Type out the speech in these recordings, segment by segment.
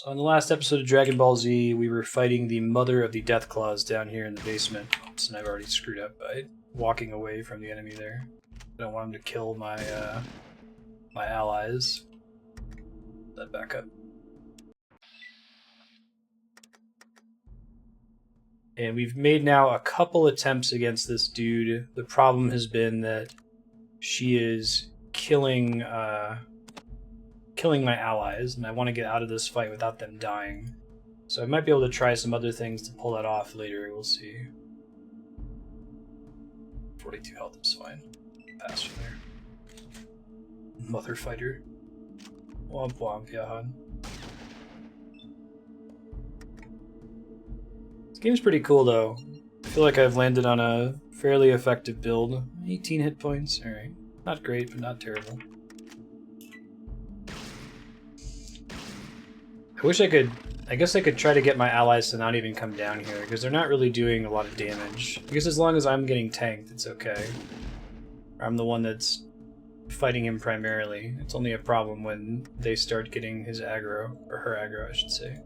So on the last episode of Dragon Ball Z, we were fighting the Mother of the Deathclaws down here in the basement. Oops, and I've already screwed up by walking away from the enemy there. I don't want him to kill my my allies. Let that back up. And we've made now a couple attempts against this dude. The problem has been that she is killing my allies, and I want to get out of this fight without them dying. So I might be able to try some other things to pull that off later, we'll see. 42 health is fine. Pass from there. Mother fighter. Womp womp, yahan. This game's pretty cool though. I feel like I've landed on a fairly effective build. 18 hit points, alright. Not great, but not terrible. I guess I could try to get my allies to not even come down here, because they're not really doing a lot of damage. Because as long as I'm getting tanked, it's okay. I'm the one that's fighting him primarily. It's only a problem when they start getting his aggro, or her aggro, I should say.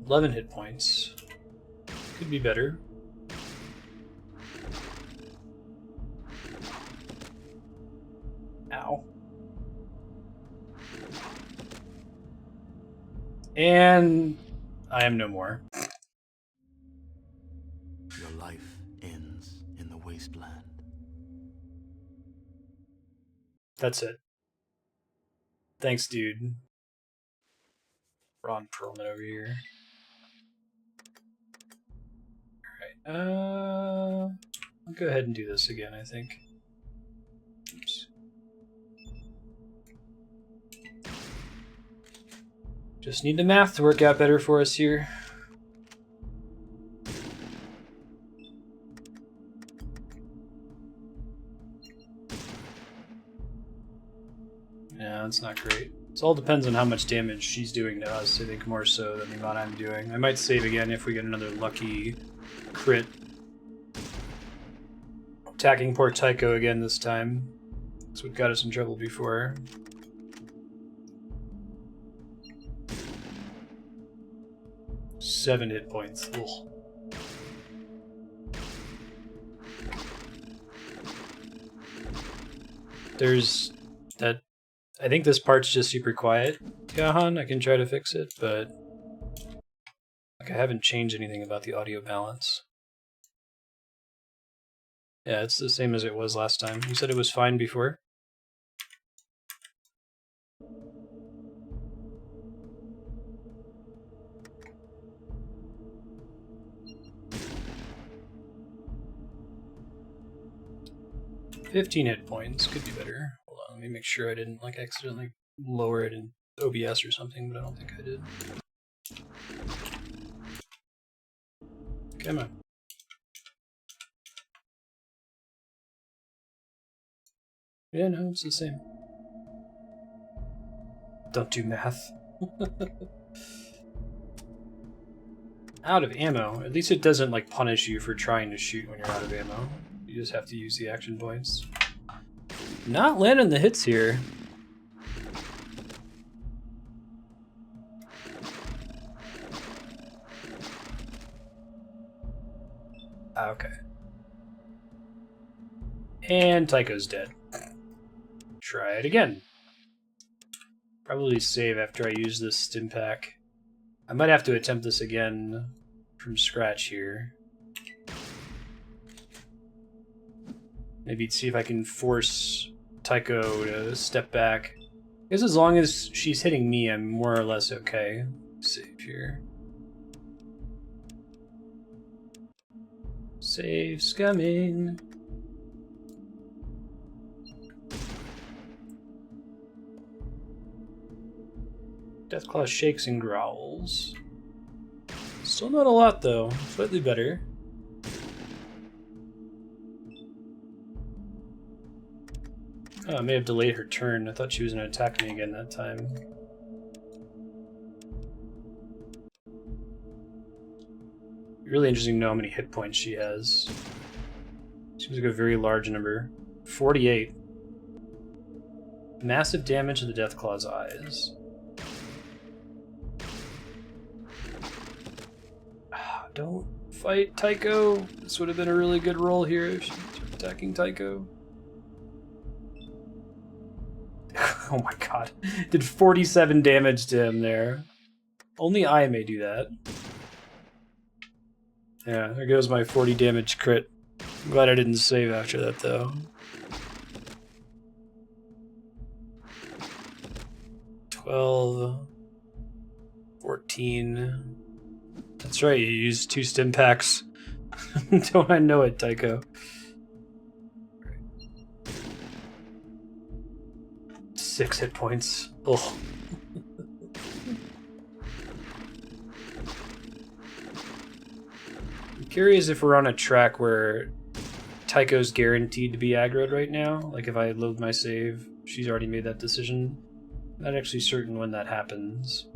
11 hit points. Could be better. Ow. And I am no more. Your life ends in the wasteland. That's it. Thanks, dude. Ron Perlman over here. Alright, I'll go ahead and do this again, I think. Oops. Just need the math to work out better for us here. Yeah, that's not great. It all depends on how much damage she's doing to us, I think more so than the amount I'm doing. I might save again if we get another lucky crit. Attacking poor Tycho again this time. That's what got us in trouble before. Seven hit points. Ugh. There's that. I think this part's just super quiet, Gahan. I can try to fix it, but like I haven't changed anything about the audio balance. Yeah, it's the same as it was last time. You said it was fine before? $15 hit points. Could be better. Hold on, let me make sure I didn't like accidentally lower it in OBS or something, but I don't think I did. Come on. Yeah, no, it's the same. Don't do math. Out of ammo. At least it doesn't like punish you for trying to shoot when you're out of ammo. You just have to use the action points. Not landing the hits here. Okay. And Tycho's dead. Try it again. Probably save after I use this stim pack. I might have to attempt this again from scratch here. Maybe see if I can force Tycho to step back. I guess as long as she's hitting me, I'm more or less okay. Save here. Save's coming. Deathclaw shakes and growls. Still not a lot though. Slightly better. Oh, I may have delayed her turn. I thought she was going to attack me again that time. Really interesting to know how many hit points she has. Seems like a very large number. 48. Massive damage to the Deathclaw's eyes. Don't fight Tycho. This would have been a really good roll here if she was attacking Tycho. Oh my god. Did 47 damage to him there. Only I may do that. Yeah, there goes my 40 damage crit. I'm glad I didn't save after that though. 12, 14. That's right, you used 2 stim packs. Don't I know it, Tycho? 6 hit points. Ugh. I'm curious if we're on a track where Tycho's guaranteed to be aggroed right now. Like if I load my save, she's already made that decision. I'm not actually certain when that happens.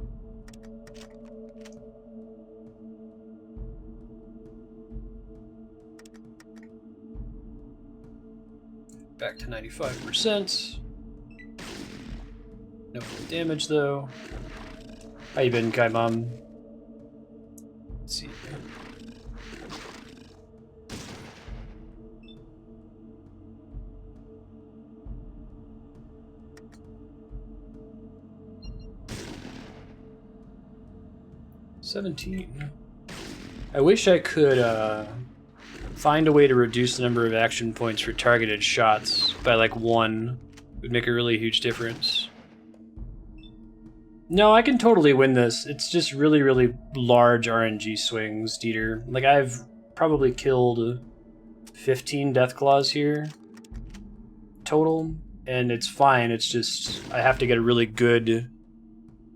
Back to 95%. No damage though. How you been, Kai Mom? Let's see. $17. I wish I could find a way to reduce the number of action points for targeted shots by like 1. It would make a really huge difference. No, I can totally win this. It's just really, really large RNG swings, Dieter. Like, I've probably killed 15 Deathclaws here total, and it's fine. It's just, I have to get a really good...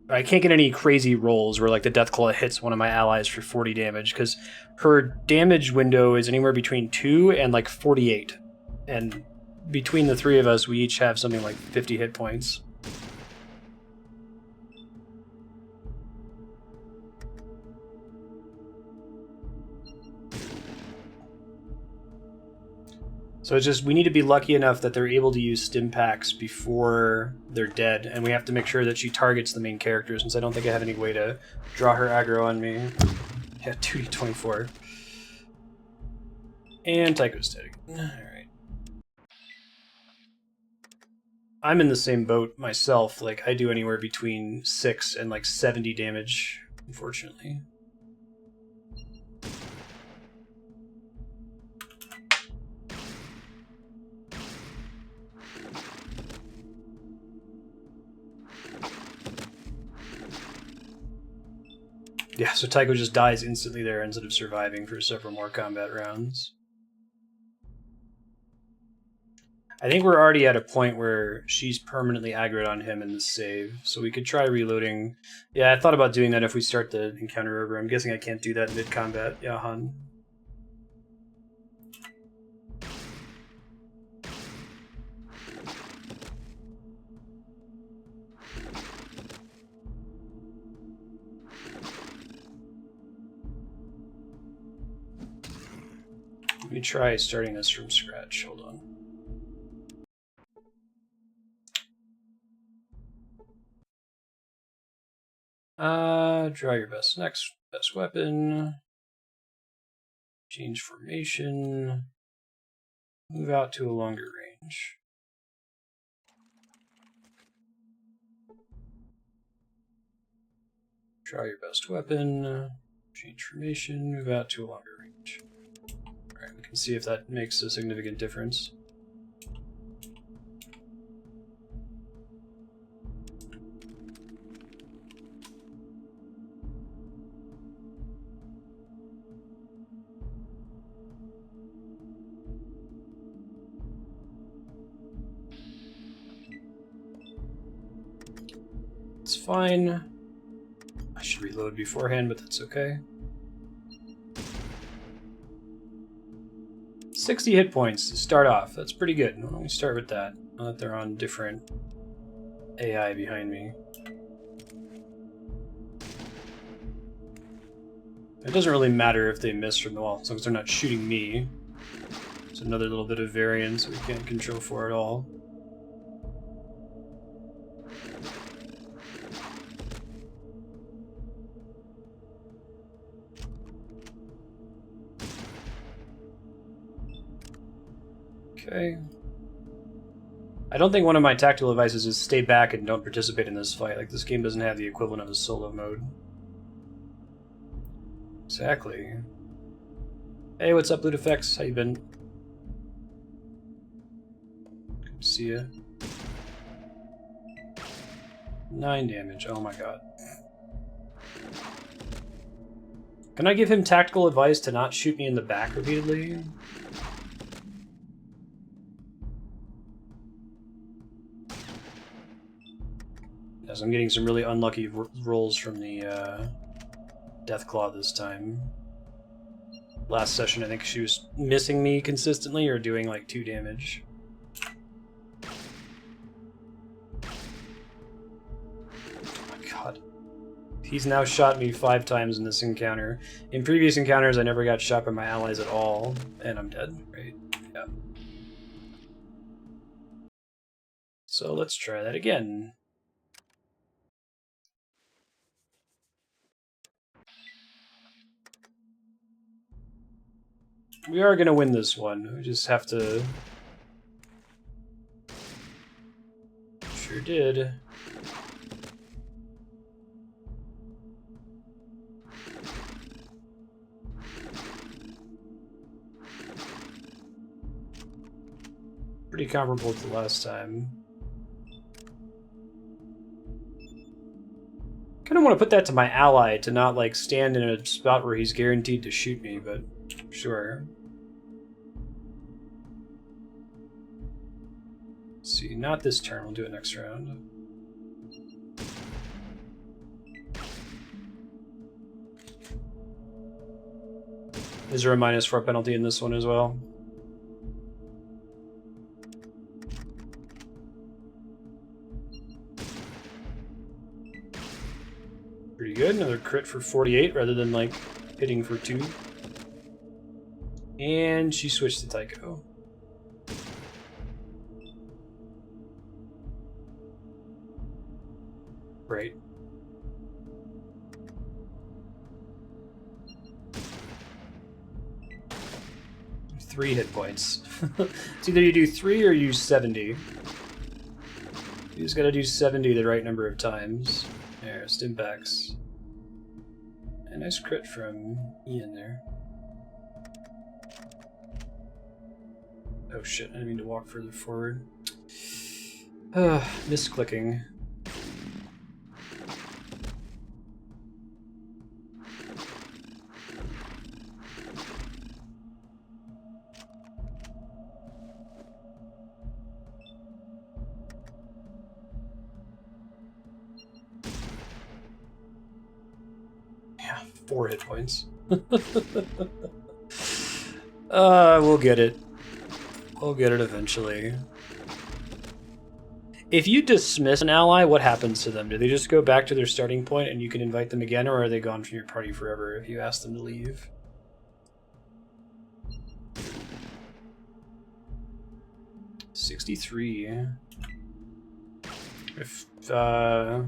I can't get any crazy rolls where, like, the Deathclaw hits one of my allies for 40 damage, because her damage window is anywhere between 2 and, like, 48. And between the 3 of us, we each have something like 50 hit points. So it's just, we need to be lucky enough that they're able to use stim packs before they're dead, and we have to make sure that she targets the main character, since I don't think I have any way to draw her aggro on me. Yeah, 2d24. And Tycho's dead again. Alright. I'm in the same boat myself. Like, I do anywhere between 6 and like 70 damage, unfortunately. Yeah, so Tycho just dies instantly there instead of surviving for several more combat rounds. I think we're already at a point where she's permanently aggroed on him in the save, so we could try reloading. Yeah, I thought about doing that if we start the encounter over. I'm guessing I can't do that mid-combat. Yeah, Han. Let me try starting this from scratch. Hold on. Draw your best weapon. Change formation. Move out to a longer range. Draw your best weapon. Change formation. Move out to a longer range. Alright, we can see if that makes a significant difference. It's fine. I should reload beforehand, but that's okay. 60 hit points to start off. That's pretty good. Why don't we start with that? Now that they're on different AI behind me. It doesn't really matter if they miss from the wall, as long as they're not shooting me. It's another little bit of variance we can't control for at all. Okay. I don't think one of my tactical advices is stay back and don't participate in this fight. Like, this game doesn't have the equivalent of a solo mode. Exactly. Hey, what's up, Loot Effects? How you been? Good to see ya. 9 damage. Oh my god. Can I give him tactical advice to not shoot me in the back repeatedly? Yes, I'm getting some really unlucky rolls from the Deathclaw this time. Last session, I think she was missing me consistently or doing like 2 damage. God. He's now shot me 5 times in this encounter. In previous encounters, I never got shot by my allies at all, and I'm dead, right? Yeah. So let's try that again. We are going to win this one. We just have to... Sure did. Pretty comparable to the last time. Kind of want to put that to my ally to not like stand in a spot where he's guaranteed to shoot me, but sure. Let's see, not this turn. We'll do it next round. Is there a -4 penalty in this one as well? Pretty good. Another crit for 48 rather than like hitting for 2. And she switched to Tycho. Right. Three hit points. It's either you do 3 or you use 70. You just gotta do 70 the right number of times. There, Stimpaks. A nice crit from Ian there. Oh shit, I didn't mean to walk further forward. Misclicking. Yeah, 4 hit points. We'll get it. We'll get it eventually. If you dismiss an ally, what happens to them? Do they just go back to their starting point and you can invite them again, or are they gone from your party forever if you ask them to leave? $63. If the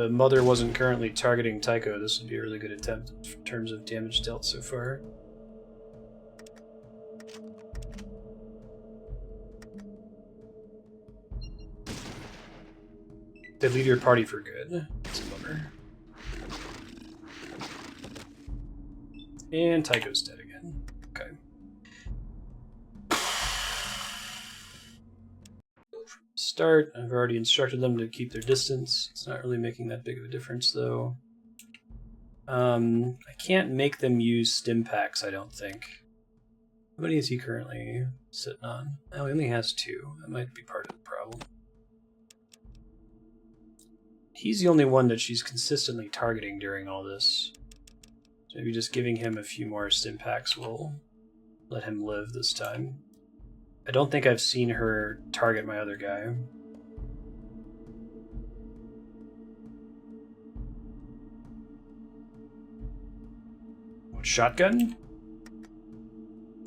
Mother wasn't currently targeting Tycho, this would be a really good attempt in terms of damage dealt so far. They leave your party for good. That's a bummer. And Tycho's dead again. Okay. Start. I've already instructed them to keep their distance. It's not really making that big of a difference, though. I can't make them use Stimpaks, I don't think. How many is he currently sitting on? Oh, he only has 2. That might be part of the problem. He's the only one that she's consistently targeting during all this. So maybe just giving him a few more Stimpaks will let him live this time. I don't think I've seen her target my other guy. What, shotgun?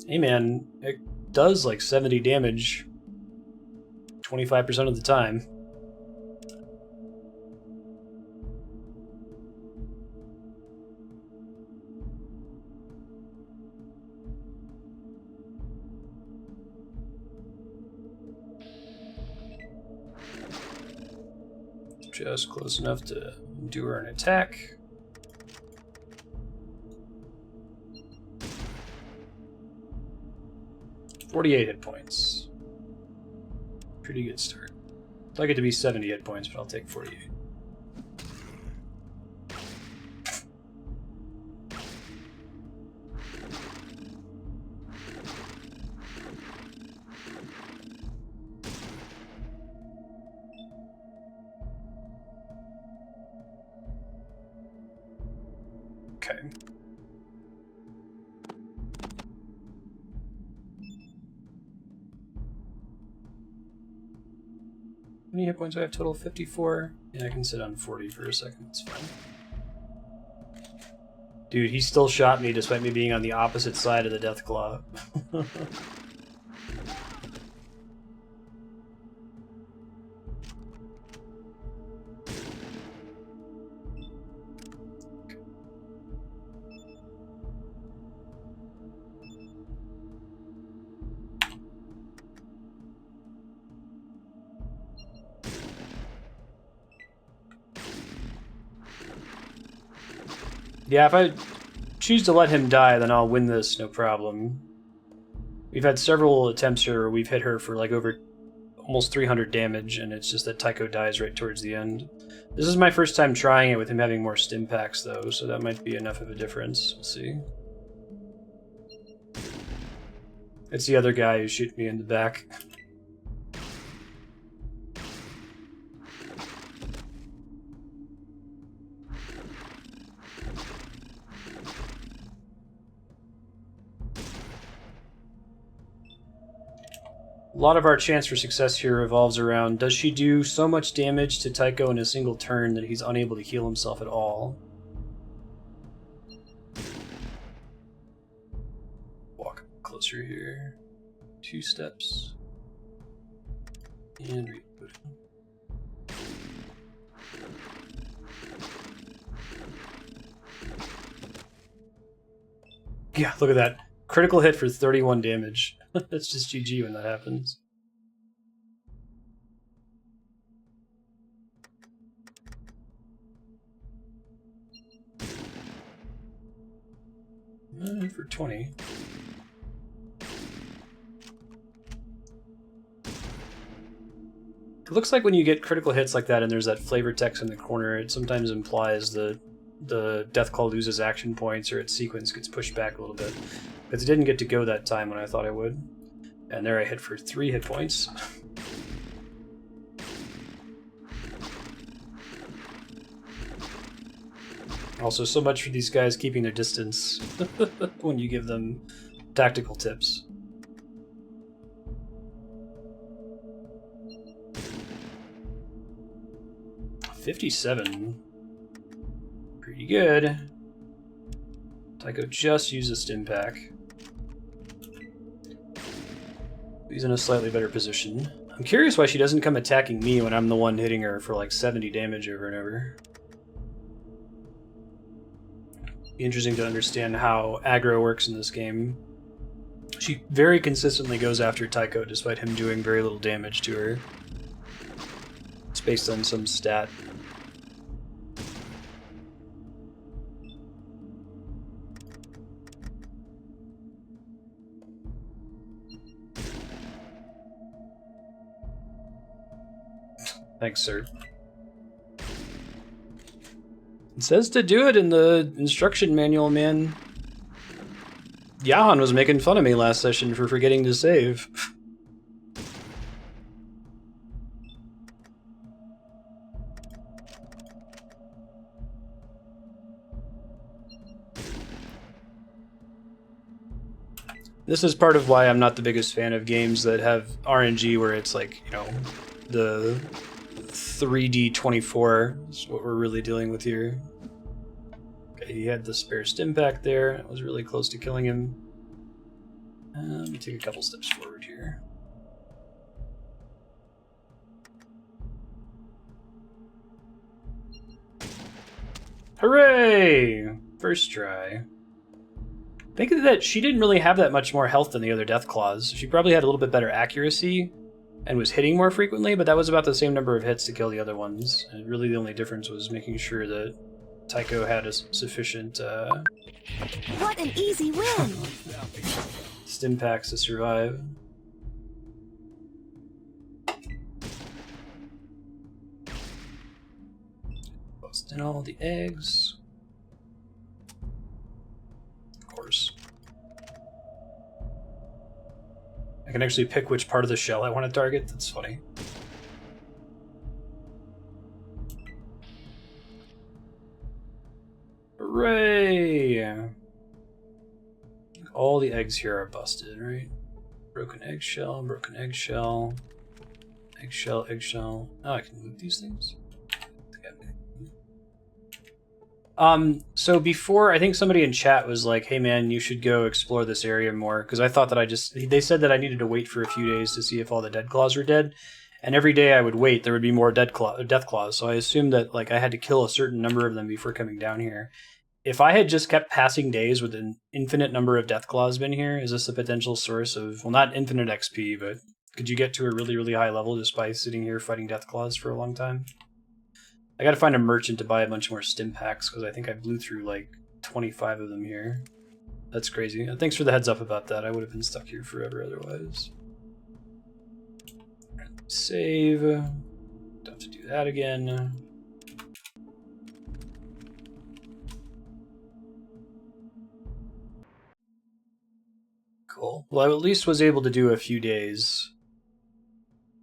Hey man, it does like 70 damage 25% of the time. Just close enough to endure an attack. $48 hit points. Pretty good start. I'd like it to be 70 hit points, but I'll take 48. Okay. How many hit points do I have total? 54? Yeah, I can sit on 40 for a second, it's fine. Dude, he still shot me despite me being on the opposite side of the Deathclaw. Yeah, if I choose to let him die, then I'll win this, no problem. We've had several attempts here where we've hit her for like over almost 300 damage, and it's just that Tycho dies right towards the end. This is my first time trying it with him having more stim packs, though, so that might be enough of a difference. We'll see. It's the other guy who shot me in the back. A lot of our chance for success here revolves around, does she do so much damage to Tycho in a single turn that he's unable to heal himself at all? Walk closer here. 2 steps. And reboot. Yeah, look at that. Critical hit for 31 damage. That's just GG when that happens. For 20. It looks like when you get critical hits like that and there's that flavor text in the corner, it sometimes implies the Deathclaw loses action points or its sequence gets pushed back a little bit. Because it didn't get to go that time when I thought it would. And there I hit for 3 hit points. Also, so much for these guys keeping their distance when you give them tactical tips. $57. Pretty good. Tycho just used a stim pack. He's in a slightly better position. I'm curious why she doesn't come attacking me when I'm the one hitting her for like 70 damage over and over. Be interesting to understand how aggro works in this game. She very consistently goes after Tycho despite him doing very little damage to her. It's based on some stat. Thanks, sir. It says to do it in the instruction manual, man. Jahan was making fun of me last session for forgetting to save. This is part of why I'm not the biggest fan of games that have RNG where it's like, you know, the 3D24 is what we're really dealing with here. Okay, he had the spare stim pack there. That was really close to killing him. Let me take a couple steps forward here. Hooray! First try. Think that she didn't really have that much more health than the other Deathclaws. She probably had a little bit better accuracy, and was hitting more frequently, but that was about the same number of hits to kill the other ones. And really the only difference was making sure that Tycho had a sufficient What an easy win! stim packs to survive. Busting all the eggs. Of course. I can actually pick which part of the shell I want to target. That's funny. Hooray! All the eggs here are busted, right? Broken eggshell, eggshell, eggshell. Oh, I can loot these things? So before, I think somebody in chat was like, hey man, you should go explore this area more, because I thought that they said that I needed to wait for a few days to see if all the Deathclaws were dead, and every day I would wait, there would be more Deathclaws, so I assumed that like I had to kill a certain number of them before coming down here. If I had just kept passing days with an infinite number of Deathclaws been here, is this a potential source of, well, not infinite XP, but could you get to a really, really high level just by sitting here fighting Deathclaws for a long time? I gotta find a merchant to buy a bunch more stim packs, because I think I blew through like 25 of them here. That's crazy. Thanks for the heads up about that. I would have been stuck here forever otherwise. Save. Don't have to do that again. Cool. Well, I at least was able to do a few days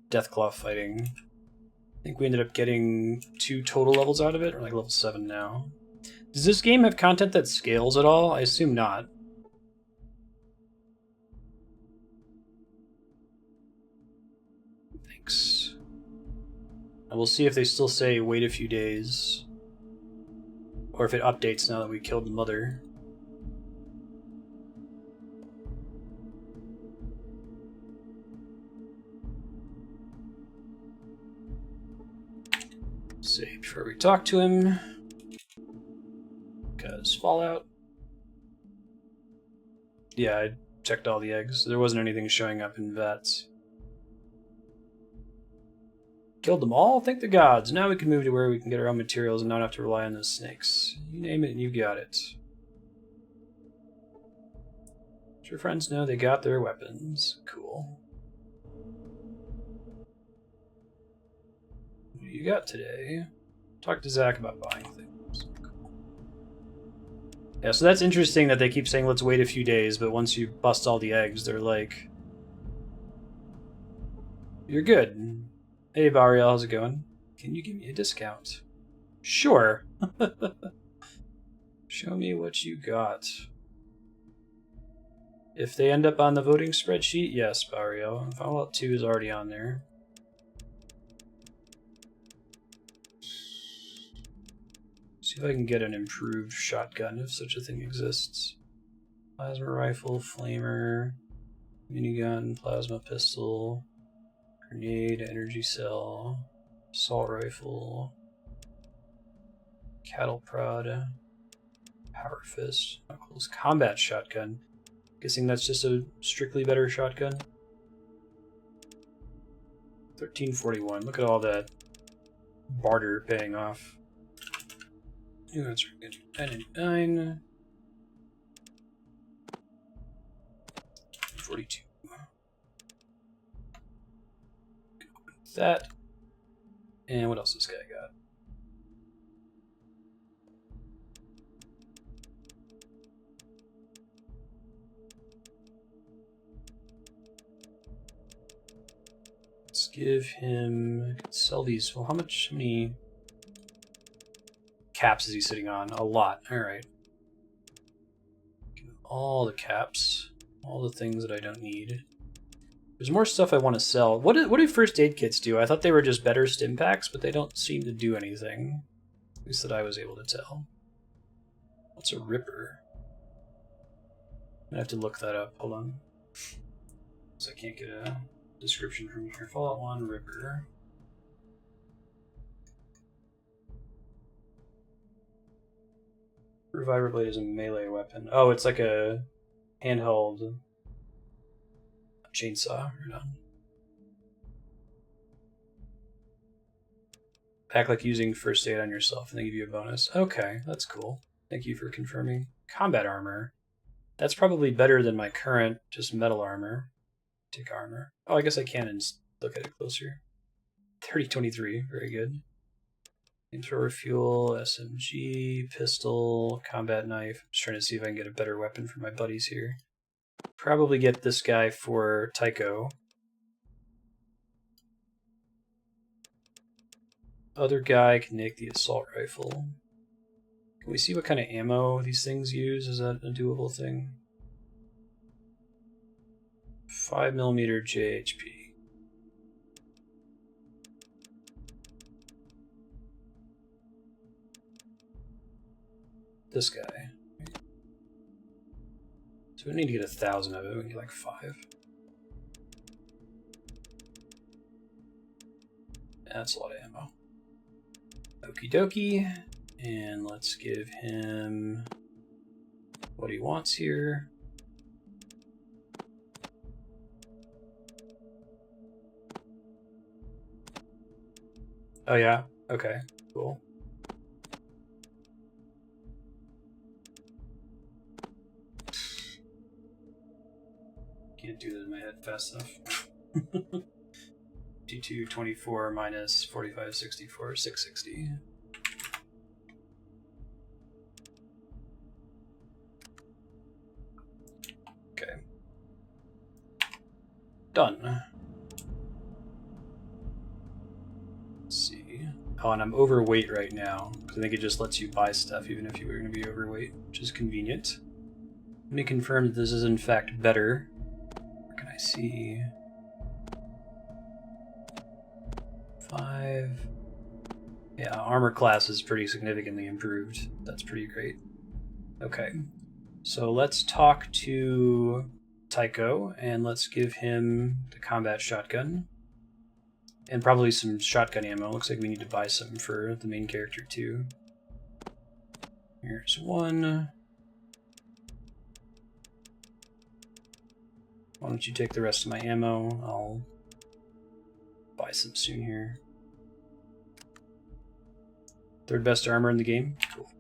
Deathclaw fighting. I think we ended up getting 2 total levels out of it, or like level 7 now. Does this game have content that scales at all? I assume not. Thanks. And we'll see if they still say wait a few days, or if it updates now that we killed the mother. Save before we talk to him, because Fallout. Yeah, I checked all the eggs. There wasn't anything showing up in vets. Killed them all, thank the gods. Now we can move to where we can get our own materials and not have to rely on those snakes. You name it and you got it. Let your friends know they got their weapons. Cool. What do you got today? Talk to Zach about buying things. Cool. Yeah, so that's interesting that they keep saying let's wait a few days, but once you bust all the eggs, they're like, you're good. Hey, Bariel, how's it going? Can you give me a discount? Sure. Show me what you got. If they end up on the voting spreadsheet, yes, Bariel. Fallout 2 is already on there. See if I can get an improved shotgun, if such a thing exists. Plasma rifle, flamer, minigun, plasma pistol, grenade, energy cell, assault rifle, cattle prod, power fist, knuckles, combat shotgun. Guessing that's just a strictly better shotgun. 1341. Look at all that barter paying off. New answer. 999. 42. That. And what else this guy got? Let's give him, sell these. Well, how many caps is he sitting on? A lot. Alright. Give him all the caps. All the things that I don't need. There's more stuff I want to sell. What do first aid kits do? I thought they were just better stim packs, but they don't seem to do anything. At least that I was able to tell. What's a ripper? I have to look that up. Hold on. So I can't get a description from here. Fallout 1 ripper. Reviver blade is a melee weapon. Oh, it's like a handheld chainsaw. Right on. Act like using first aid on yourself and they give you a bonus. Okay, that's cool. Thank you for confirming. Combat armor. That's probably better than my current just metal armor. Take armor. Oh, I guess I can look at it closer. 3023, very good. Flamethrower fuel, SMG, pistol, combat knife. I'm just trying to see if I can get a better weapon for my buddies here. Probably get this guy for Tycho. Other guy can make the assault rifle. Can we see what kind of ammo these things use? Is that a doable thing? 5mm JHP. This guy. So we need to get 1,000 of it. We can get like 5. That's a lot of ammo. Okie dokie. And let's give him what he wants here. Oh yeah? Okay, cool. Can't do that in my head fast enough. 2224 minus 4564, 660. Okay. Done. Let's see. Oh, and I'm overweight right now, because I think it just lets you buy stuff even if you were going to be overweight, which is convenient. Let me confirm that this is in fact better. Where can I see? 5. Yeah, armor class is pretty significantly improved. That's pretty great. Okay. So let's talk to Tycho, and let's give him the combat shotgun. And probably some shotgun ammo. Looks like we need to buy some for the main character too. Here's one. Why don't you take the rest of my ammo? I'll buy some soon here. Third best armor in the game? Cool.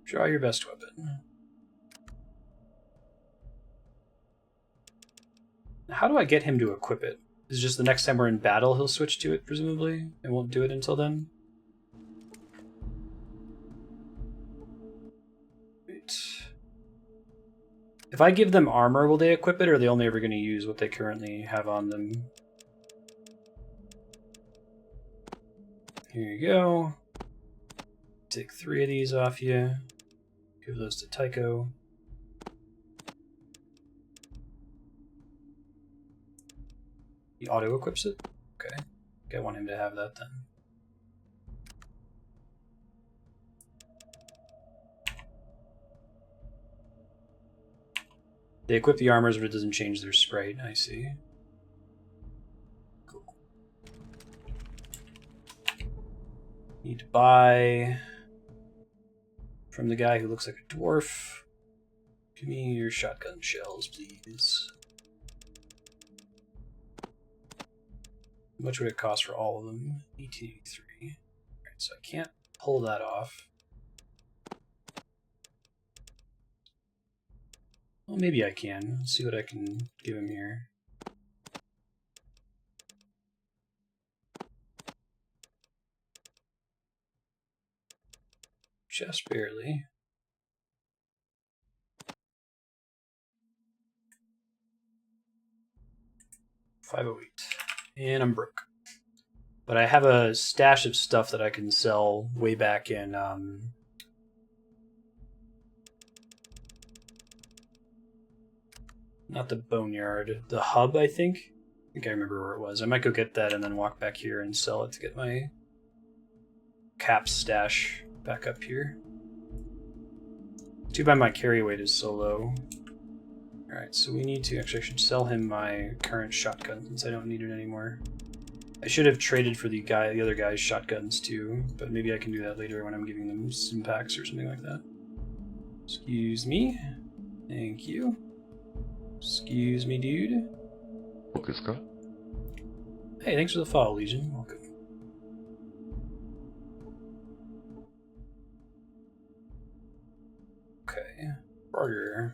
Draw your best weapon. How do I get him to equip it? Is it just the next time we're in battle he'll switch to it, presumably? And won't do it until then? Wait. If I give them armor, will they equip it, or are they only ever going to use what they currently have on them? Here you go. Take 3 of these off you. Give those to Tycho. He auto-equips it? Okay. I want him to have that then. They equip the armors, but it doesn't change their sprite. I see. Cool. Need to buy from the guy who looks like a dwarf. Give me your shotgun shells, please. How much would it cost for all of them? 1883. Alright, so I can't pull that off. Well, maybe I can. Let's see what I can give him here. Just barely. $508. And I'm broke. But I have a stash of stuff that I can sell way back in not the Boneyard, the hub, I think. I think I remember where it was. I might go get that and then walk back here and sell it to get my cap stash back up here. Too bad my carry weight is so low. Alright, so we need to... Actually, I should sell him my current shotgun since I don't need it anymore. I should have traded for the other guy's shotguns too, but maybe I can do that later when I'm giving them some packs or something like that. Excuse me. Thank you. Excuse me, dude. Hey, thanks for the follow, Legion. Welcome. Okay, barter.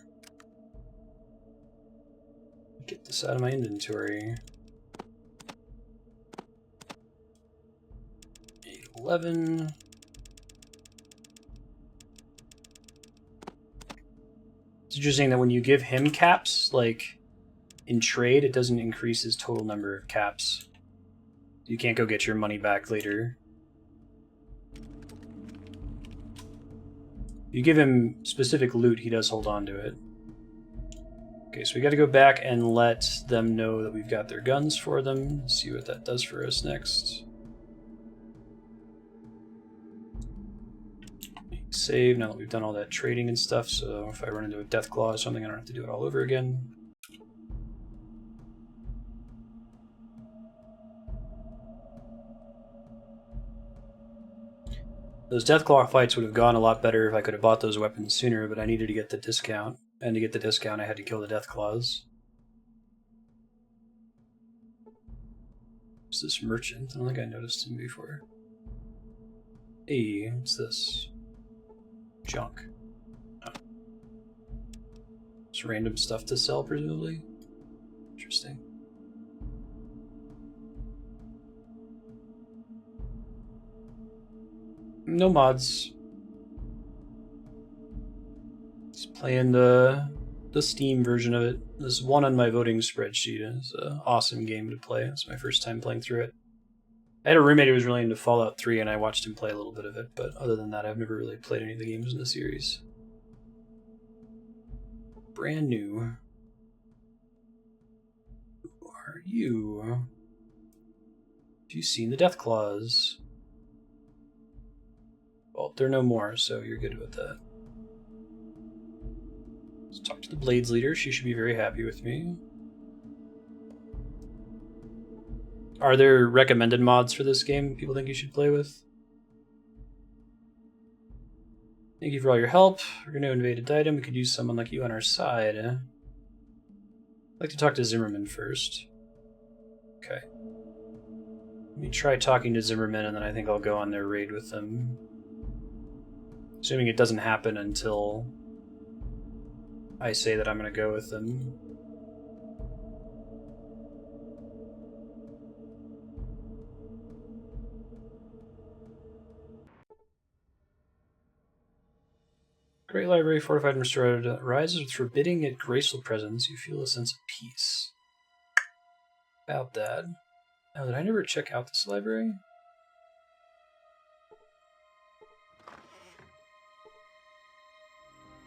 Get this out of my inventory. 811. It's interesting that when you give him caps, like in trade, it doesn't increase his total number of caps. You can't go get your money back later. You give him specific loot, he does hold on to it. Okay, so we got to go back and let them know that we've got their guns for them. Let's see what that does for us next. Save now that we've done all that trading and stuff, so if I run into a Deathclaw or something, I don't have to do it all over again. Those Deathclaw fights would have gone a lot better if I could have bought those weapons sooner, but I needed to get the discount. And to get the discount, I had to kill the Deathclaws. Who's this merchant? I don't think I noticed him before. Hey, what's this? Junk. Oh. Just random stuff to sell, presumably? Interesting. No mods. Just playing the Steam version of it. This one on my voting spreadsheet is an awesome game to play. It's my first time playing through it. I had a roommate who was really into Fallout 3, and I watched him play a little bit of it, but other than that, I've never really played any of the games in the series. Brand new. Who are you? Have you seen the Deathclaws? Well, they're no more, so you're good with that. Let's talk to the Blades leader. She should be very happy with me. Are there recommended mods for this game people think you should play with? Thank you for all your help. We're going to invade a Diadem. We could use someone like you on our side. I'd like to talk to Zimmerman first. Okay. Let me try talking to Zimmerman, and then I think I'll go on their raid with them. Assuming it doesn't happen until I say that I'm going to go with them. Great library, fortified and restored, rises with forbidding yet graceful presence. You feel a sense of peace. About that. Oh, did I never check out this library?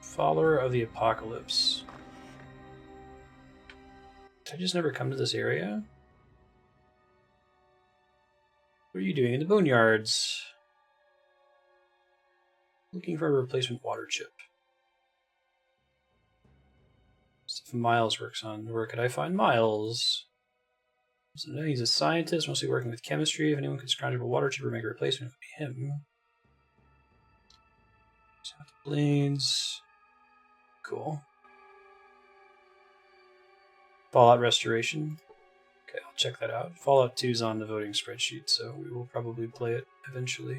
Follower of the Apocalypse. Did I just never come to this area? What are you doing in the Boneyards? Looking for a replacement water chip. Stuff Miles works on. Where could I find Miles? So now he's a scientist, mostly working with chemistry. If anyone could scrounge up a water chip or make a replacement, it would be him. South Blades. Cool. Fallout Restoration. Okay, I'll check that out. Fallout 2 is on the voting spreadsheet, so we will probably play it eventually.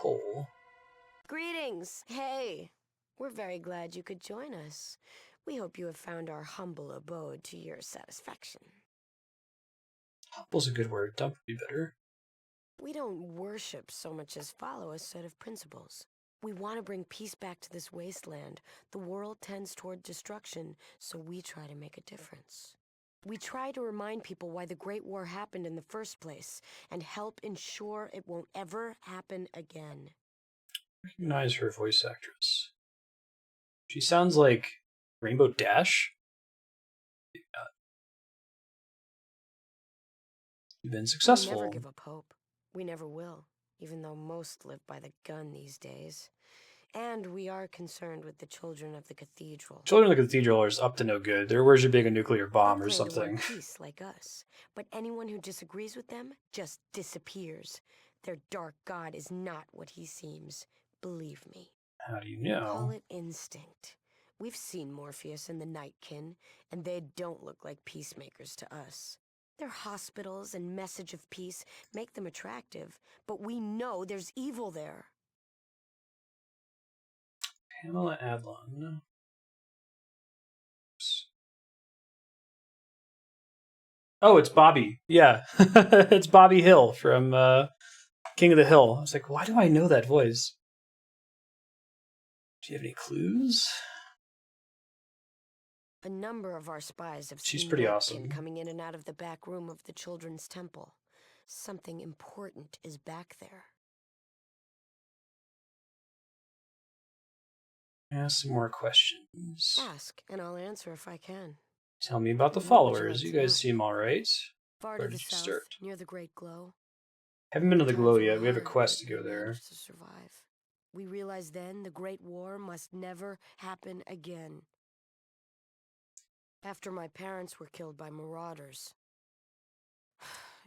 Nicole. Greetings. Hey. We're very glad you could join us. We hope you have found our humble abode to your satisfaction. Humble's a good word. Dump would be better. We don't worship so much as follow a set of principles. We want to bring peace back to this wasteland. The world tends toward destruction, so we try to make a difference. We try to remind people why the Great War happened in the first place, and help ensure it won't ever happen again. Recognize her voice actress. She sounds like Rainbow Dash. You've been successful. We never give up hope. We never will, even though most live by the gun these days. And we are concerned with the children of the Cathedral. Children of the Cathedral are up to no good. They're worshipping a nuclear bomb They or claim to something. want peace like us, but anyone who disagrees with them just disappears. Their dark god is not what he seems. Believe me. How do you know? Call it instinct, We've seen Morpheus and the Nightkin, and they don't look like peacemakers to us. Their hospitals and message of peace make them attractive, but we know there's evil there. Pamela Adlon. Oh, it's Bobby. Yeah. It's Bobby Hill from King of the Hill. I was like, why do I know that voice? Do you have any clues? A number of our spies have She's seen pretty Nightkin awesome. coming in and out of the back room of the Children's Temple. Something important is back there. Ask some more questions. Ask, and I'll answer if I can. Tell me about the What would you followers. like You to know? guys seem alright. Far Where to the did you south, start? near the Great Glow. Haven't been to the Times Glow were yet. We have a hard, quest to but go we there. managed to survive. We realized then the Great War must never happen again. After my parents were killed by marauders.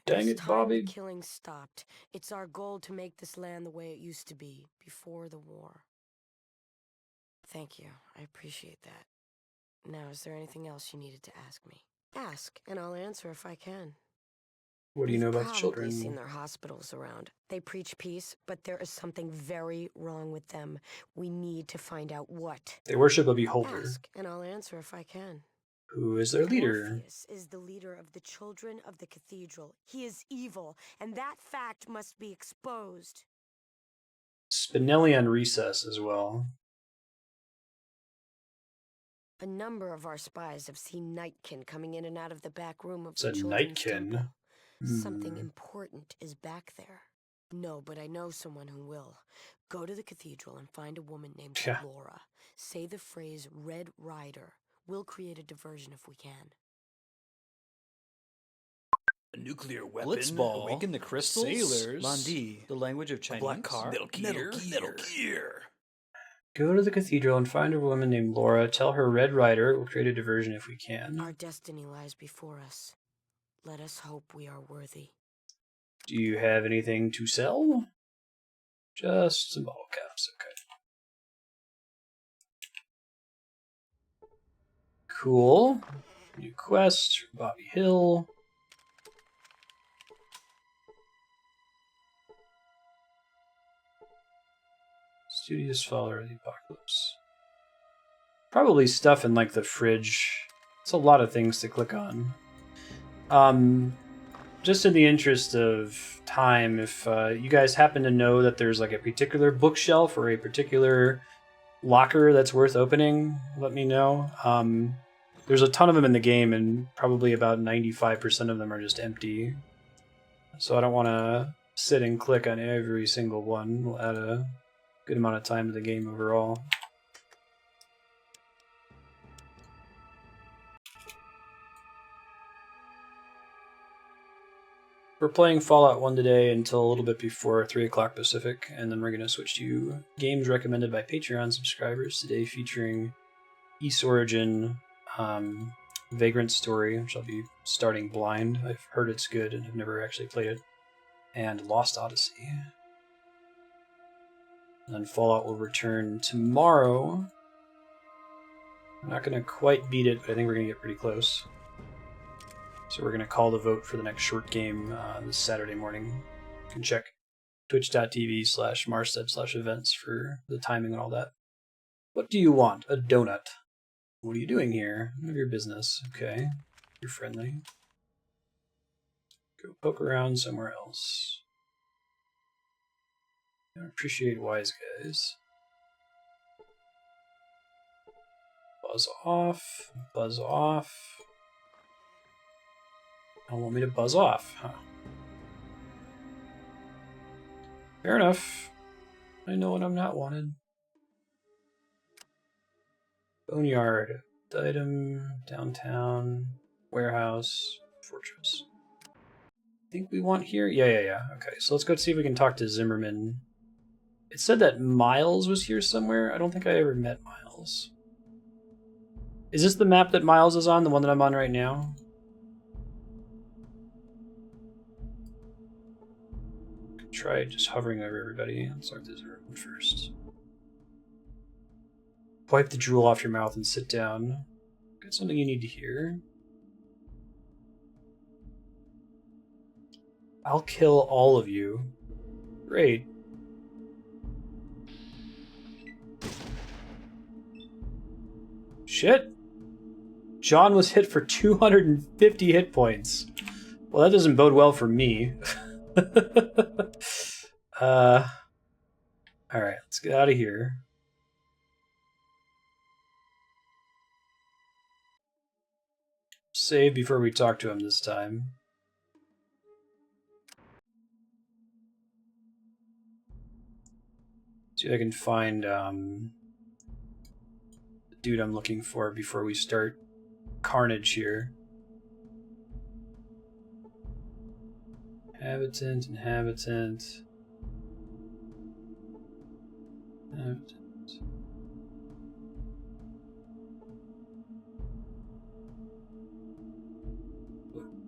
Dang It's it, time Bobby. the killing stopped. It's our goal to make this land the way it used to be before the war. Thank you. I appreciate that. Now, is there anything else you needed to ask me? Ask, and I'll answer if I can. What do you know You've about the probably children? seen their hospitals around. They preach peace, but there is something very wrong with them. We need to find out what. They worship a beholder. Ask, and I'll answer if I can. Who is their leader? Morpheus is the leader of the children of the Cathedral. He is evil, and that fact must be exposed. Spinelli on recess as well. A number of our spies have seen Nightkin coming in and out of the back room of It's the a Children's Nightkin. Temple. Something important is back there. No, but I know someone who will. Go to the cathedral and find a woman named Yeah. Laura. Say the phrase Red Rider. We'll create a diversion if we can. A nuclear weapon, Blitzball, awaken the crystals, Sailors, Landi, the language of a Chinese, black car, Metal Gear, Metal Gear. Go to the cathedral and find a woman named Laura. Tell her Red Rider will create a diversion if we can. Our destiny lies before us. Let us hope we are worthy. Do you have anything to sell? Just some bottle caps, okay. Cool. New quest from Bobby Hill. Studious follower of the apocalypse. Probably stuff in like the fridge. It's a lot of things to click on. Just in the interest of time, if you guys happen to know that there's like a particular bookshelf or a particular locker that's worth opening, let me know. There's a ton of them in the game, and probably about 95% of them are just empty. So I don't want to sit and click on every single one. We'll add a good amount of time to the game overall. We're playing Fallout 1 today until a little bit before 3 o'clock Pacific, and then we're going to switch to games recommended by Patreon subscribers today, featuring East Origin, Vagrant Story, which I'll be starting blind. I've heard it's good and I've never actually played it, and Lost Odyssey. And then Fallout will return tomorrow. I'm not going to quite beat it, but I think we're going to get pretty close. So we're going to call the vote for the next short game this Saturday morning. You can check twitch.tv/Marstead/events for the timing and all that. What do you want? A donut. What are you doing here? None of your business. Okay. You're friendly. Go poke around somewhere else. I appreciate wise guys. Buzz off. Buzz off. Don't want me to buzz off, huh? Fair enough. I know when I'm not wanted. Boneyard. Item. Downtown. Warehouse. Fortress. I think we want here? Yeah. Okay, so let's go see if we can talk to Zimmerman. It said that Miles was here somewhere. I don't think I ever met Miles. Is this the map that Miles is on? The one that I'm on right now? Try just hovering over everybody. Let's start this Zimmerman first. Wipe the drool off your mouth and sit down. Got something you need to hear. I'll kill all of you. Great. Shit. John was hit for 250 hit points. Well, that doesn't bode well for me. Alright, let's get out of here. Save before we talk to him this time. See if I can find the dude I'm looking for before we start carnage here. Inhabitant.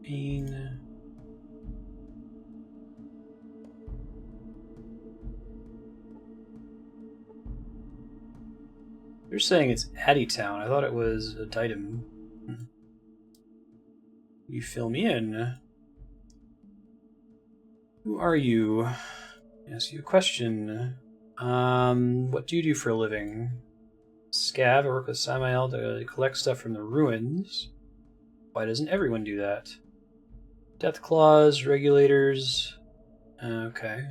Bean. They're saying it's Addytown. I thought it was a Ditum. You fill me in. Who are you? Ask you a question. What do you do for a living? Scav. I work with Samael to collect stuff from the ruins. Why doesn't everyone do that? Deathclaws, regulators. Okay.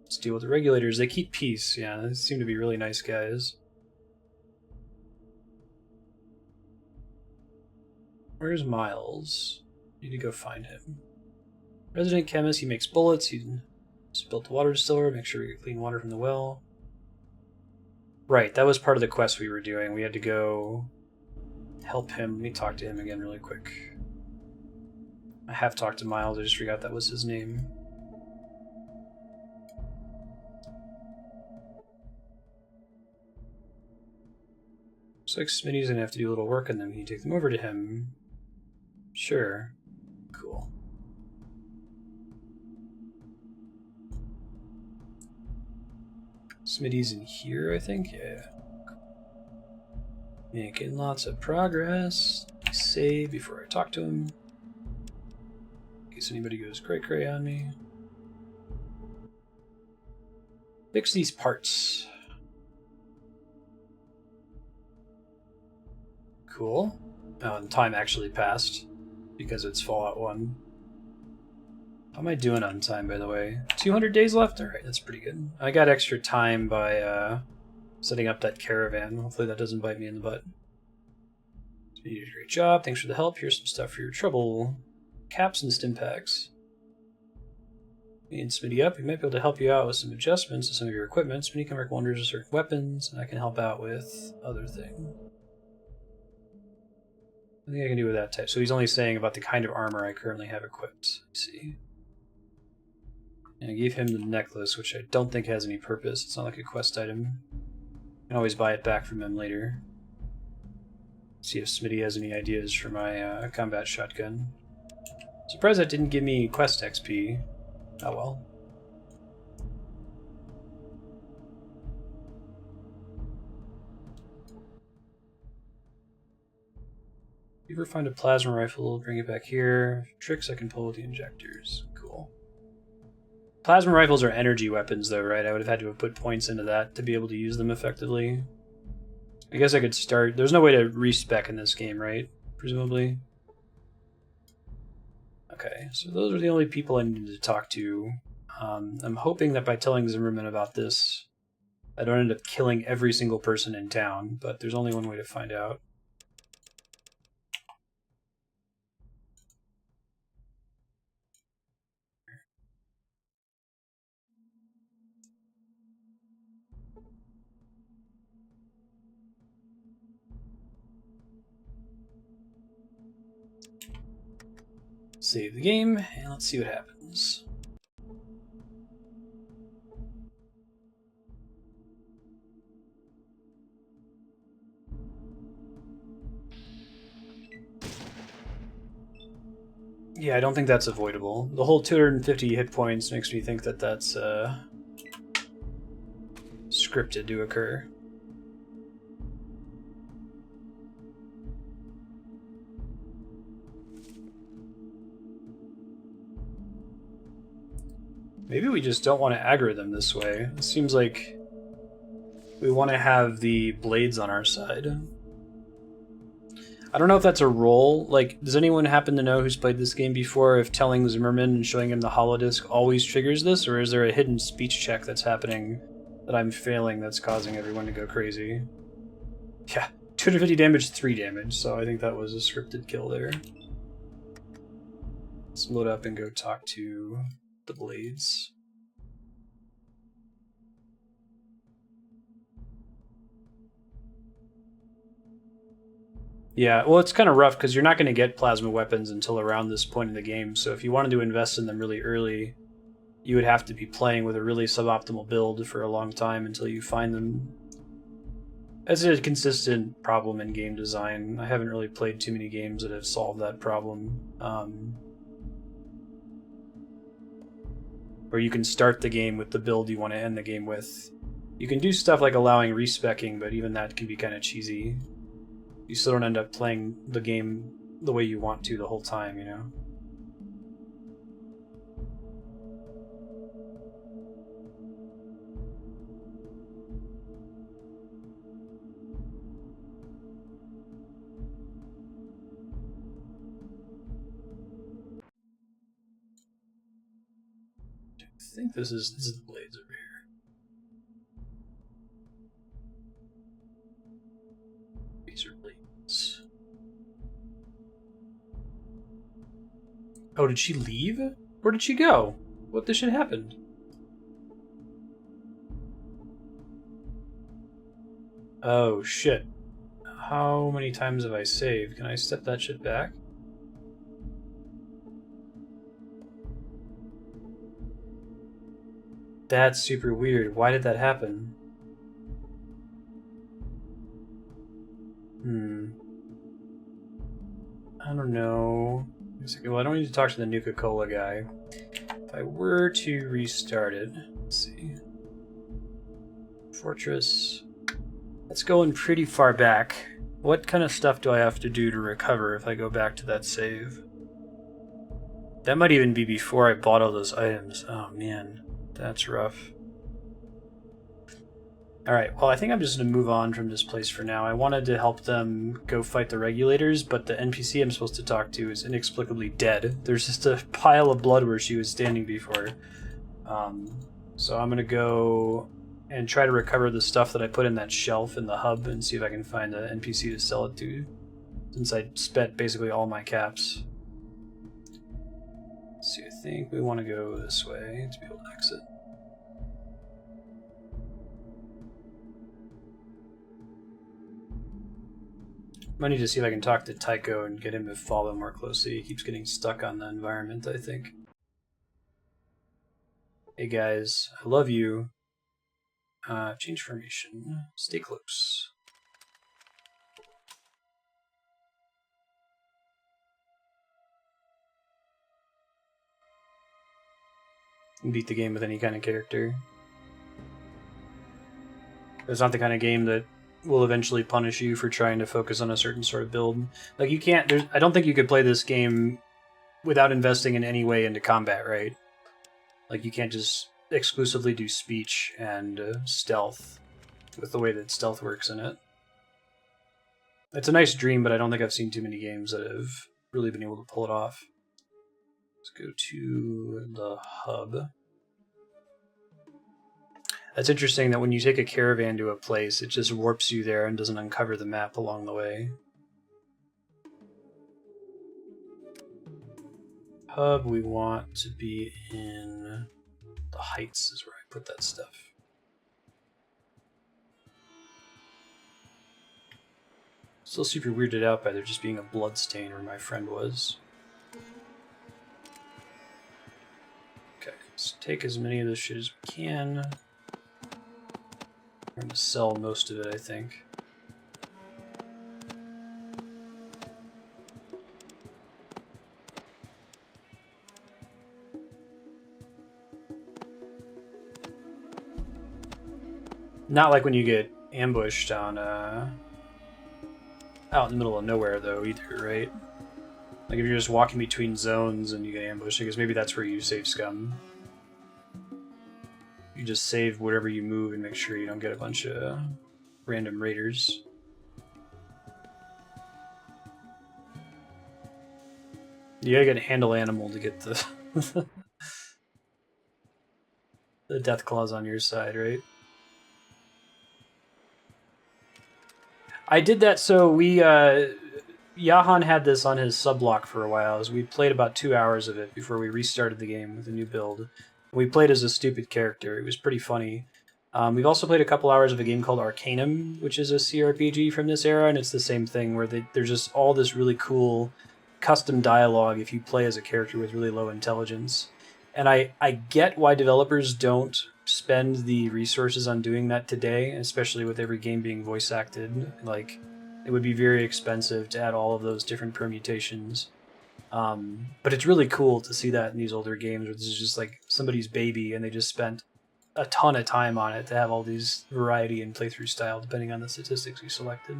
Let's deal with the regulators. They keep peace. Yeah, they seem to be really nice guys. Where's Miles? Need to go find him. Resident chemist, he makes bullets. He built the water distiller, make sure we get clean water from the well. Right, that was part of the quest we were doing. We had to go help him. Let me talk to him again really quick. I have talked to Miles, I just forgot that was his name. Looks like Smitty's gonna have to do a little work on them. Can you take them over to him? Sure. Cool. Smitty's in here, I think? Yeah. Making lots of progress. Save before I talk to him. In case anybody goes cray-cray on me. Fix these parts. Cool. Oh, and time actually passed because it's Fallout 1. How am I doing on time, by the way? 200 days left? Alright, that's pretty good. I got extra time by setting up that caravan. Hopefully that doesn't bite me in the butt. So you did a great job. Thanks for the help. Here's some stuff for your trouble. Caps and stim packs. Me and Smitty up. We might be able to help you out with some adjustments to some of your equipment. Smitty can work wonders with certain weapons, and I can help out with other things. I think I can do with that type. So he's only saying about the kind of armor I currently have equipped. Let's see. And I gave him the necklace, which I don't think has any purpose. It's not like a quest item. I can always buy it back from him later. See if Smitty has any ideas for my combat shotgun. Surprised that didn't give me quest XP. Oh well. If you ever find a plasma rifle, bring it back here. Tricks I can pull with the injectors. Cool. Plasma rifles are energy weapons though, right? I would have had to have put points into that to be able to use them effectively. I guess I could start... There's no way to respec in this game, right? Presumably. Okay, so those are the only people I needed to talk to. I'm hoping that by telling Zimmerman about this, I don't end up killing every single person in town, but there's only one way to find out. Save the game, and let's see what happens. Yeah, I don't think that's avoidable. The whole 250 hit points makes me think that that's scripted to occur. Maybe we just don't want to aggro them this way. It seems like we want to have the blades on our side. I don't know if that's a roll. Like, does anyone happen to know who's played this game before if telling Zimmerman and showing him the holodisk always triggers this, or is there a hidden speech check that's happening that I'm failing that's causing everyone to go crazy? Yeah, 250 damage, 3 damage, so I think that was a scripted kill there. Let's load up and go talk to the blades. Yeah, well, it's kind of rough because you're not going to get plasma weapons until around this point in the game, so if you wanted to invest in them really early, you would have to be playing with a really suboptimal build for a long time until you find them. It's a consistent problem in game design. I haven't really played too many games that have solved that problem. Where you can start the game with the build you want to end the game with. You can do stuff like allowing respecking, but even that can be kind of cheesy. You still don't end up playing the game the way you want to the whole time, you know? I think this is the blades over here. These are blades. Oh, did she leave? Where did she go? What the shit happened? Oh shit. How many times have I saved? Can I step that shit back? That's super weird. Why did that happen? I don't know. Well, I don't need to talk to the Nuka-Cola guy. If I were to restart it, let's see. Fortress. That's going pretty far back. What kind of stuff do I have to do to recover if I go back to that save? That might even be before I bought all those items. Oh man, that's rough. Alright, well I think I'm just going to move on from this place for now. I wanted to help them go fight the regulators, but the NPC I'm supposed to talk to is inexplicably dead. There's just a pile of blood where she was standing before. So I'm going to go and try to recover the stuff that I put in that shelf in the hub and see if I can find an NPC to sell it to, since I spent basically all my caps. Let's see, I think we want to go this way to be able to exit. I need to see if I can talk to Tycho and get him to follow more closely. He keeps getting stuck on the environment, I think. Hey guys, I love you. Change formation. Stay close. You can beat the game with any kind of character. It's not the kind of game that will eventually punish you for trying to focus on a certain sort of build. Like, you can't... I don't think you could play this game without investing in any way into combat, right? Like, you can't just exclusively do speech and stealth with the way that stealth works in it. It's a nice dream, but I don't think I've seen too many games that have really been able to pull it off. Let's go to the hub. That's interesting that when you take a caravan to a place, it just warps you there and doesn't uncover the map along the way. Hub, we want to be in the heights is where I put that stuff. Still super weirded out by there just being a blood stain where my friend was. Okay, let's take as many of this shit as we can. I'm going to sell most of it, I think. Not like when you get ambushed on, out in the middle of nowhere, though, either, right? Like if you're just walking between zones and you get ambushed, I guess maybe that's where you save scum. You just save whatever you move and make sure you don't get a bunch of random raiders. You gotta get a handle animal to get the the Deathclaws on your side, right? I did that so we Yahan had this on his subblock for a while, as we played about 2 hours of it before we restarted the game with a new build. We played as a stupid character. It was pretty funny. We've also played a couple hours of a game called Arcanum, which is a CRPG from this era, and it's the same thing where there's just all this really cool custom dialogue if you play as a character with really low intelligence. And I get why developers don't spend the resources on doing that today, especially with every game being voice acted. Like, it would be very expensive to add all of those different permutations. But it's really cool to see that in these older games where this is just like somebody's baby and they just spent a ton of time on it to have all these variety and playthrough style depending on the statistics you selected.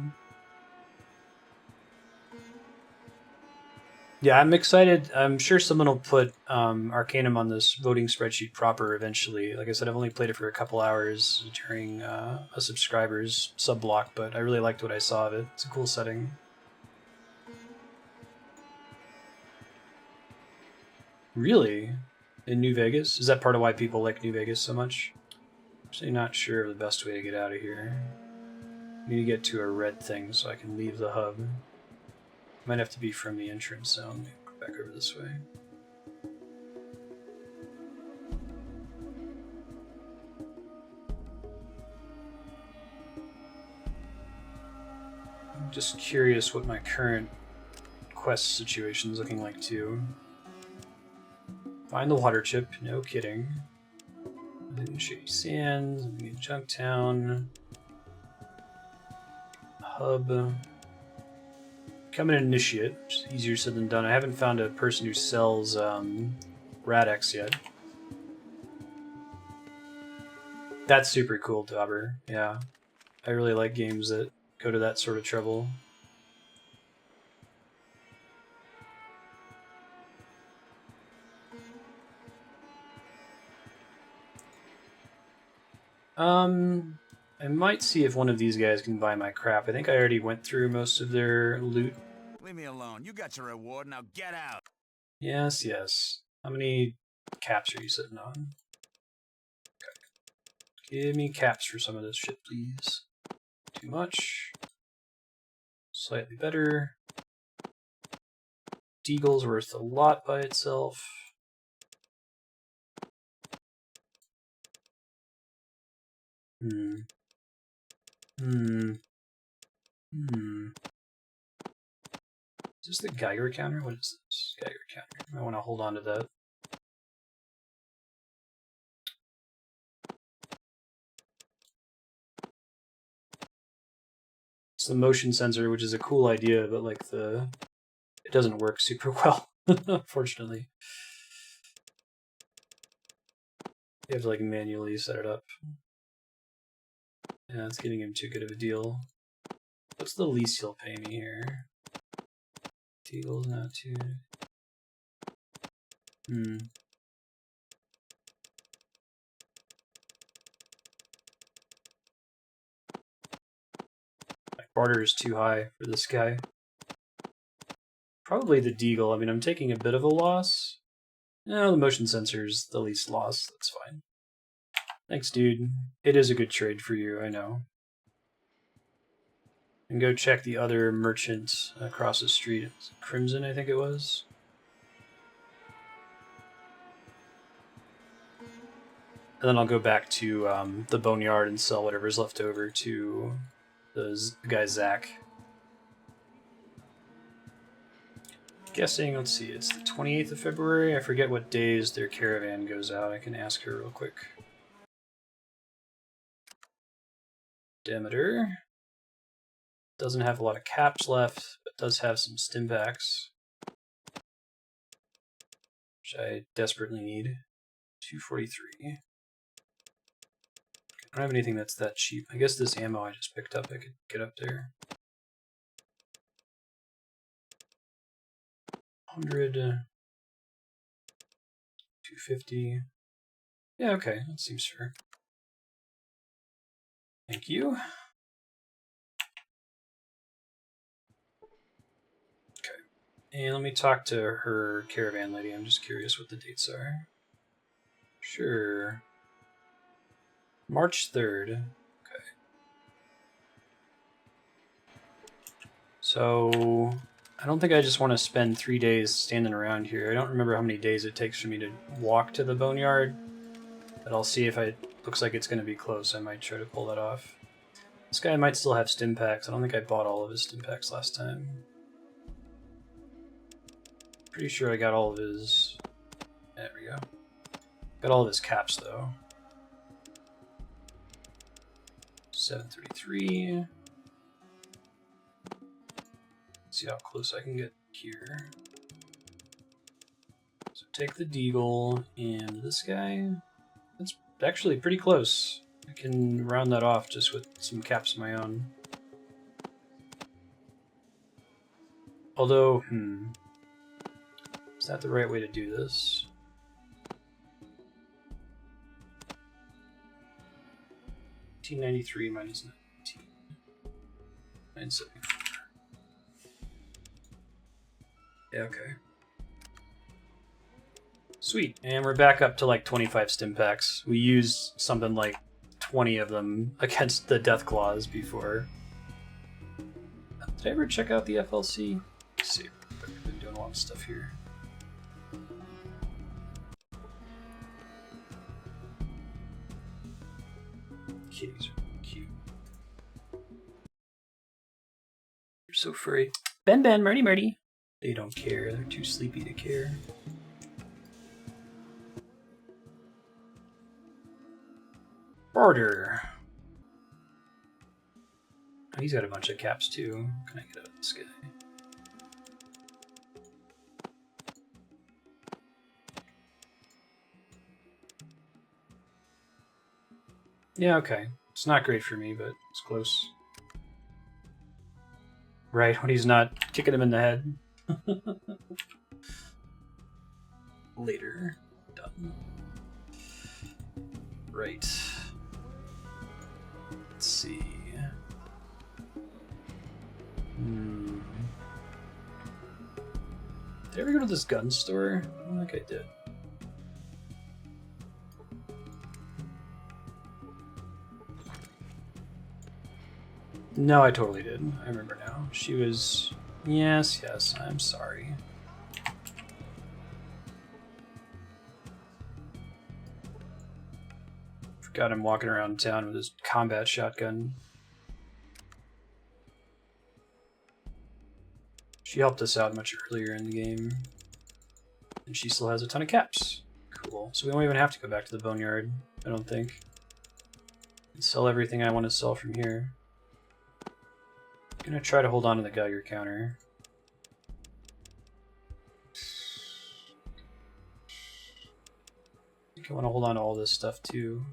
Yeah, I'm excited. I'm sure someone will put Arcanum on this voting spreadsheet proper eventually. Like I said, I've only played it for a couple hours during a subscriber's sub-block, but I really liked what I saw of it. It's a cool setting. Really? In New Vegas? Is that part of why people like New Vegas so much? Actually not sure of the best way to get out of here. I need to get to a red thing so I can leave the hub. Might have to be from the entrance zone. Go back over this way. I'm just curious what my current quest situation is looking like too. Find the water chip, no kidding. Shady Sands, Junktown. Hub. Become an initiate, which is easier said than done. I haven't found a person who sells Radex yet. That's super cool, Dauber. Yeah. I really like games that go to that sort of trouble. I might see if one of these guys can buy my crap. I think I already went through most of their loot. Leave me alone. You got your reward. Now get out. Yes, yes. How many caps are you sitting on? Okay. Give me caps for some of this shit, please. Too much. Slightly better. Deagle's worth a lot by itself. Is this the Geiger counter? What is this? Geiger counter. I want to hold on to that. It's the motion sensor, which is a cool idea, but like it doesn't work super well, unfortunately. You have to like manually set it up. Yeah, it's getting him too good of a deal. What's the least he'll pay me here? Deagle's not too. My barter is too high for this guy. Probably the Deagle. I mean, I'm taking a bit of a loss. No, the motion sensor's the least loss. That's fine. Thanks, dude. It is a good trade for you, I know. And go check the other merchant across the street. Crimson, I think it was. And then I'll go back to the Boneyard and sell whatever's left over to the guy Zach. Guessing, let's see, it's the 28th of February. I forget what days their caravan goes out. I can ask her real quick. Demeter. Doesn't have a lot of caps left, but does have some stimpaks, which I desperately need. 243. I don't have anything that's that cheap. I guess this ammo I just picked up, I could get up there. 100. 250. Yeah, okay, that seems fair. Thank you. Okay. And let me talk to her caravan lady. I'm just curious what the dates are. Sure. March 3rd. Okay. So, I don't think I just want to spend 3 days standing around here. I don't remember how many days it takes for me to walk to the Boneyard. But I'll see if it looks like it's going to be close. I might try to pull that off. This guy might still have stim packs. I don't think I bought all of his stim packs last time. Pretty sure I got all of his... There we go. Got all of his caps, though. 733. See how close I can get here. So take the Deagle and this guy. That's actually pretty close. I can round that off just with some caps of my own. Although, is that the right way to do this? $18.93 minus 19. 974. Yeah, okay. Sweet. And we're back up to like 25 stim packs. We used something like 20 of them against the Deathclaws before. Did I ever check out the FLC? Let's see. I've been doing a lot of stuff here. Kitties are cute. They're so furry. Ben, Murdy. They don't care. They're too sleepy to care. Barter. Oh, he's got a bunch of caps too. Can I get out of this guy? Yeah, okay. It's not great for me, but it's close. Right, when he's not kicking him in the head. Later. Done. Right. Let's see. Did I ever go to this gun store? I don't think I did. No, I totally did. I remember now. She was... Yes, I'm sorry. Forgot him walking around town with his combat shotgun. She helped us out much earlier in the game. And she still has a ton of caps. Cool. So we don't even have to go back to the Boneyard, I don't think. I can sell everything I want to sell from here. I'm gonna try to hold on to the Geiger counter. I think I want to hold on to all this stuff too.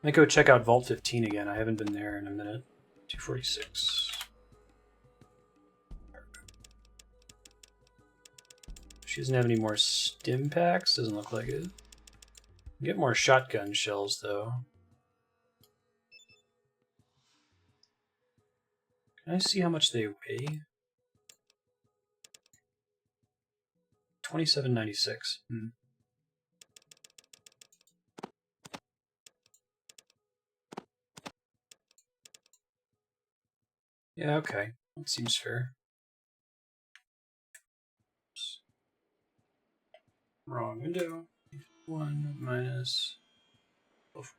Might go check out Vault 15 again. I haven't been there in a minute. 246. She doesn't have any more stim packs. Doesn't look like it. Get more shotgun shells though. Can I see how much they weigh? 27.96. Yeah, okay. That seems fair. Oops. Wrong window. 1 minus 6.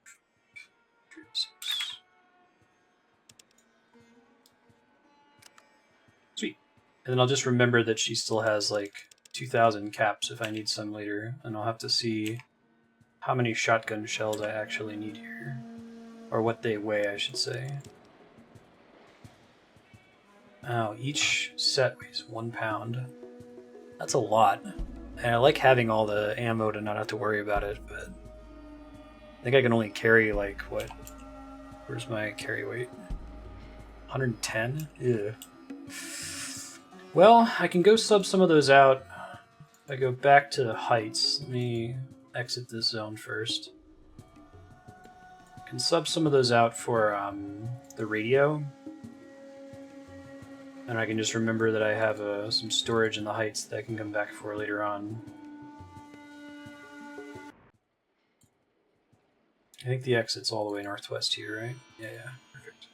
Sweet. And then I'll just remember that she still has like 2,000 caps if I need some later, and I'll have to see how many shotgun shells I actually need here. Or what they weigh, I should say. Oh, each set weighs 1 pound. That's a lot. And I like having all the ammo to not have to worry about it, but I think I can only carry like, what? Where's my carry weight? 110? Ew. Well, I can go sub some of those out. If I go back to the heights, let me exit this zone first. can sub some of those out for the radio. And I can just remember that I have some storage in the heights that I can come back for later on. I think the exit's all the way northwest here, right? Yeah, perfect.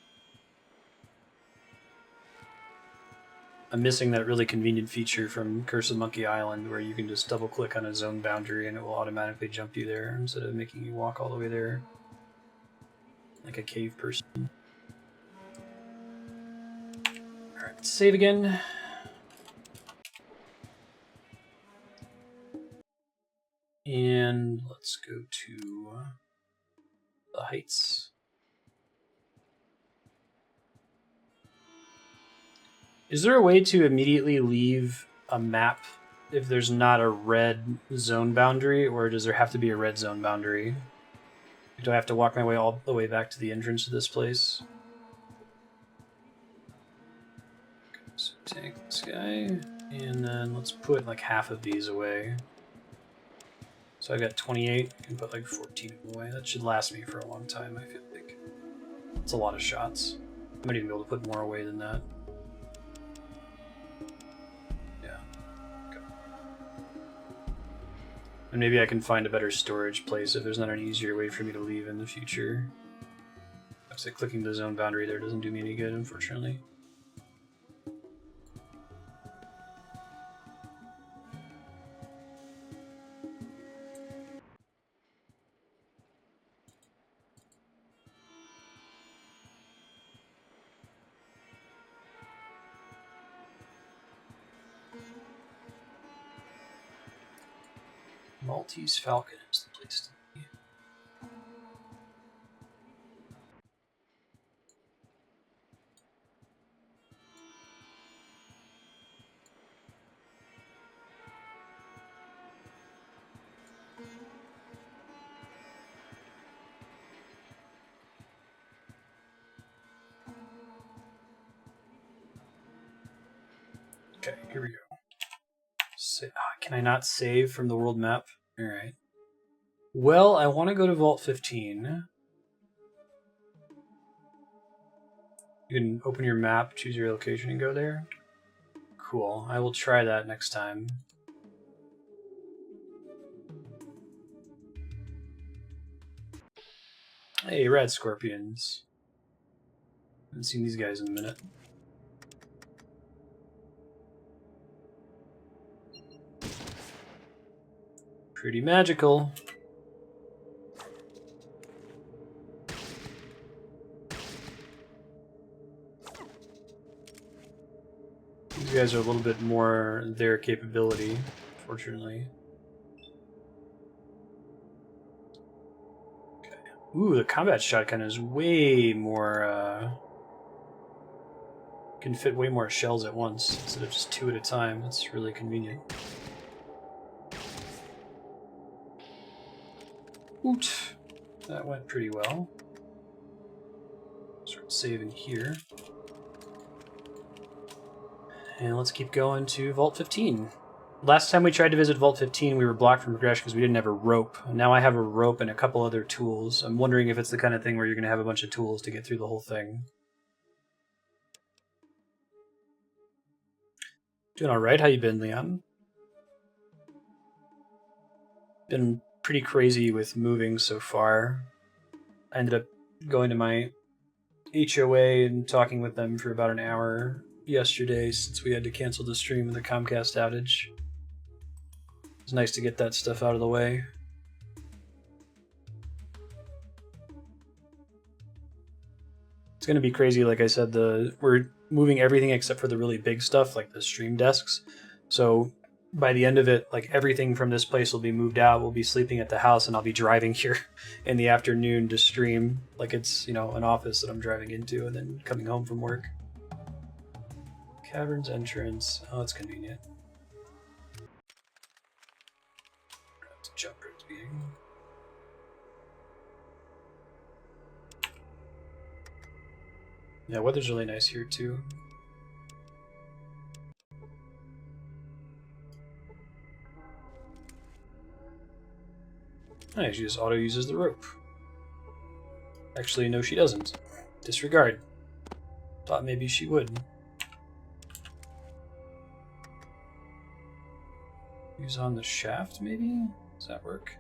I'm missing that really convenient feature from Curse of Monkey Island where you can just double click on a zone boundary and it will automatically jump you there instead of making you walk all the way there like a cave person. Alright, let's save again. And let's go to the heights. Is there a way to immediately leave a map if there's not a red zone boundary, or does there have to be a red zone boundary? Do I have to walk my way all the way back to the entrance to this place? Okay, so take this guy, and then let's put like half of these away. So I got 28, I can put like 14 away. That should last me for a long time, I feel like. It's a lot of shots. I might even be able to put more away than that. Yeah. Okay. And maybe I can find a better storage place if there's not an easier way for me to leave in the future. Looks like clicking the zone boundary there doesn't do me any good, unfortunately. Maltese Falcon is the place to be. Okay, here we go. Can I not save from the world map? Alright. Well, I want to go to Vault 15. You can open your map, choose your location, and go there. Cool. I will try that next time. Hey, Radscorpions. Haven't seen these guys in a minute. Pretty magical. These guys are a little bit more their capability, fortunately. Okay. Ooh, the combat shotgun is way more, can fit way more shells at once instead of just 2 at a time. That's really convenient. Oot! That went pretty well. Start saving here. And let's keep going to Vault 15. Last time we tried to visit Vault 15, we were blocked from progression because we didn't have a rope. Now I have a rope and a couple other tools. I'm wondering if it's the kind of thing where you're going to have a bunch of tools to get through the whole thing. Doing alright, how you been, Leon? Been pretty crazy with moving so far. I ended up going to my HOA and talking with them for about an hour yesterday since we had to cancel the stream with the Comcast outage. It's nice to get that stuff out of the way. It's going to be crazy, like I said, we're moving everything except for the really big stuff, like the stream desks. So by the end of it, like everything from this place will be moved out. We'll be sleeping at the house, and I'll be driving here in the afternoon to stream, like it's, you know, an office that I'm driving into, and then coming home from work. Cavern's entrance. Oh, that's convenient. Let's jump right to the beginning. Yeah, weather's really nice here too. Nice, she just auto uses the rope. Actually, no, she doesn't. Disregard. Thought maybe she would. Use on the shaft, maybe? Does that work?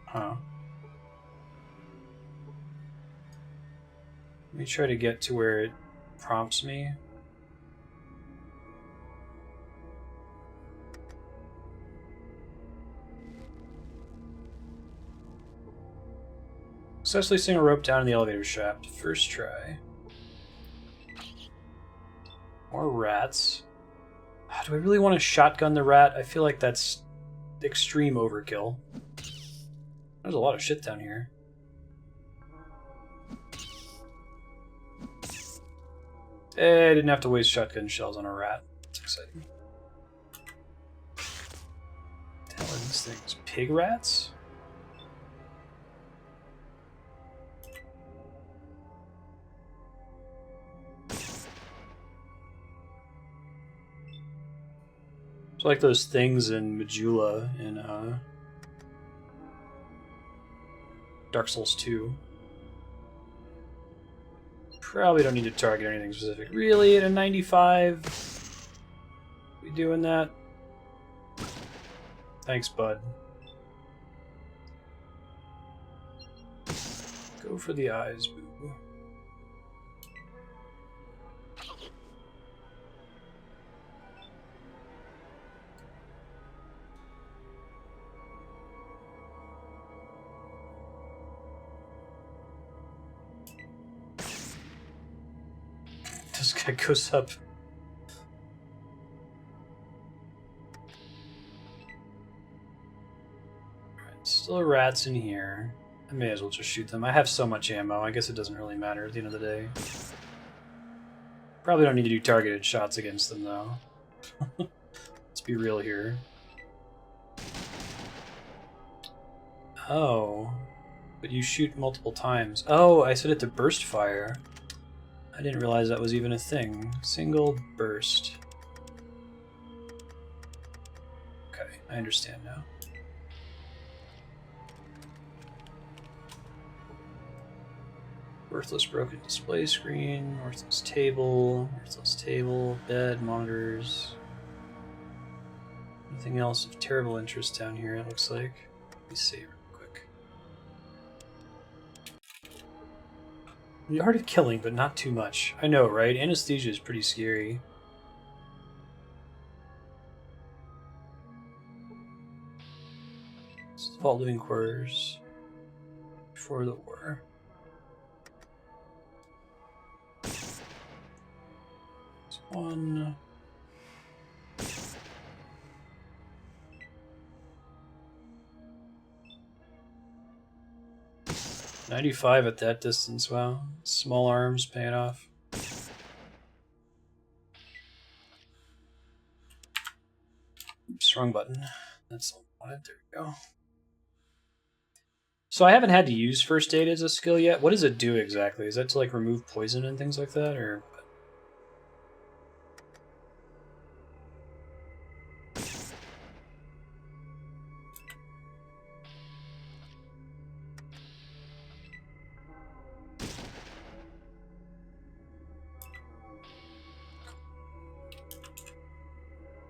Huh. Let me try to get to where it prompts me. Successfully sing a rope down in the elevator shaft. First try. More rats. Do I really want to shotgun the rat? I feel like that's extreme overkill. There's a lot of shit down here. I didn't have to waste shotgun shells on a rat. That's exciting. What the hell are these things? Pig rats? It's like those things in Majula in Dark Souls 2. Probably don't need to target anything specific. Really? At a 95? We doing that? Thanks, bud. Go for the eyes, boo. This guy goes up. Alright, still rats in here. I may as well just shoot them. I have so much ammo, I guess it doesn't really matter at the end of the day. Probably don't need to do targeted shots against them, though. Let's be real here. Oh. But you shoot multiple times. Oh, I set it to burst fire. I didn't realize that was even a thing. Single burst. Okay, I understand now. Worthless broken display screen, worthless table, bed, monitors. Nothing else of terrible interest down here, it looks like. Let me see real quick. The art of killing, but not too much. I know, right? Anesthesia is pretty scary. It's the Vault living quarters before the war. There's one. .95 at that distance, wow. Small arms paying off. Oops, wrong button. That's the one. There we go. So I haven't had to use first aid as a skill yet. What does it do exactly? Is that to like remove poison and things like that, or?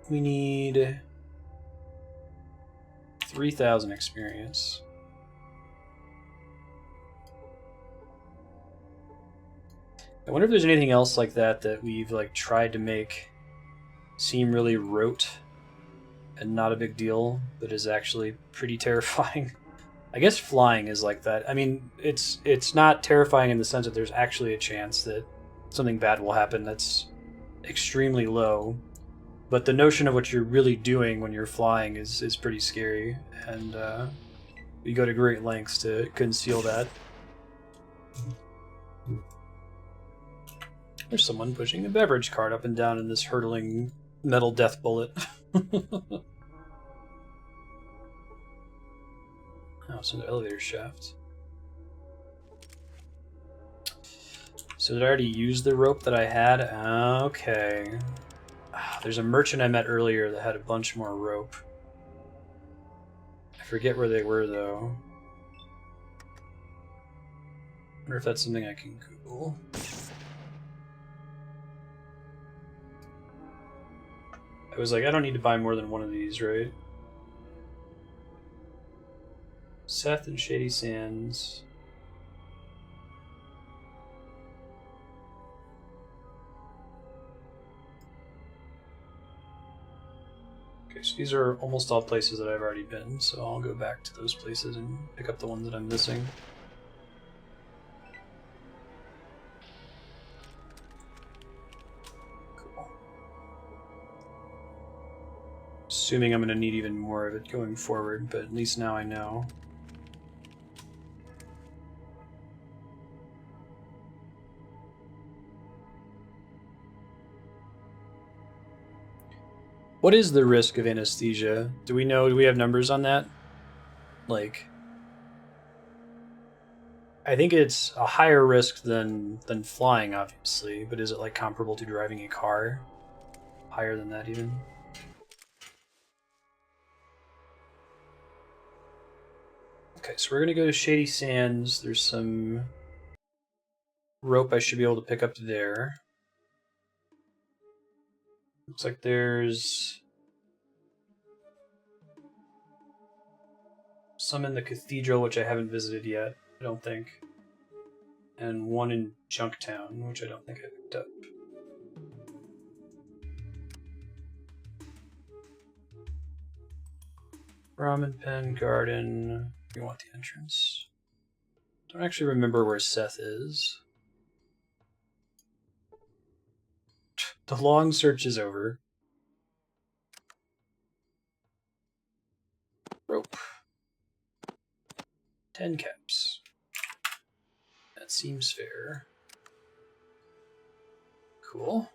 We need 3,000 experience. I wonder if there's anything else like that that we've like tried to make seem really rote and not a big deal, but is actually pretty terrifying. I guess flying is like that. I mean, it's not terrifying in the sense that there's actually a chance that something bad will happen that's extremely low. But the notion of what you're really doing when you're flying is pretty scary, and we go to great lengths to conceal that. There's someone pushing a beverage cart up and down in this hurtling metal death bullet. Oh, it's an elevator shaft. So did I already use the rope that I had? Okay. There's a merchant I met earlier that had a bunch more rope. I forget where they were, though. I wonder if that's something I can Google. I was like, I don't need to buy more than one of these, right? Seth and Shady Sands. Okay, so these are almost all places that I've already been, so I'll go back to those places and pick up the ones that I'm missing. Cool. Assuming I'm going to need even more of it going forward, but at least now I know. What is the risk of anesthesia? Do we know? Do we have numbers on that? Like, I think it's a higher risk than flying, obviously, but is it like comparable to driving a car? Higher than that, even? Okay, so we're gonna go to Shady Sands. There's some rope I should be able to pick up there. Looks like there's some in the Cathedral, which I haven't visited yet, I don't think. And one in Junktown, which I don't think I picked up. Ramen Pen Garden. We want the entrance. Don't actually remember where Seth is. The long search is over. Rope. 10 caps. That seems fair. Cool.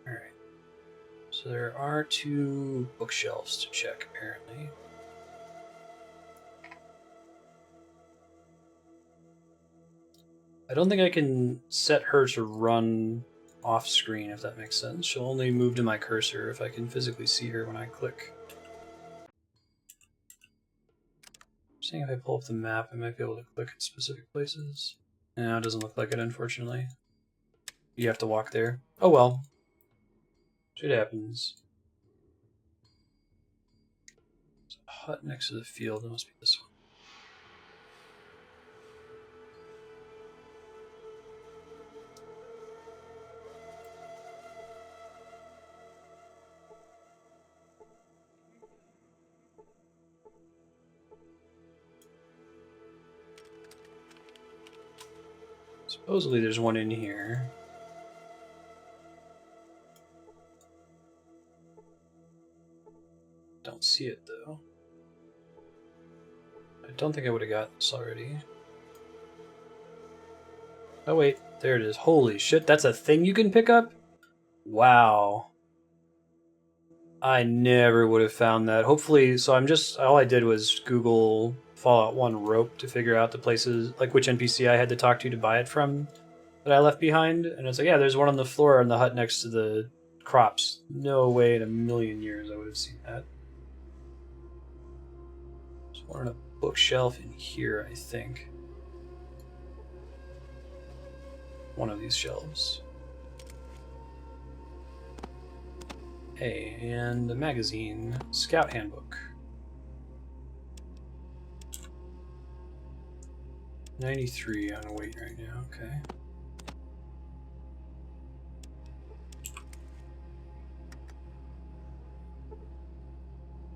Alright. So there are 2 bookshelves to check, apparently. I don't think I can set her to run off screen, if that makes sense. She'll only move to my cursor if I can physically see her when I click. I'm saying if I pull up the map, I might be able to click at specific places. No, it doesn't look like it, unfortunately. You have to walk there. Oh well. Shit happens. There's a hut next to the field. It must be this one. Supposedly there's one in here. Don't see it though. I don't think I would have got this already. Oh wait, there it is. Holy shit, that's a thing you can pick up? Wow. I never would have found that. Hopefully, so all I did was Google Fallout 1 rope to figure out the places, like which NPC I had to talk to buy it from that I left behind. And it's like, yeah, there's one on the floor in the hut next to the crops. No way in a million years I would have seen that. There's one on a bookshelf in here, I think. One of these shelves. Hey, and the magazine, Scout Handbook. 93 on a weight right now, okay.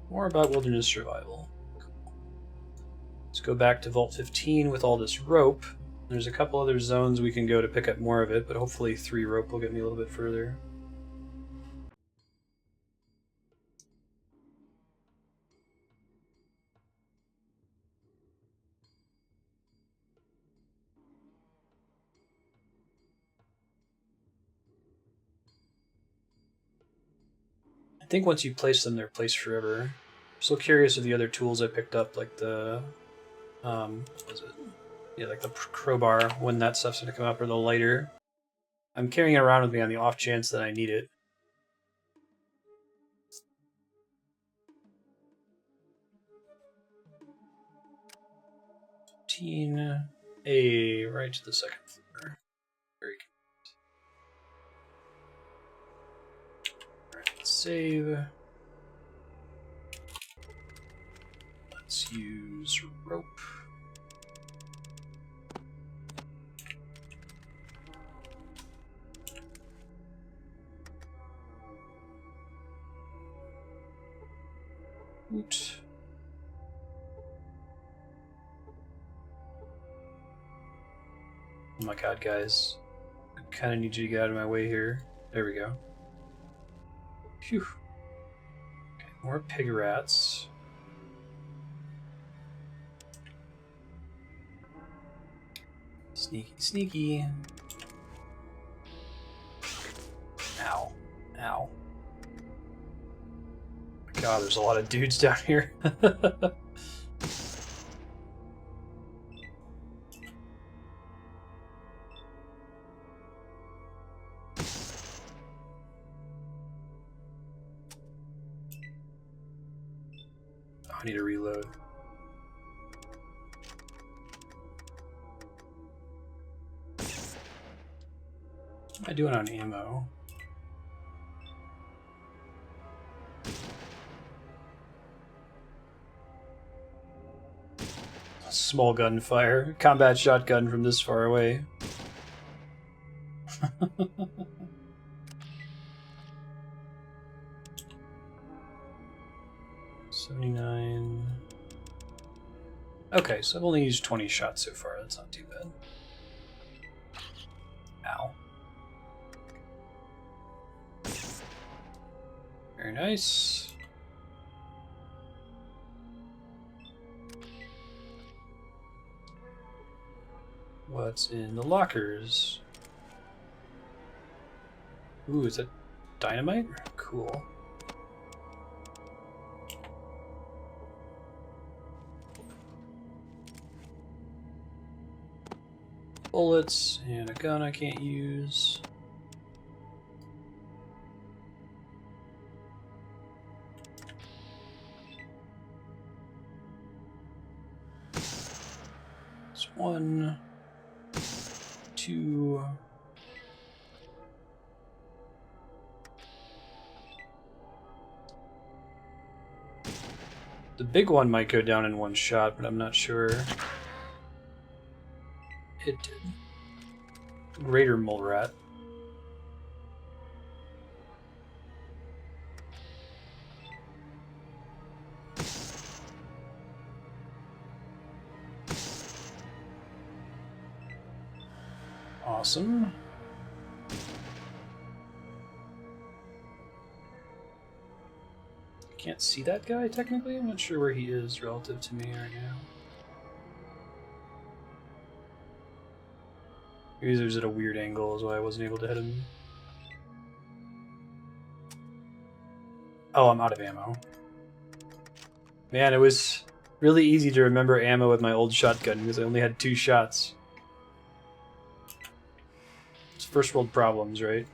More about wilderness survival. Cool. Let's go back to Vault 15 with all this rope. There's a couple other zones we can go to pick up more of it, but hopefully 3 rope will get me a little bit further. I think once you place them, they're placed forever. I'm still curious of the other tools I picked up, like the, what was it? Yeah, like the crowbar when that stuff's gonna come up, or the lighter. I'm carrying it around with me on the off chance that I need it. A right to the second floor. Very good. Alright, let's save. Let's use rope. Oot. Oh my god, guys. I kind of need you to get out of my way here. There we go. Phew. Okay, more pig rats. Sneaky, sneaky. Ow. Ow. God, there's a lot of dudes down here. I need to reload. What am I doing on ammo? Small gunfire. Combat shotgun from this far away. 79. Okay, so I've only used 20 shots so far. That's not too bad. Ow. Very nice. What's in the lockers? Ooh, is that dynamite? Cool. Bullets and a gun I can't use. It's 1, 2. The big one might go down in one shot, but I'm not sure. It did. Greater mole rat. Awesome. Can't see that guy technically. I'm not sure where he is relative to me right now. Maybe he was at a weird angle is why I wasn't able to hit him. Oh, I'm out of ammo. Man, it was really easy to remember ammo with my old shotgun because I only had 2 shots. It's first world problems, right?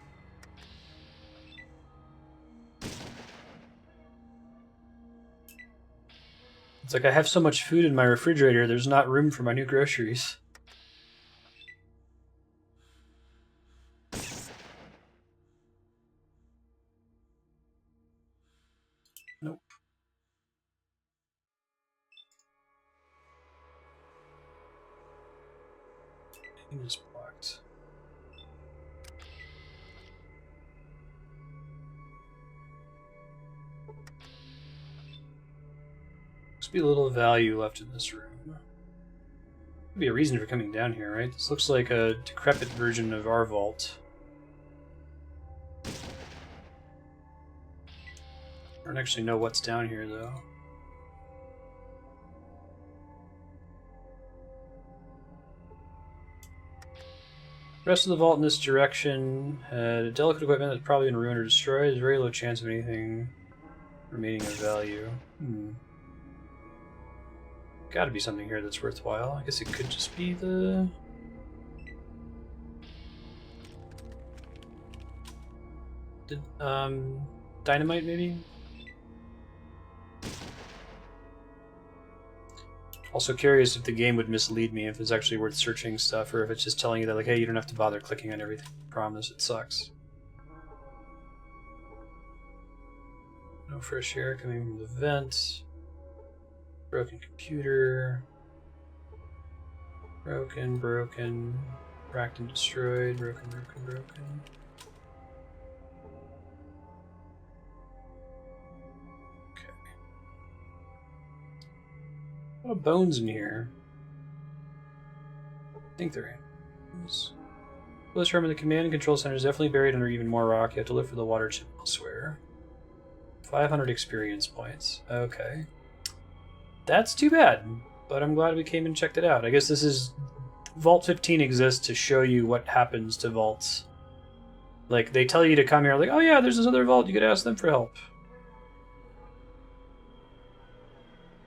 It's like I have so much food in my refrigerator, there's not room for my new groceries. Nope. It is blocked. Must be a little value left in this room. Could be a reason for coming down here, right? This looks like a decrepit version of our vault. I don't actually know what's down here, though. The rest of the vault in this direction had delicate equipment that's probably been ruined or destroyed. There's very low chance of anything remaining of value. Gotta be something here that's worthwhile. I guess it could just be the... dynamite, maybe? Also curious if the game would mislead me, if it's actually worth searching stuff, or if it's just telling you that, like, hey, you don't have to bother clicking on everything. Promise, it sucks. No fresh air coming from the vent. Broken computer. Broken. Cracked and destroyed. Broken. Okay. A lot of bones in here. I think they're animals. This room in the command and control center is definitely buried under even more rock. You have to look for the water chip elsewhere. 500 experience points. Okay. That's too bad, but I'm glad we came and checked it out. I guess this is... Vault 15 exists to show you what happens to vaults. Like, they tell you to come here, like, oh yeah, there's this other vault, you could ask them for help.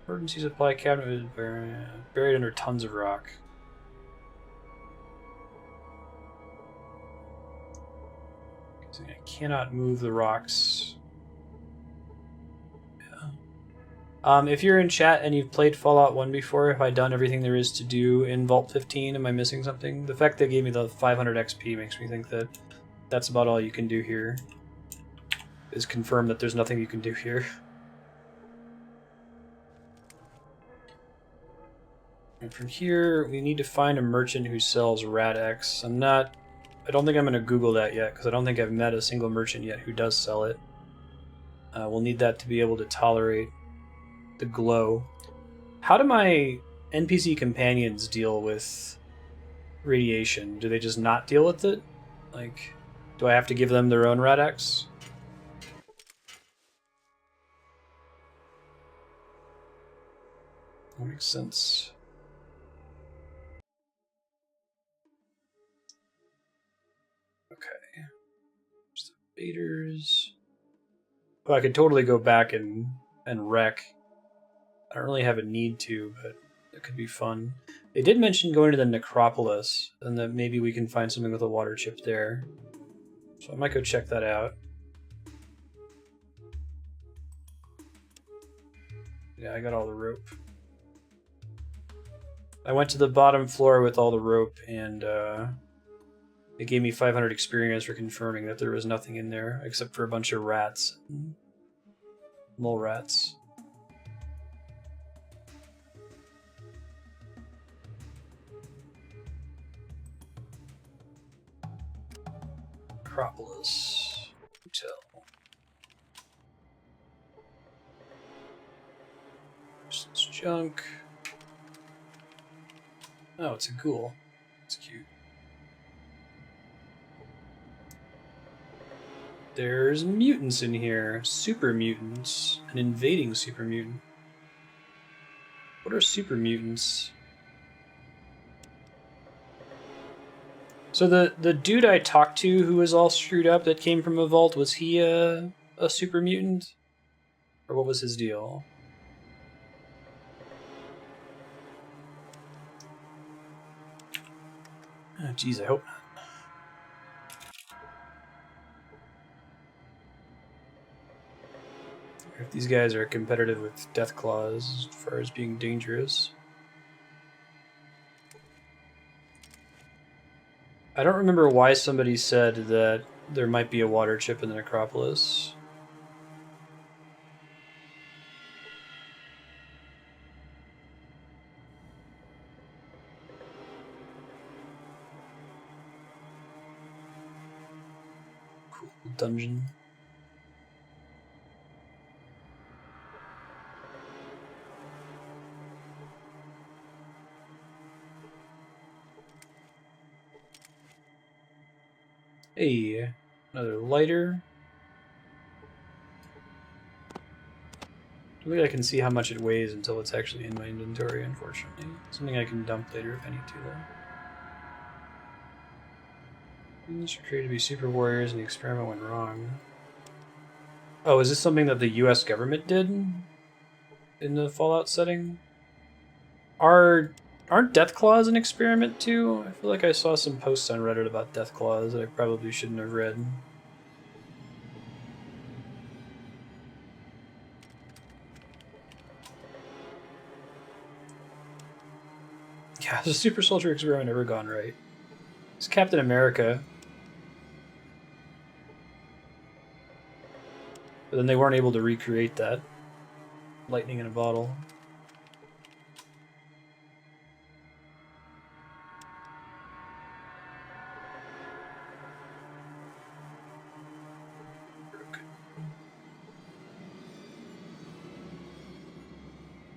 Emergency supply cabinet is buried under tons of rock. I cannot move the rocks. Yeah. If you're in chat and you've played Fallout 1 before, have I done everything there is to do in Vault 15? Am I missing something? The fact they gave me the 500 XP makes me think that that's about all you can do here. Is confirm that there's nothing you can do here. And from here, we need to find a merchant who sells Rad-X. I don't think I'm going to Google that yet, because I don't think I've met a single merchant yet who does sell it. We'll need that to be able to tolerate the glow. How do my NPC companions deal with radiation? Do they just not deal with it? Like, do I have to give them their own Rad-X? That makes sense. Okay. There's the invaders. Oh, I could totally go back and wreck. I don't really have a need to, but it could be fun. They did mention going to the Necropolis, and that maybe we can find something with a water chip there. So I might go check that out. Yeah, I got all the rope. I went to the bottom floor with all the rope, and it gave me 500 experience for confirming that there was nothing in there, except for a bunch of rats. Mole rats. Necropolis Hotel. There's this junk. Oh, it's a ghoul. It's cute. There's mutants in here. Super mutants. An invading super mutant. What are super mutants? So the dude I talked to who was all screwed up that came from a vault, was he a super mutant? Or what was his deal? Oh, geez, I hope not. If these guys are competitive with Deathclaws as far as being dangerous. I don't remember why somebody said that there might be a water chip in the Necropolis. Cool dungeon. Hey, another lighter. I don't think I can see how much it weighs until it's actually in my inventory, unfortunately. Something I can dump later if I need to, though. These are created to be super warriors and the experiment went wrong. Oh, is this something that the US government did in the Fallout setting? Aren't Deathclaws an experiment too? I feel like I saw some posts on Reddit about Deathclaws that I probably shouldn't have read. Yeah, has a super soldier experiment ever gone right? It's Captain America. But then they weren't able to recreate that. Lightning in a bottle.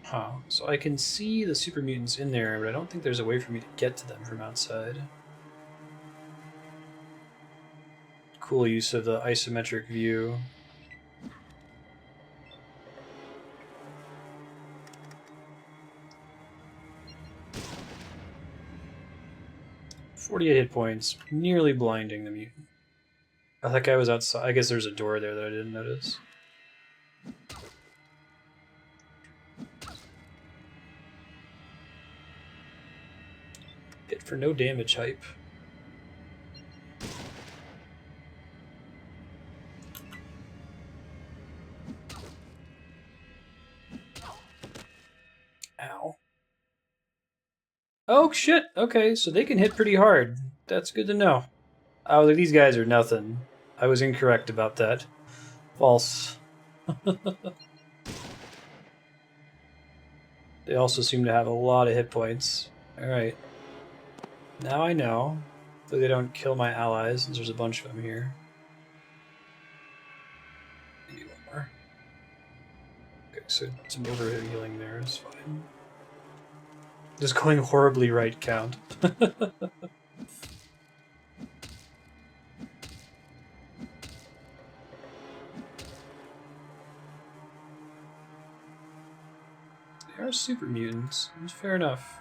Huh. So I can see the super mutants in there, but I don't think there's a way for me to get to them from outside. Cool use of the isometric view. .48 hit points, nearly blinding the mutant. Oh, that guy was outside. I guess there's a door there that I didn't notice. Hit for no damage hype. Ow. Oh shit, okay, so they can hit pretty hard. That's good to know. I was like, these guys are nothing. I was incorrect about that. False. They also seem to have a lot of hit points. Alright. Now I know. So they don't kill my allies, since there's a bunch of them here. Maybe one more. Okay, so some overhead healing there is fine. Just going horribly right count. They are super mutants. It's fair enough.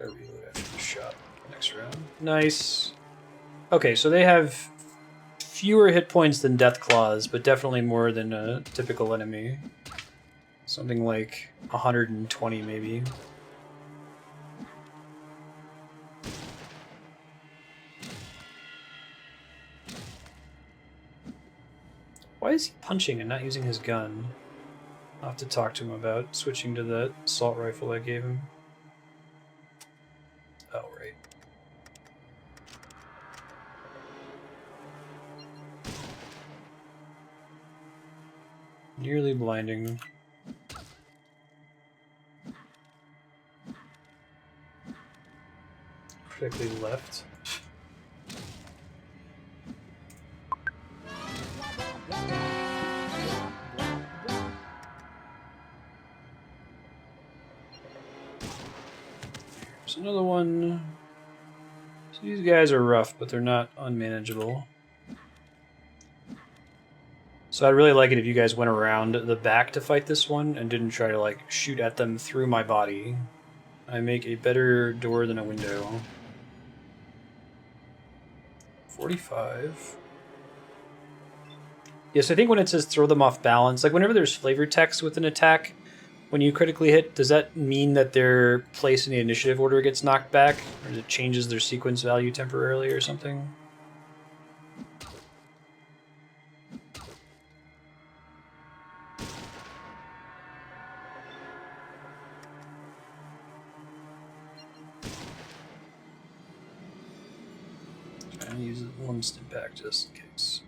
I reload after the shot next round. Nice. Okay, so they have fewer hit points than Deathclaws, but definitely more than a typical enemy. Something like 120 maybe. Why is he punching and not using his gun? I'll have to talk to him about switching to that assault rifle I gave him. Oh, right. Nearly blinding. Quickly left. There's another one. So these guys are rough, but they're not unmanageable. So I'd really like it if you guys went around the back to fight this one and didn't try to like shoot at them through my body. I make a better door than a window. 45. Yes, I think when it says throw them off balance, like whenever there's flavor text with an attack, when you critically hit, does that mean that their place in the initiative order gets knocked back? Or it changes their sequence value temporarily or something? I'm gonna use one stim pack just in case.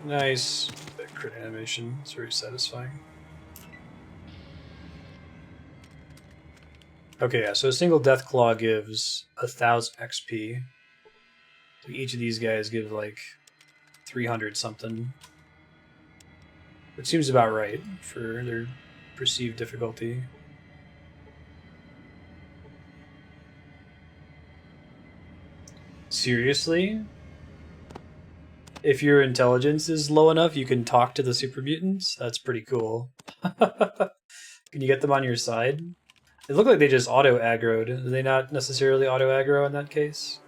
Nice. That crit animation. It's very satisfying. Okay, yeah, so a single Deathclaw gives 1000 XP. So each of these guys gives like 300 something. Which seems about right for their perceived difficulty. Seriously? If your intelligence is low enough, you can talk to the super mutants? That's pretty cool. Can you get them on your side? It looked like they just auto-aggroed. Did they not necessarily auto-aggro in that case?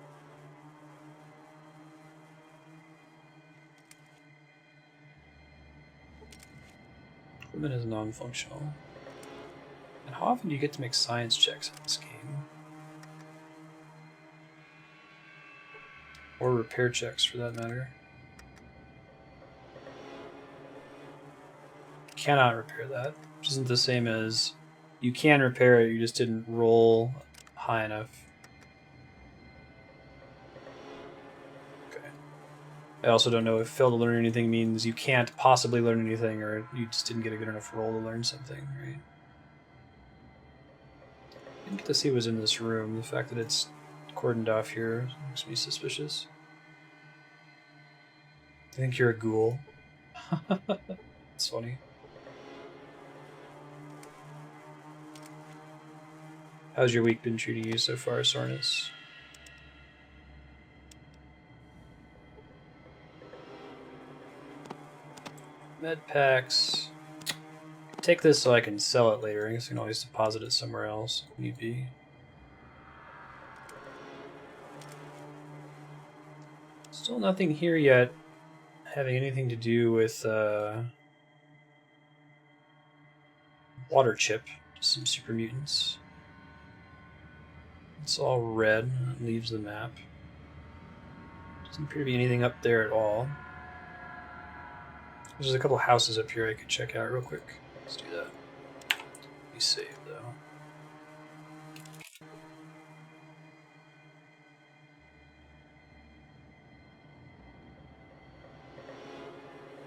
Equipment is non-functional. And how often do you get to make science checks in this game? Or repair checks, for that matter. Cannot repair that, which isn't the same as you can repair it, you just didn't roll high enough. Okay. I also don't know if fail to learn anything means you can't possibly learn anything, or you just didn't get a good enough roll to learn something, right? I didn't get to see what was in this room. The fact that it's cordoned off here makes me suspicious. I think you're a ghoul. It's funny. How's your week been treating you so far, Sornus? Med packs. Take this so I can sell it later. I guess I can always deposit it somewhere else if need be. Still nothing here yet having anything to do with water chip. Just some super mutants. It's all red. It leaves the map. Doesn't appear to be anything up there at all. There's a couple houses up here I could check out real quick. Let's do that. Be safe though.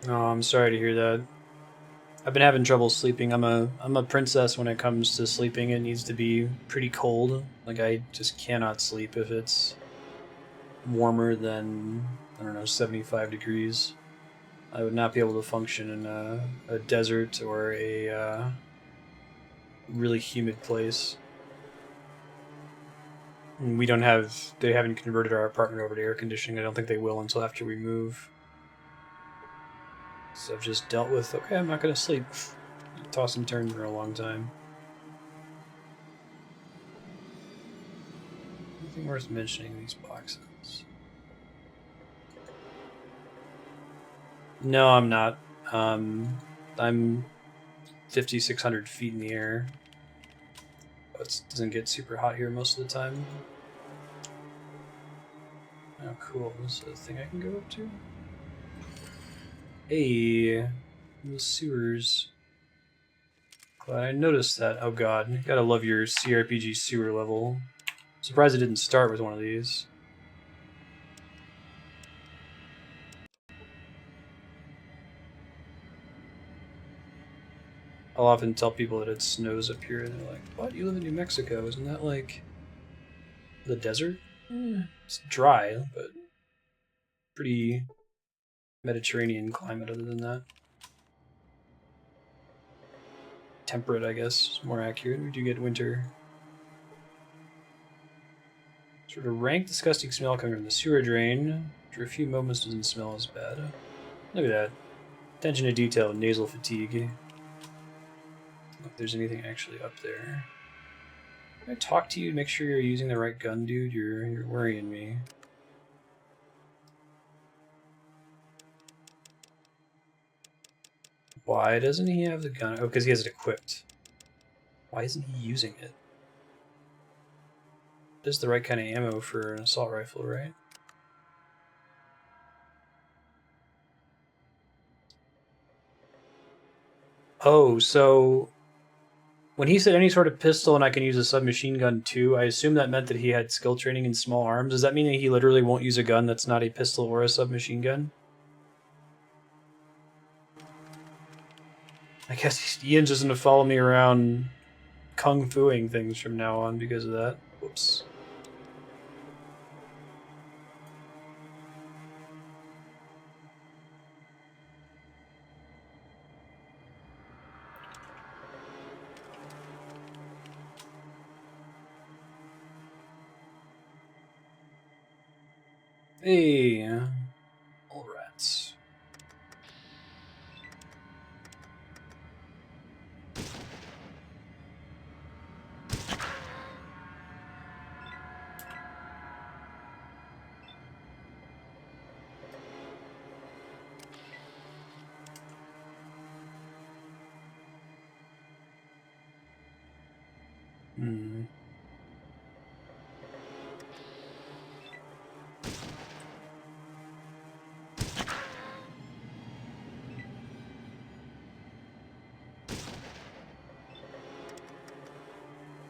Oh, I'm sorry to hear that. I've been having trouble sleeping. I'm a princess when it comes to sleeping. It needs to be pretty cold. Like, I just cannot sleep if it's warmer than, I don't know, 75 degrees. I would not be able to function in a desert or a really humid place. And we don't have, they haven't converted our apartment over to air conditioning. I don't think they will until after we move. So I've just dealt with, okay, I'm not going to sleep. Toss and turn for a long time. Anything worth mentioning in these boxes? No, I'm not. I'm 5,600 feet in the air. It doesn't get super hot here most of the time. Oh, cool. This is a thing I can go up to? Hey, the sewers. Glad I noticed that. Oh god, you gotta love your CRPG sewer level. Surprised it didn't start with one of these. I'll often tell people that it snows up here, and they're like, what? You live in New Mexico, isn't that like the desert? It's dry, but pretty Mediterranean climate other than that. Temperate, I guess, is more accurate. We do get winter. Sort of rank, disgusting smell coming from the sewer drain. After a few moments, doesn't smell as bad. Look at that. Attention to detail, nasal fatigue. If there's anything actually up there. Can I talk to you? Make sure you're using the right gun, dude. You're worrying me. Why doesn't he have the gun? Oh, because he has it equipped. Why isn't he using it? It is the right kind of ammo for an assault rifle, right? Oh, so when he said any sort of pistol and I can use a submachine gun too, I assume that meant that he had skill training in small arms. Does that mean that he literally won't use a gun that's not a pistol or a submachine gun? I guess Ian's just gonna follow me around kung fuing things from now on because of that. Whoops. Hey, all rats. Hmm.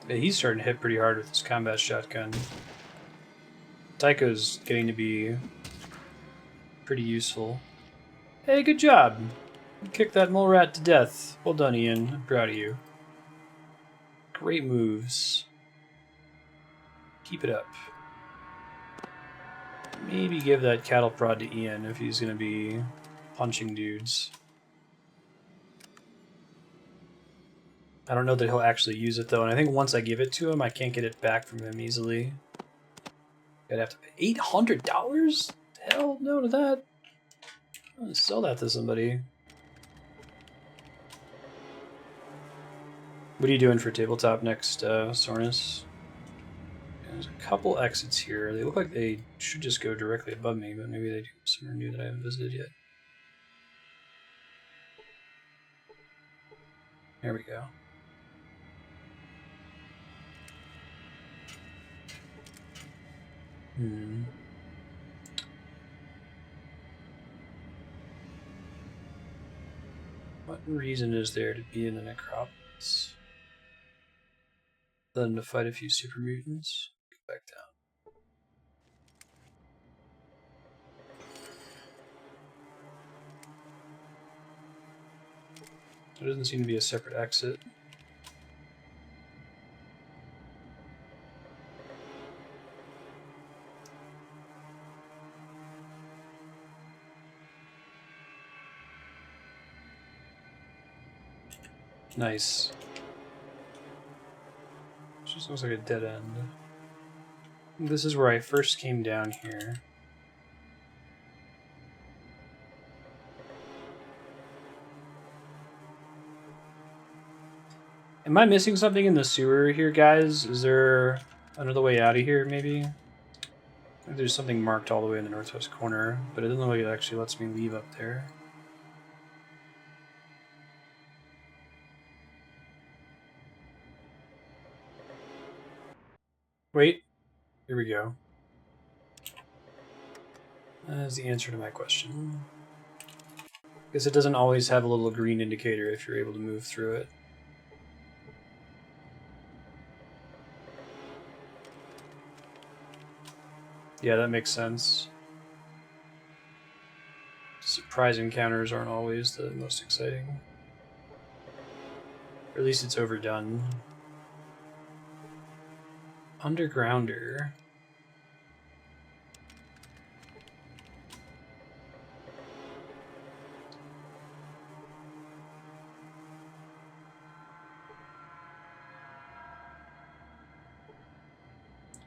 Yeah, he's starting to hit pretty hard with his combat shotgun. Tycho's getting to be pretty useful. Hey, good job! You kicked that mole rat to death. Well done, Ian. I'm proud of you. Great moves. Keep it up. Maybe give that cattle prod to Ian if he's gonna be punching dudes. I don't know that he'll actually use it though, and I think once I give it to him, I can't get it back from him easily. I'd have to pay $800? Hell no to that. I'm gonna sell that to somebody. What are you doing for tabletop next, Sornus? There's a couple exits here. They look like they should just go directly above me, but maybe they do somewhere new that I haven't visited yet. There we go. What reason is there to be in the Necropolis? Other than to fight a few super mutants? Go back down. There doesn't seem to be a separate exit. Nice. This just looks like a dead end. This is where I first came down here. Am I missing something in the sewer here, guys? Is there another way out of here, maybe? I think there's something marked all the way in the northwest corner, but it doesn't look like it actually lets me leave up there. Wait, here we go. That's the answer to my question. Guess it doesn't always have a little green indicator if you're able to move through it. Yeah, that makes sense. Surprise encounters aren't always the most exciting. Or at least it's overdone. Undergrounder.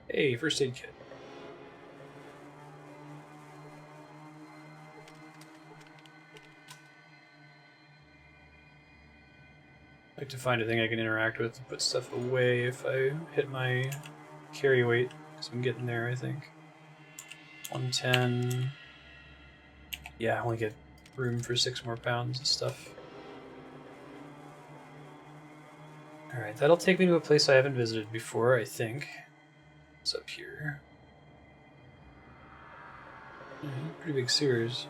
Hey, first aid kit. I like to find a thing I can interact with to put stuff away if I hit my carry weight, because I'm getting there, I think. 110. Yeah, I only get room for 6 more pounds of stuff. Alright, that'll take me to a place I haven't visited before, I think. What's up here? Pretty big sewers.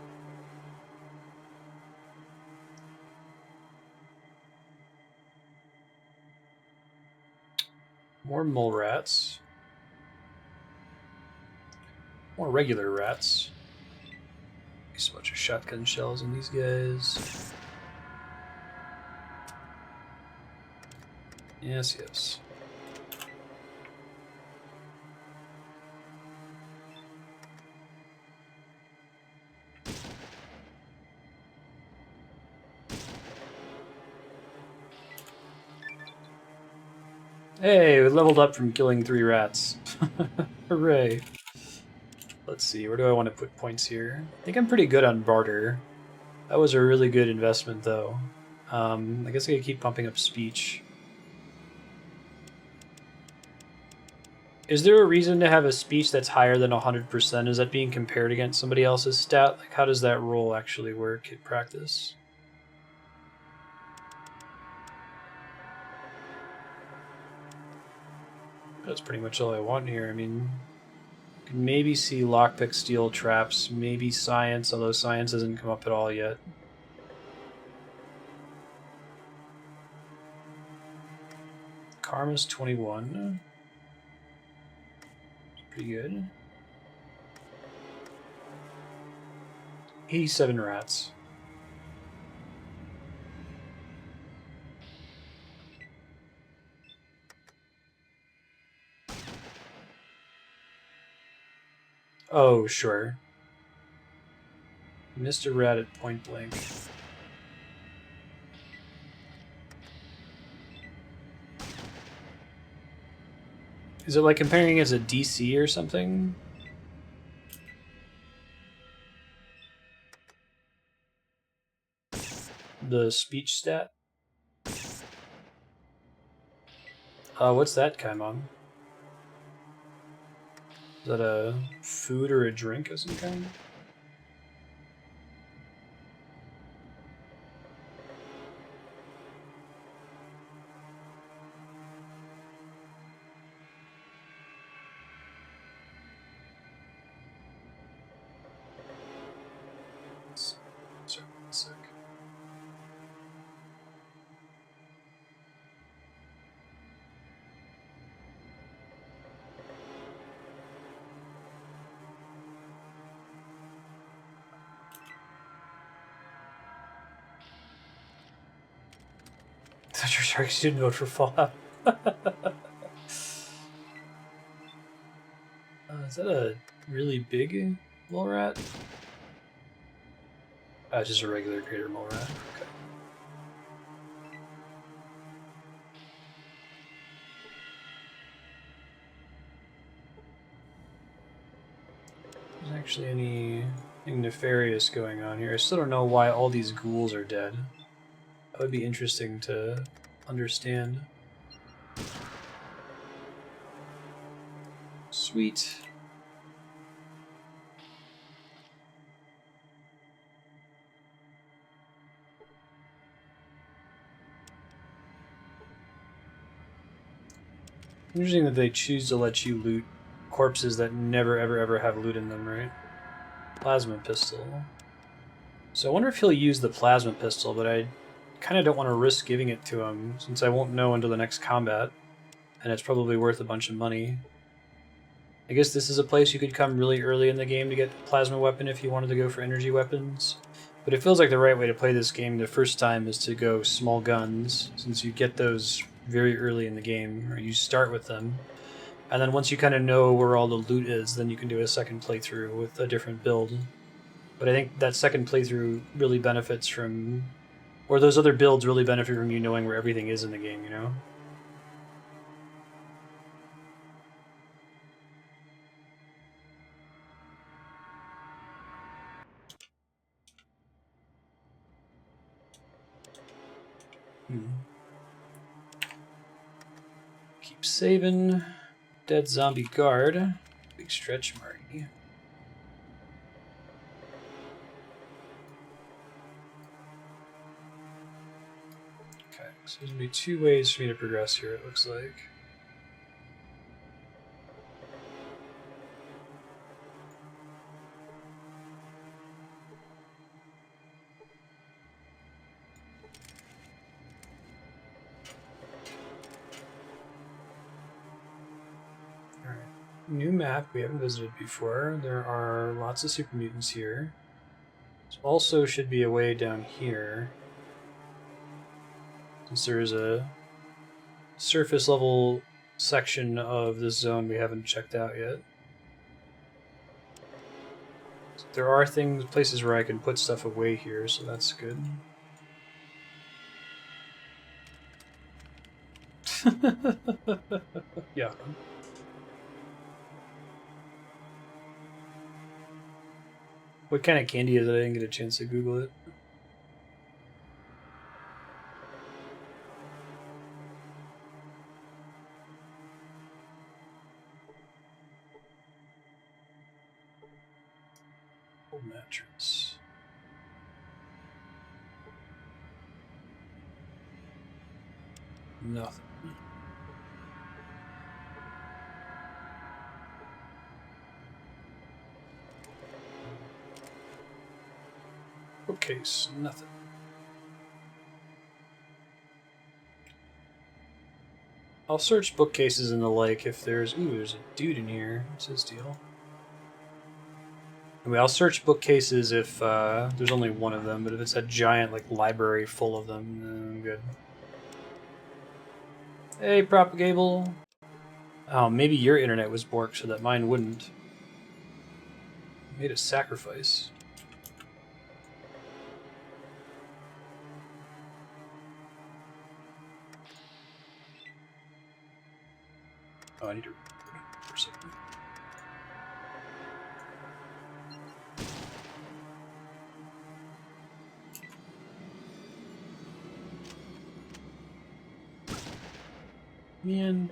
More mole rats. More regular rats. Just a bunch of shotgun shells in these guys. Yes, yes. Hey, we leveled up from killing 3 rats. Hooray. Let's see, where do I want to put points here? I think I'm pretty good on barter. That was a really good investment, though. I guess I could keep pumping up speech. Is there a reason to have a speech that's higher than 100%? Is that being compared against somebody else's stat? Like, how does that roll actually work in practice? That's pretty much all I want here. I mean, you can maybe see lockpick, steel traps, maybe science, although science hasn't come up at all yet. Karma's 21. Pretty good. 87 rats. Oh, sure. Missed a rat at point blank. Is it like comparing as a DC or something? The speech stat? What's that, Kaimon? Is that a food or a drink of some kind? Sorry, one sec. Such a shark student vote for Fallout. Is that a really big mole rat? Just a regular greater mole rat. Okay. There's actually anything nefarious going on here. I still don't know why all these ghouls are dead. That would be interesting to understand. Sweet. Interesting that they choose to let you loot corpses that never ever ever have loot in them, right? Plasma pistol. So I wonder if he'll use the plasma pistol, but I kind of don't want to risk giving it to him since I won't know until the next combat, and it's probably worth a bunch of money. I guess this is a place you could come really early in the game to get the plasma weapon if you wanted to go for energy weapons. But it feels like the right way to play this game the first time is to go small guns, since you get those very early in the game, or you start with them. And then once you kind of know where all the loot is, then you can do a second playthrough with a different build. But I think that second playthrough really benefits from... Or those other builds really benefit from you knowing where everything is in the game, you know? Keep saving. Dead zombie guard. Big stretch, Marty. Okay, so there's going to be 2 ways for me to progress here, it looks like. Alright, new map we haven't visited before. There are lots of super mutants here. There also should be a way down here, since there is a surface level section of this zone we haven't checked out yet. There are places where I can put stuff away here, so that's good. Yeah. What kind of candy is it? I didn't get a chance to Google it. Old mattress. Nothing. bookcase. Nothing. I'll search bookcases and the like if there's... Ooh, there's a dude in here. What's his deal? Anyway, I'll search bookcases if there's only one of them, but if it's a giant like library full of them, then I'm good. Hey, Propagable. Oh, maybe your internet was borked so that mine wouldn't. Made a sacrifice. Oh, I need to for a second. Man.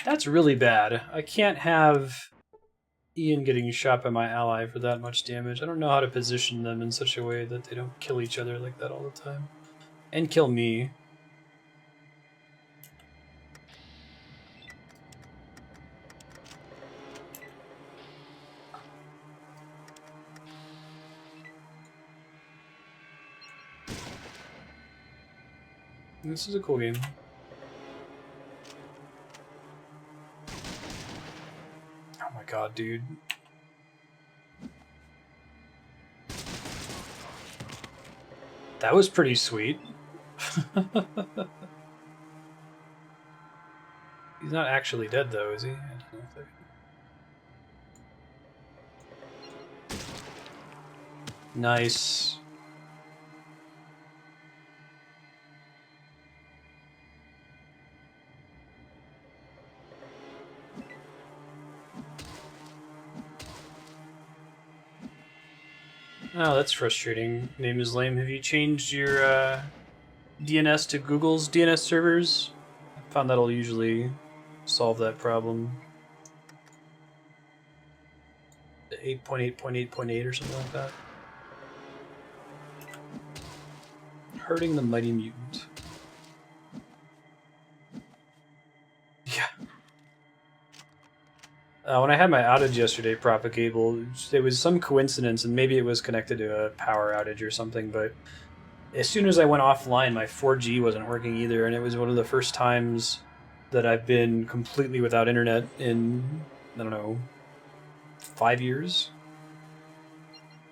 That's really bad. I can't have Ian getting shot by my ally for that much damage. I don't know how to position them in such a way that they don't kill each other like that all the time. And kill me. This is a cool game. Oh my god, dude. That was pretty sweet. He's not actually dead though, is he? I don't know if nice. Oh, that's frustrating. Name is lame. Have you changed your DNS to Google's DNS servers? I found that'll usually solve that problem. 8.8.8.8 or something like that. Hurting the mighty mutant. Yeah. When I had my outage yesterday, Propagable, it was some coincidence, and maybe it was connected to a power outage or something, but as soon as I went offline, my 4G wasn't working either, and it was one of the first times that I've been completely without internet in, I don't know, 5 years?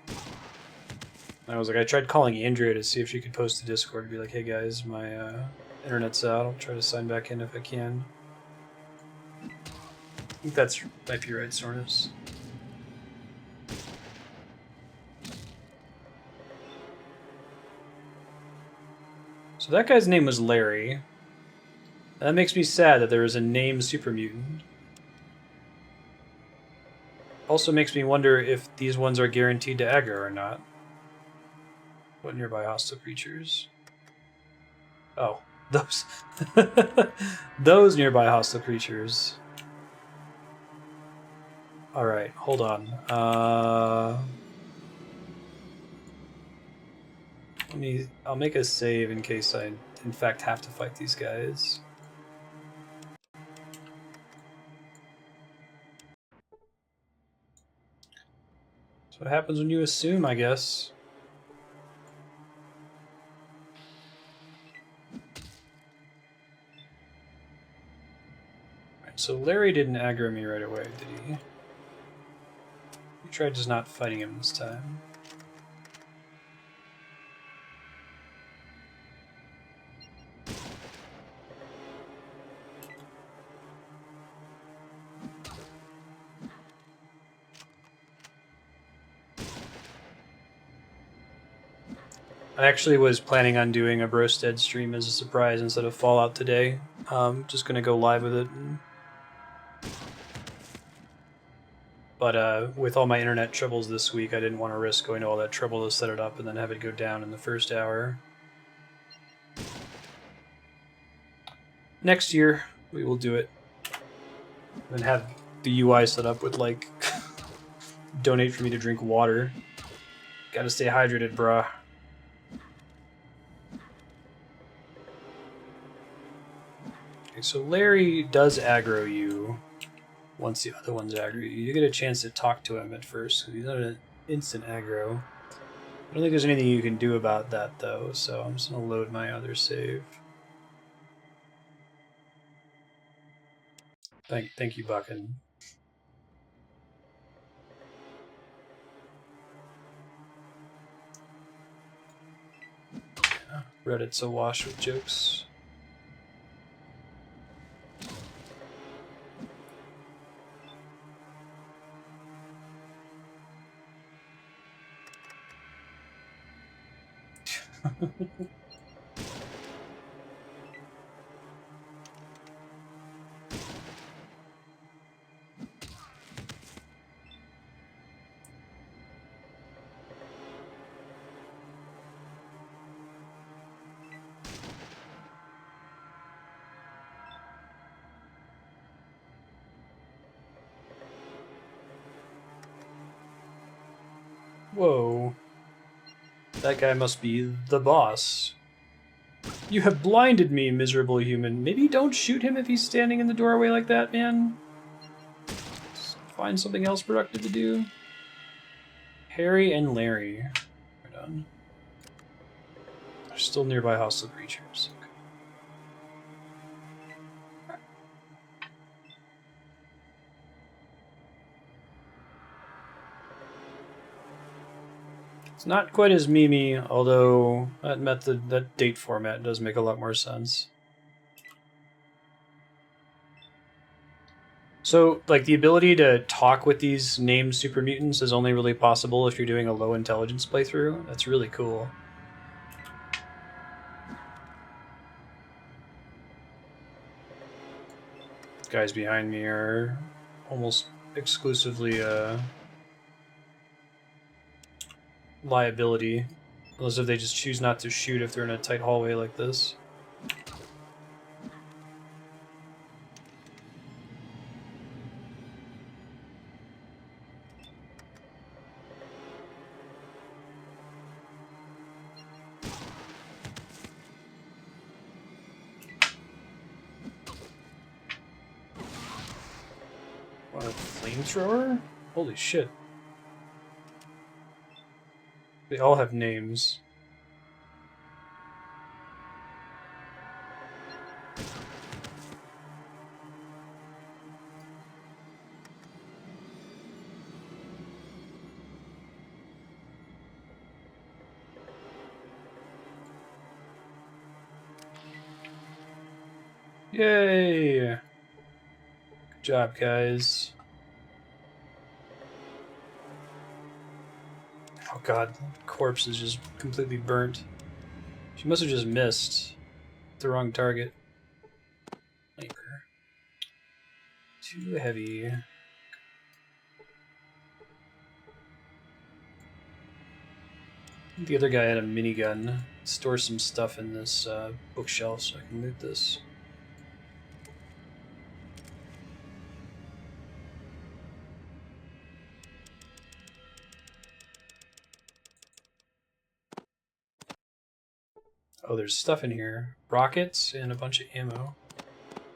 And I was like, I tried calling Andrea to see if she could post to Discord and be like, hey guys, my internet's out, I'll try to sign back in if I can. I think that's might be right, Sornus. So that guy's name was Larry. That makes me sad that there is a named Super Mutant. Also makes me wonder if these ones are guaranteed to aggro or not. What nearby hostile creatures? Oh, those. Those nearby hostile creatures. Alright, hold on. I'll make a save in case I, in fact, have to fight these guys. That's what happens when you assume, I guess. Right, so Larry didn't aggro me right away, did he? He tried just not fighting him this time. I actually was planning on doing a Marstead stream as a surprise instead of Fallout today. Just gonna go live with it. But with all my internet troubles this week, I didn't want to risk going to all that trouble to set it up and then have it go down in the first hour. Next year, we will do it. And have the UI set up with, like, donate for me to drink water. Gotta stay hydrated, bruh. Okay, so Larry does aggro you once the other one's aggro. You get a chance to talk to him at first, because he's not an instant aggro. I don't think there's anything you can do about that, though, so I'm just going to load my other save. Thank you, Buckin. Yeah, Reddit's awash with jokes. Whoa. That guy must be the boss. You have blinded me, miserable human. Maybe don't shoot him if he's standing in the doorway like that, man. Just find something else productive to do. Harry and Larry. Right on. They're still nearby hostile creatures. Okay. It's not quite as memey, although that date format does make a lot more sense. So, like, the ability to talk with these named super mutants is only really possible if you're doing a low intelligence playthrough. That's really cool. Guys behind me are almost exclusively liability, unless if they just choose not to shoot if they're in a tight hallway like this. Want a flamethrower? Holy shit. They all have names. Yay! Good job, guys. Oh god, the corpse is just completely burnt. She must have just missed the wrong target. Labor. Too heavy. The other guy had a minigun. Store some stuff in this bookshelf so I can loot this. Oh, there's stuff in here. Rockets and a bunch of ammo.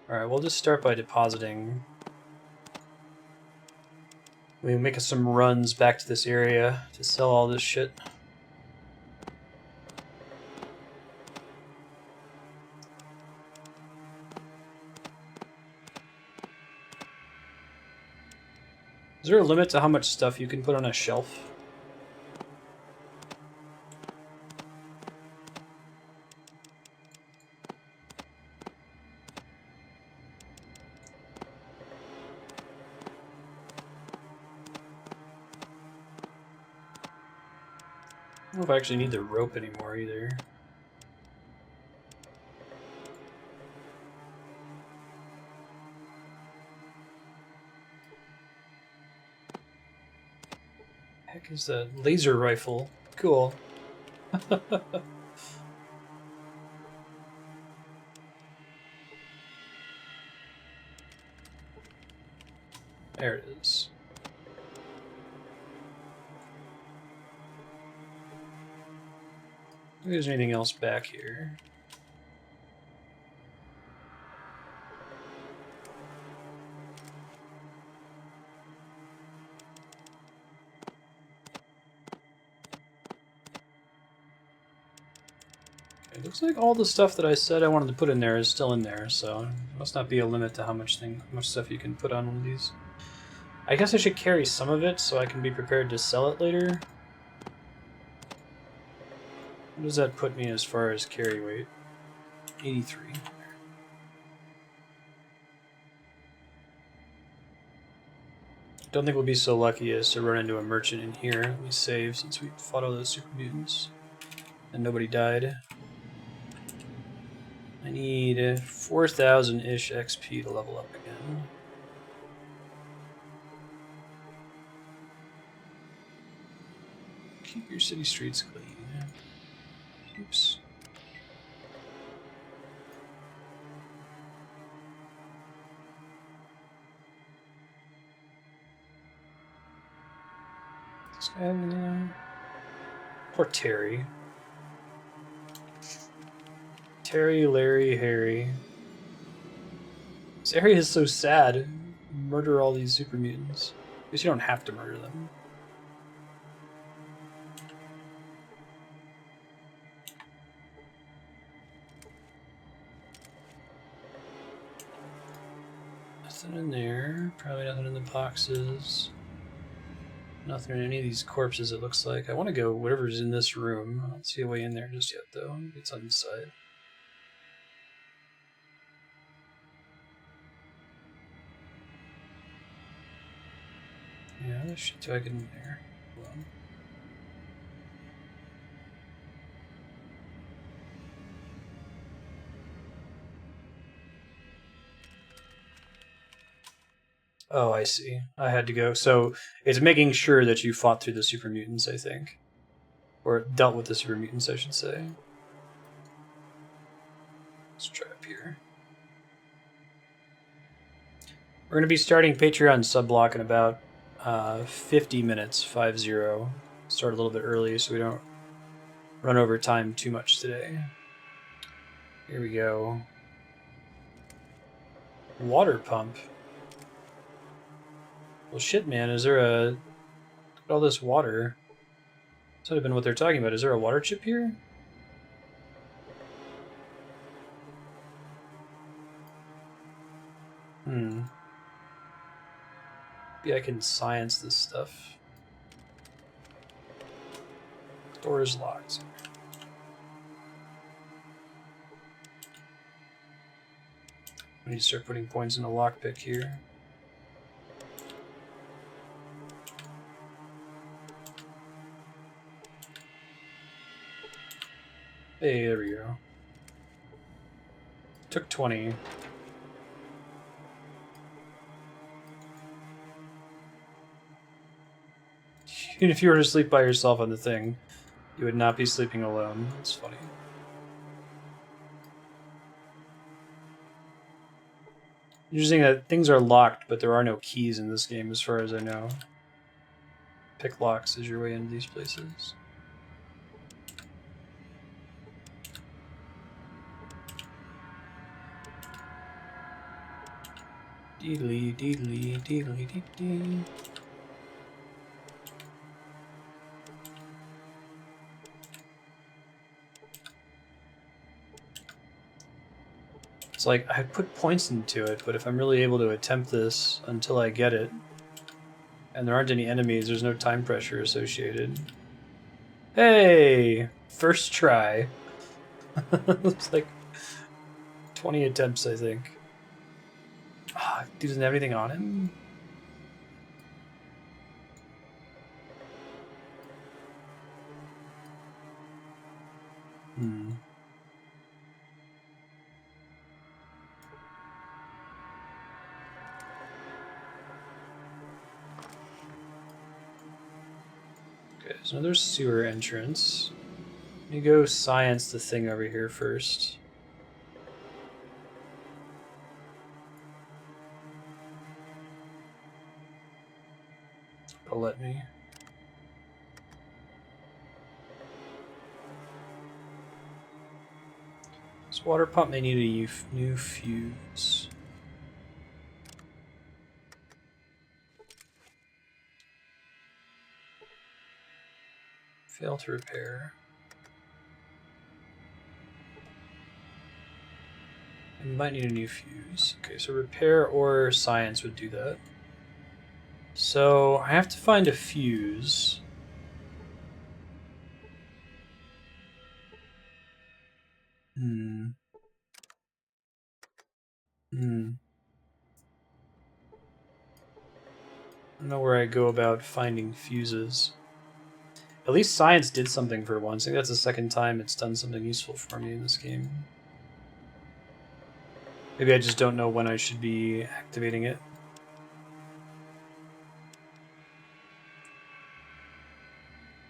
Alright, we'll just start by depositing. We'll make some runs back to this area to sell all this shit. Is there a limit to how much stuff you can put on a shelf? I don't know if I actually need the rope anymore either. Heck is that? Laser rifle. Cool. There it is. If there's anything else back here. It looks like all the stuff that I said I wanted to put in there is still in there, so there must not be a limit to how much stuff you can put on one of these. I guess I should carry some of it so I can be prepared to sell it later. What does that put me as far as carry weight? 83. Don't think we'll be so lucky as to run into a merchant in here. Let me save since we fought all those super mutants and nobody died. I need 4,000-ish XP to level up again. Keep your city streets clean. Oops. This guy have anything? Poor Terry. Terry, Larry, Harry. This area is so sad. Murder all these super mutants. At least you don't have to murder them. Nothing in there. Probably nothing in the boxes. Nothing in any of these corpses, it looks like. I want to go whatever's in this room. I don't see a way in there just yet, though. It's on the side. Yeah, there's shit do I get in there? Hold on. Oh, I see. I had to go. So it's making sure that you fought through the super mutants, I think. Or dealt with the super mutants, I should say. Let's try up here. We're going to be starting Patreon subblock in about 50 minutes, 50. Start a little bit early so we don't run over time too much today. Here we go. Water pump. Well, shit, man. Is there a... Look at all this water. This would have been what they're talking about. Is there a water chip here? Maybe I can science this stuff. Door is locked. I need to start putting points in a lockpick here. Hey, there we go. Took 20. Even if you were to sleep by yourself on the thing, you would not be sleeping alone. That's funny. Interesting that things are locked, but there are no keys in this game as far as I know. Pick locks as your way into these places. Deedly, deedly, deedly, deedly. It's like, I put points into it, but if I'm really able to attempt this until I get it, and there aren't any enemies, there's no time pressure associated. Hey! First try. It's like 20 attempts, I think. Ah, he doesn't have anything on him? Okay, there's another sewer entrance. Let me go science the thing over here first. It'll let me. This water pump may need a new fuse. Fail to repair. I might need a new fuse. Okay, so repair or science would do that. So I have to find a fuse. Hmm. I don't know where I go about finding fuses. At least science did something for once. I think that's the second time it's done something useful for me in this game. Maybe I just don't know when I should be activating it.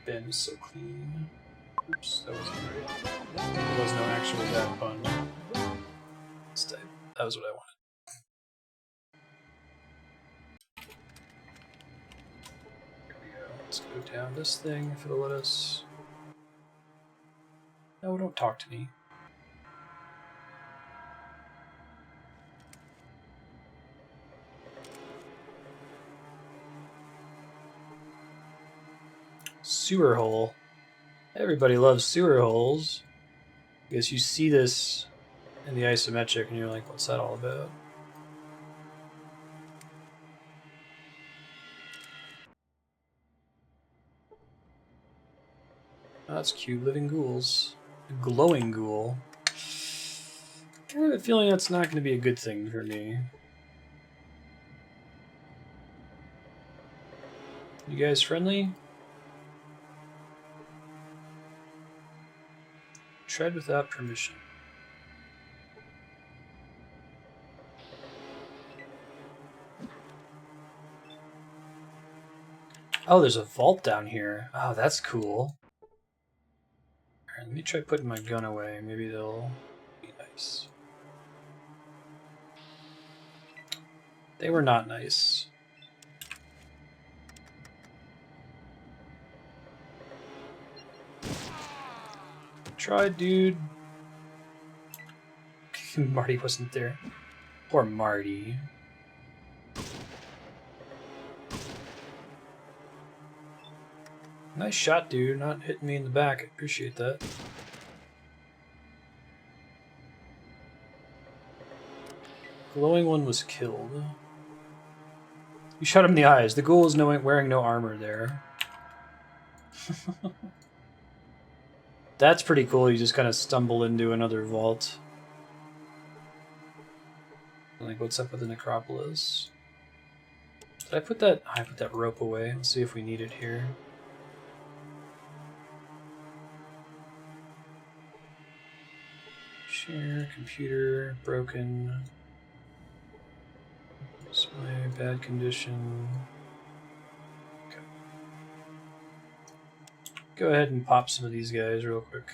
Bin is so clean. Oops, that wasn't right. There was no actual bad pun. That was what I wanted. Here we go. Let's go down this thing if it'll let us. No, don't talk to me. Sewer hole. Everybody loves sewer holes. I guess you see this in the isometric and you're like, what's that all about? Oh, that's cute. Living ghouls. A glowing ghoul. I have a feeling that's not going to be a good thing for me. You guys friendly? Tread without permission. Oh, there's a vault down here. Oh, that's cool. Alright, let me try putting my gun away. Maybe they'll be nice. They were not nice. Try, dude. Marty wasn't there. Poor Marty. Nice shot, dude. Not hitting me in the back. I appreciate that. Glowing one was killed. You shot him in the eyes. The ghoul is wearing no armor there. That's pretty cool. You just kind of stumble into another vault. Like, what's up with the Necropolis? Did I put that? I put that rope away. Let's see if we need it here. Share, computer, broken. Display, bad condition. Okay. Go ahead and pop some of these guys real quick.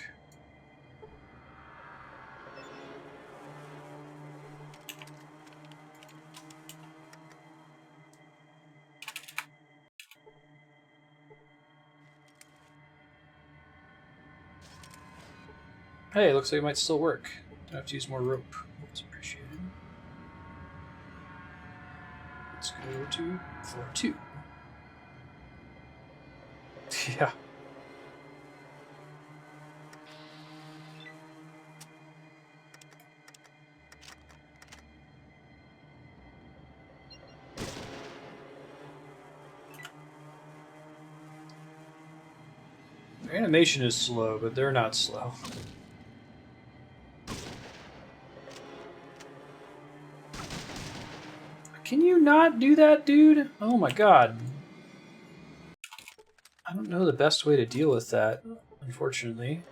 Hey, it looks like it might still work. I have to use more rope. That's appreciated. Let's go to floor 2. Yeah. Their animation is slow, but they're not slow. Can you not do that, dude? Oh my god. I don't know the best way to deal with that, unfortunately.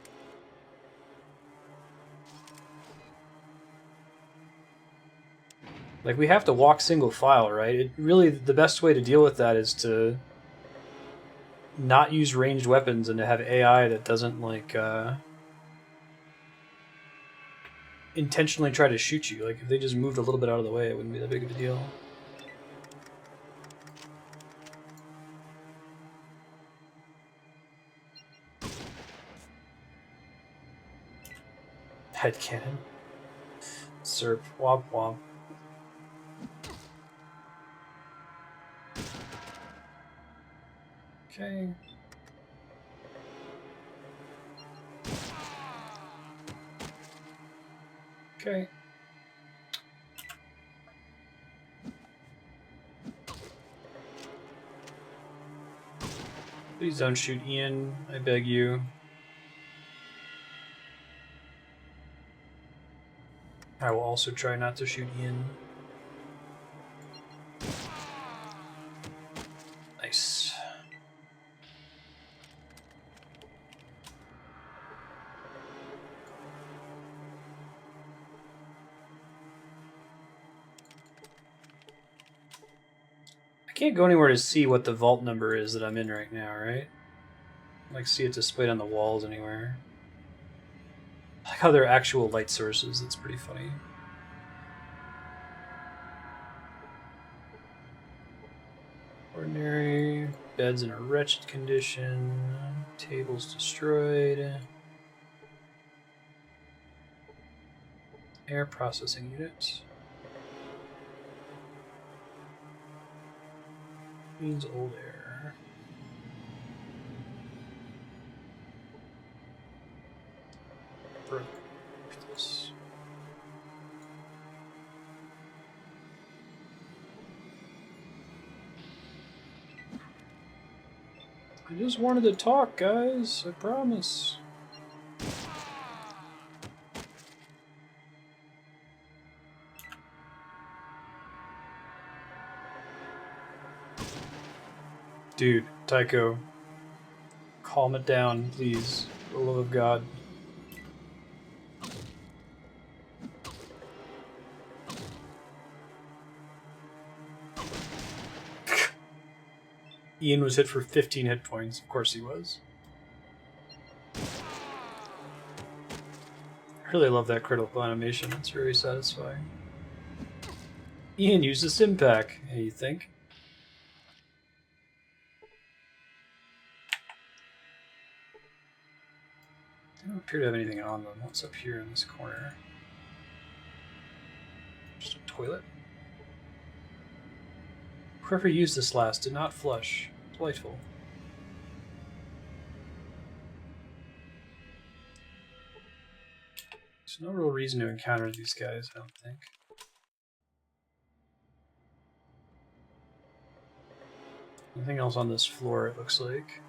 Like, we have to walk single file, right? Really, the best way to deal with that is to not use ranged weapons and to have AI that doesn't, like, intentionally try to shoot you. Like, if they just moved a little bit out of the way, it wouldn't be that big of a deal. Headcanon. Serp. Womp womp. Okay. Okay. Please don't shoot Ian, I beg you. I will also try not to shoot Ian. Nice. I can't go anywhere to see what the vault number is that I'm in right now, right? Like see it displayed on the walls anywhere. I like how they're actual light sources, that's pretty funny. Ordinary, beds in a wretched condition, tables destroyed. Air processing unit. Means old air. This. I just wanted to talk, guys. I promise. Dude, Tycho, calm it down, please. For the love of God. Ian was hit for 15 hit points. Of course he was. I really love that critical animation. It's very satisfying. Ian used a sim pack. Hey, you think? They don't appear to have anything on them. What's up here in this corner? Just a toilet? Whoever used this last did not flush. Delightful. There's no real reason to encounter these guys, I don't think. Nothing else on this floor, it looks like.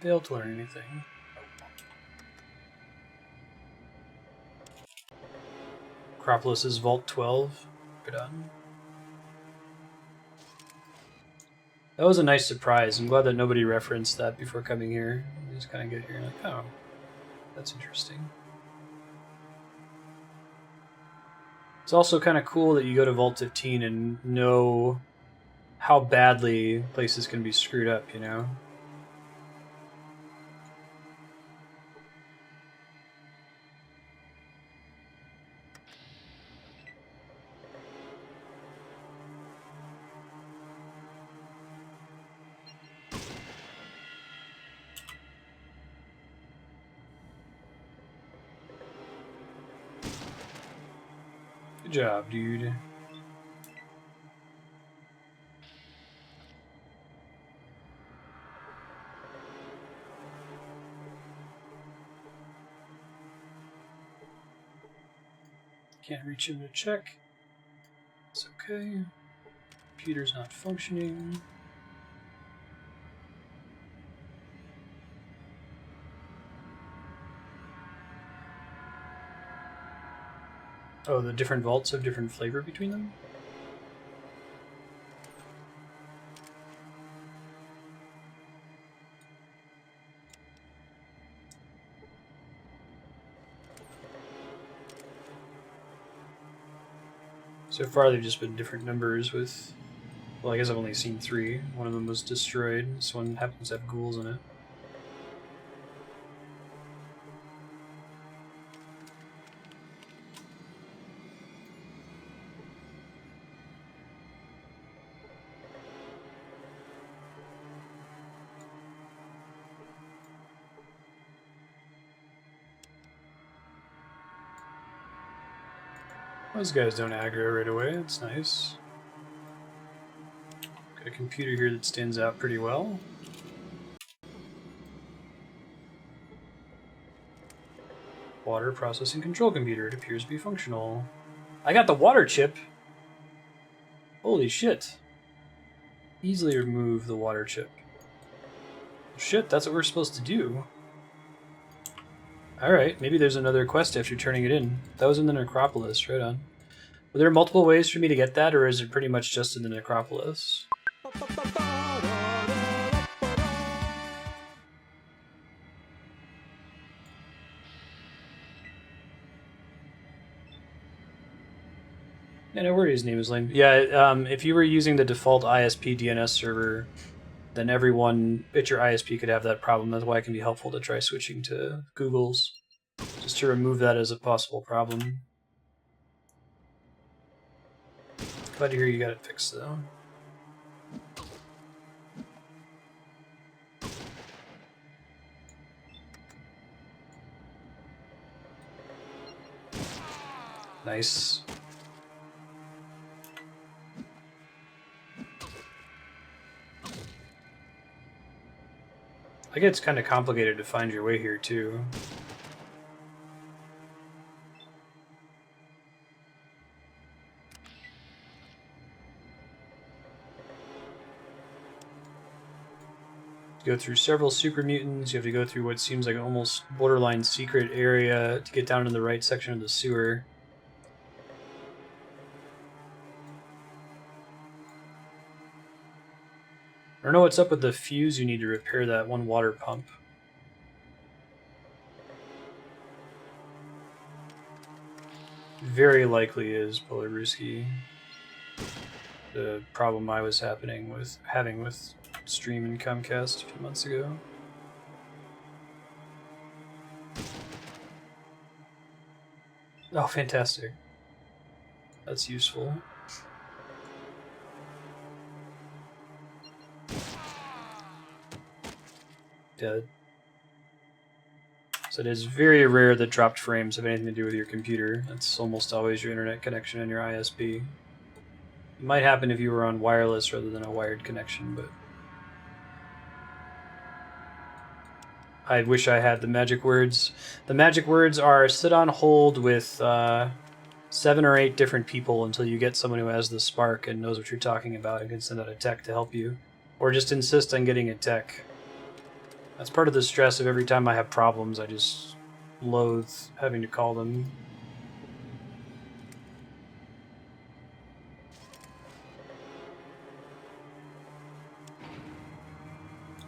Failed to learn anything. Necropolis Vault 12. Good on. That was a nice surprise. I'm glad that nobody referenced that before coming here. You just kind of get here and like, oh, that's interesting. It's also kind of cool that you go to Vault 15 and know how badly places can be screwed up, you know? Good job, dude. Can't reach him to check. It's okay. Computer's not functioning. Oh, the different vaults have different flavor between them? So far they've just been different numbers with... Well, I guess I've only seen 3. One of them was destroyed. This one happens to have ghouls in it. Those guys don't aggro right away, that's nice. Got a computer here that stands out pretty well. water processing control computer. It appears to be functional. I got the water chip. Holy shit. Easily remove the water chip. Shit, that's what we're supposed to do. Alright, maybe there's another quest after turning it in. That was in the Necropolis, right on. Were there multiple ways for me to get that, or is it pretty much just in the Necropolis? Yeah, no worries, name is lame. Yeah, if you were using the default ISP DNS server, then everyone at your ISP could have that problem. That's why it can be helpful to try switching to Google's, just to remove that as a possible problem. Glad to hear you got it fixed, though. Nice. I guess it's kind of complicated to find your way here, too. Go through several super mutants. You have to go through what seems like an almost borderline secret area to get down to the right section of the sewer. I don't know what's up with the fuse you need to repair that one water pump. Very likely is Polaruski. The problem I was having with Stream and Comcast a few months ago. Oh, fantastic. That's useful. Dead. So it is very rare that dropped frames have anything to do with your computer. That's almost always your internet connection and your ISP. It might happen if you were on wireless rather than a wired connection, but I wish I had the magic words. The magic words are sit on hold with 7 or 8 different people until you get someone who has the spark and knows what you're talking about and can send out a tech to help you. Or just insist on getting a tech. That's part of the stress of every time I have problems, I just loathe having to call them.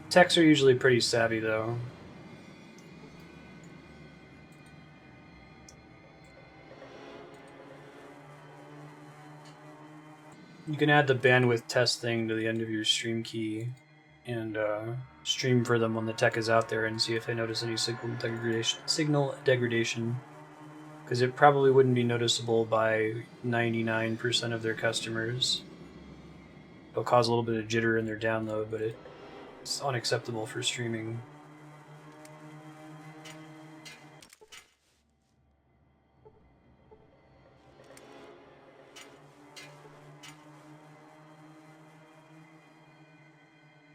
Techs are usually pretty savvy, though. You can add the bandwidth test thing to the end of your stream key and stream for them when the tech is out there and see if they notice any signal degradation. Because it probably wouldn't be noticeable by 99% of their customers. It'll cause a little bit of jitter in their download, but it's unacceptable for streaming.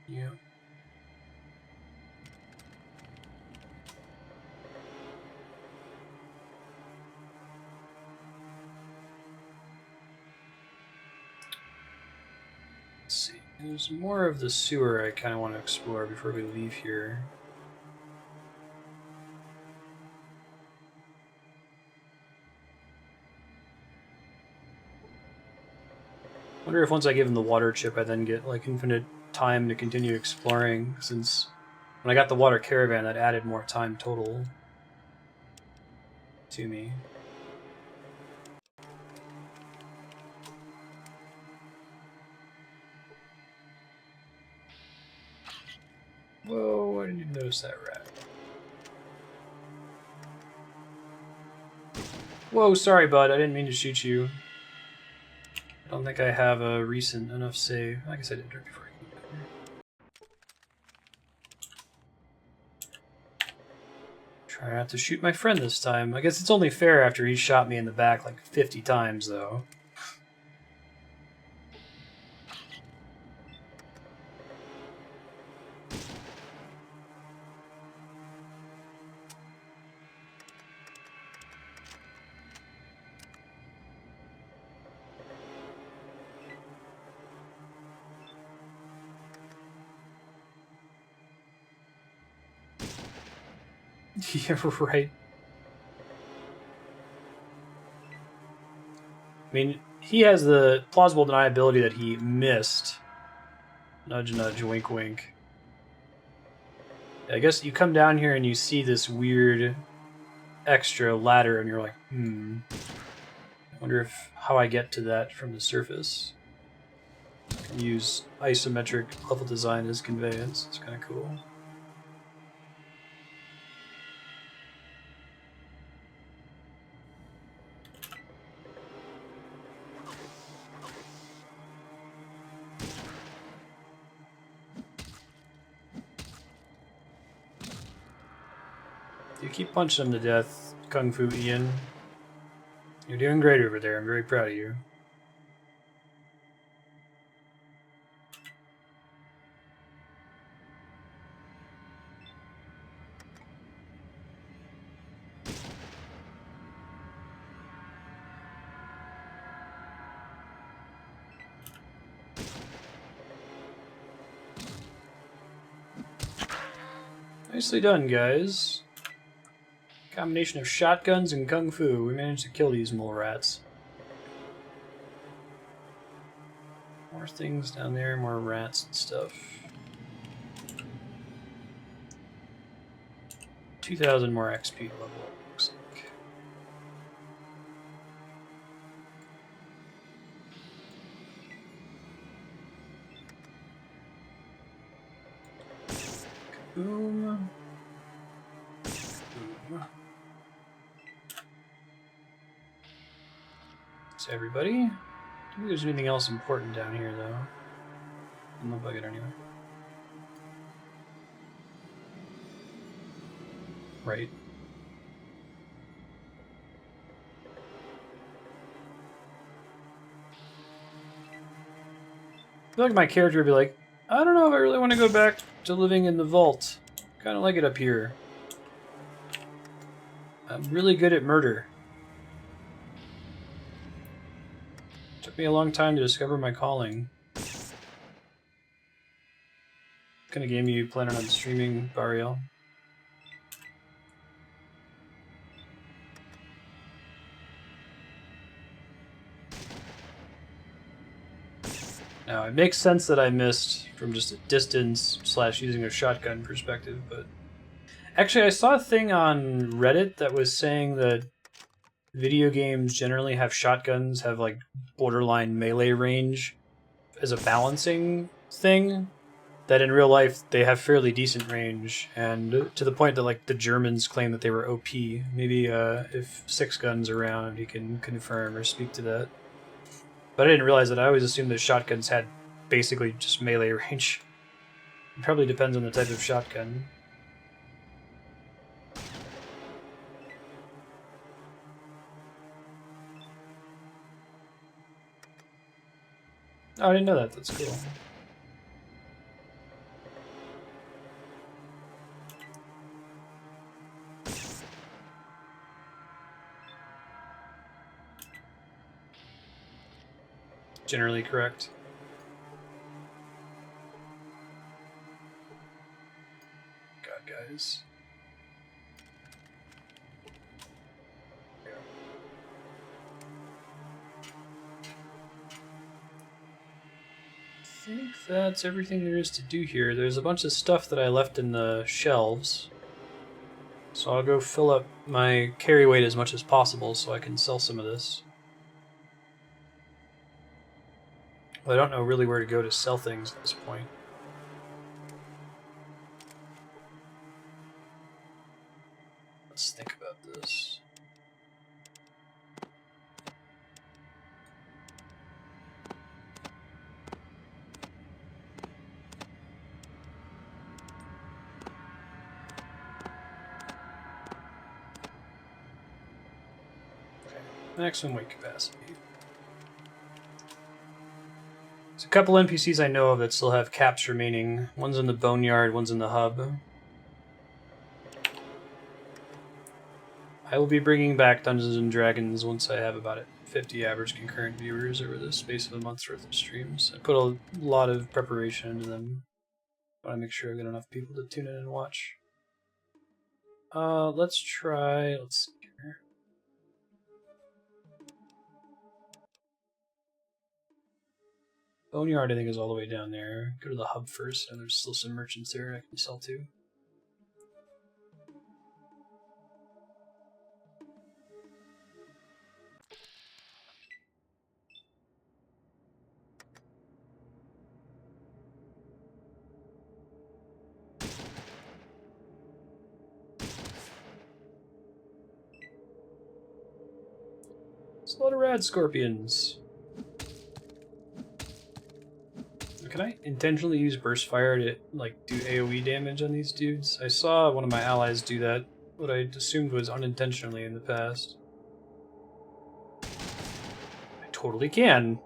Yeah. Let's see. There's more of the sewer I kind of want to explore before we leave here. I wonder if once I give him the water chip, I then get like infinite time to continue exploring, since when I got the water caravan, that added more time total to me. Whoa, I didn't even notice that rat. Whoa, sorry, bud. I didn't mean to shoot you. I don't think I have a recent enough save. I guess I did it before I came down here. Try not to shoot my friend this time. I guess it's only fair after he shot me in the back like 50 times, though. Yeah, right. I mean, he has the plausible deniability that he missed. Nudge, nudge, wink, wink. I guess you come down here and you see this weird extra ladder and you're like, I wonder if how I get to that from the surface. Use isometric level design as conveyance. It's kind of cool. You keep punching him to death, Kung Fu Ian. You're doing great over there. I'm very proud of you. Nicely done, guys. Combination of shotguns and kung fu. We managed to kill these mole rats. More things down there, more rats and stuff. 2,000 more XP level up, looks like. Boom. Boom. That's everybody. I don't think there's anything else important down here, though. Doesn't look like it anyway. Right. I feel like my character would be like, I don't know if I really want to go back to living in the vault. Kind of like it up here. I'm really good at murder. Took me a long time to discover my calling. What kind of game are you planning on streaming, Bariel? Now, it makes sense that I missed from just a distance / using a shotgun perspective, but... Actually, I saw a thing on Reddit that was saying that video games generally have shotguns have, like, borderline melee range as a balancing thing, that in real life they have fairly decent range, and to the point that, like, the Germans claim that they were OP. Maybe if Six Gun's around, he can confirm or speak to that. But I didn't realize that. I always assumed that shotguns had basically just melee range. It probably depends on the type of shotgun. Oh, I didn't know that. That's cool. Generally correct. God, guys. I think that's everything there is to do here. There's a bunch of stuff that I left in the shelves. So I'll go fill up my carry weight as much as possible so I can sell some of this. Well, I don't know really where to go to sell things at this point. Let's think about this. Okay, maximum weight capacity. There's a couple NPCs I know of that still have caps remaining. One's in the Boneyard, one's in the hub. I will be bringing back Dungeons & Dragons once I have about 50 average concurrent viewers over the space of a month's worth of streams. I put a lot of preparation into them. I want to make sure I get enough people to tune in and watch. Let's try. Let's see here. Boneyard, I think, is all the way down there. Go to the hub first, and there's still some merchants there I can sell to. There's a lot of Radscorpions. Can I intentionally use burst fire to like do AoE damage on these dudes? I saw one of my allies do that, what I assumed was unintentionally in the past. I totally can.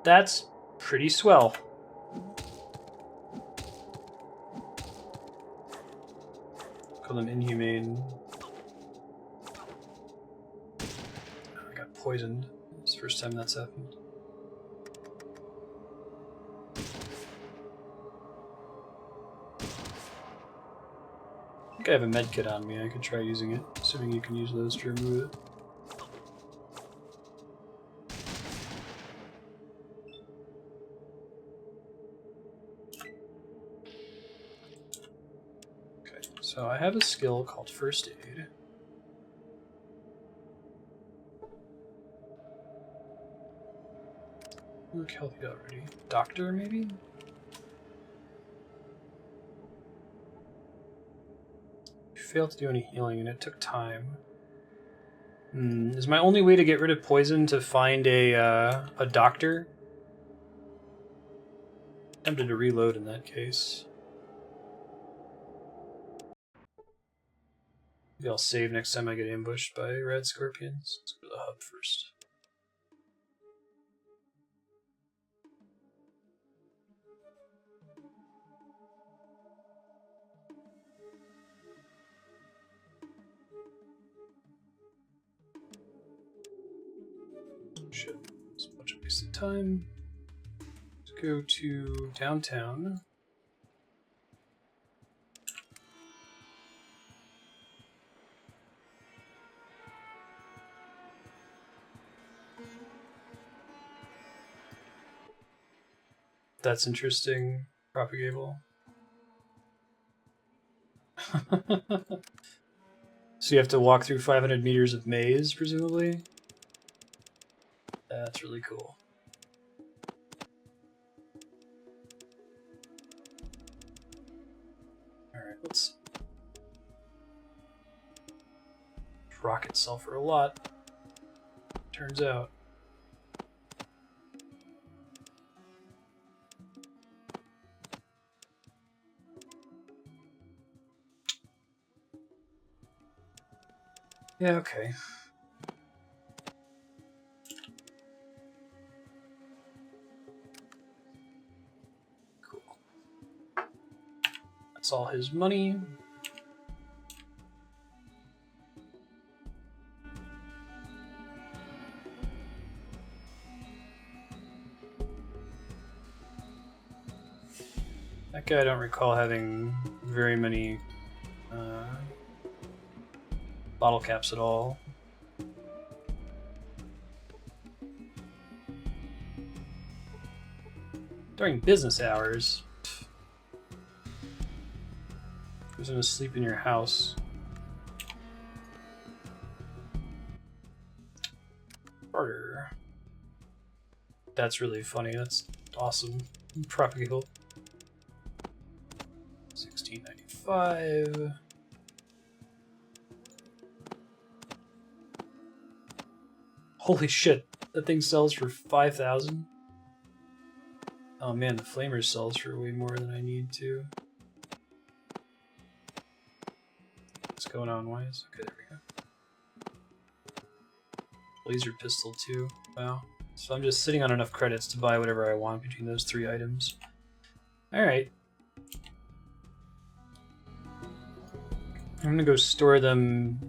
That's pretty swell. Call them inhumane. I got poisoned. It's the first time that's happened. I think I have a medkit on me. I could try using it, assuming you can use those to remove it. Okay, so I have a skill called First Aid. Look healthy already. Doctor, maybe? Failed to do any healing, and it took time. Is my only way to get rid of poison to find a doctor? Tempted to reload in that case. Maybe I'll save next time I get ambushed by Radscorpions. Let's go to the hub first. Shit, it's a bunch of wasted time. Let's go to downtown. That's interesting. Propagable. So you have to walk through 500 meters of maze, presumably? That's really cool. Alright, let's rock itself for a lot. Turns out. Yeah, okay. Cool. That's all his money. That guy I don't recall having very many bottle caps at all. During business hours? Who's gonna sleep in your house? Barter. That's really funny. That's awesome. Propagable. 1695. Holy shit, that thing sells for 5,000? Oh man, the flamer sells for way more than I need to. What's going on, Wise? Okay, there we go. Laser pistol too. Wow. So I'm just sitting on enough credits to buy whatever I want between those three items. Alright. I'm gonna go store them.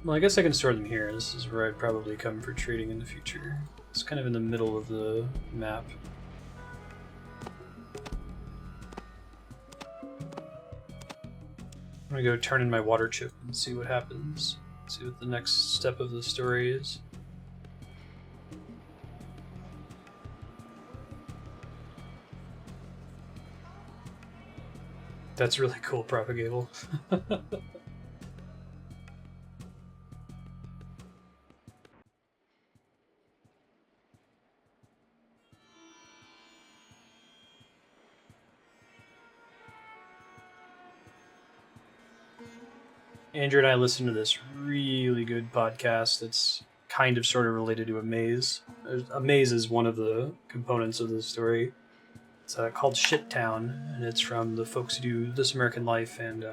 Well, I guess I can store them here. This is where I'd probably come for trading in the future. It's kind of in the middle of the map. gonna go turn in my water chip and see what happens. See what the next step of the story is. That's really cool, Propagable. Andrew and I listened to this really good podcast that's kind of sort of related to a maze. A maze is one of the components of the story. It's called Shit Town, and it's from the folks who do This American Life and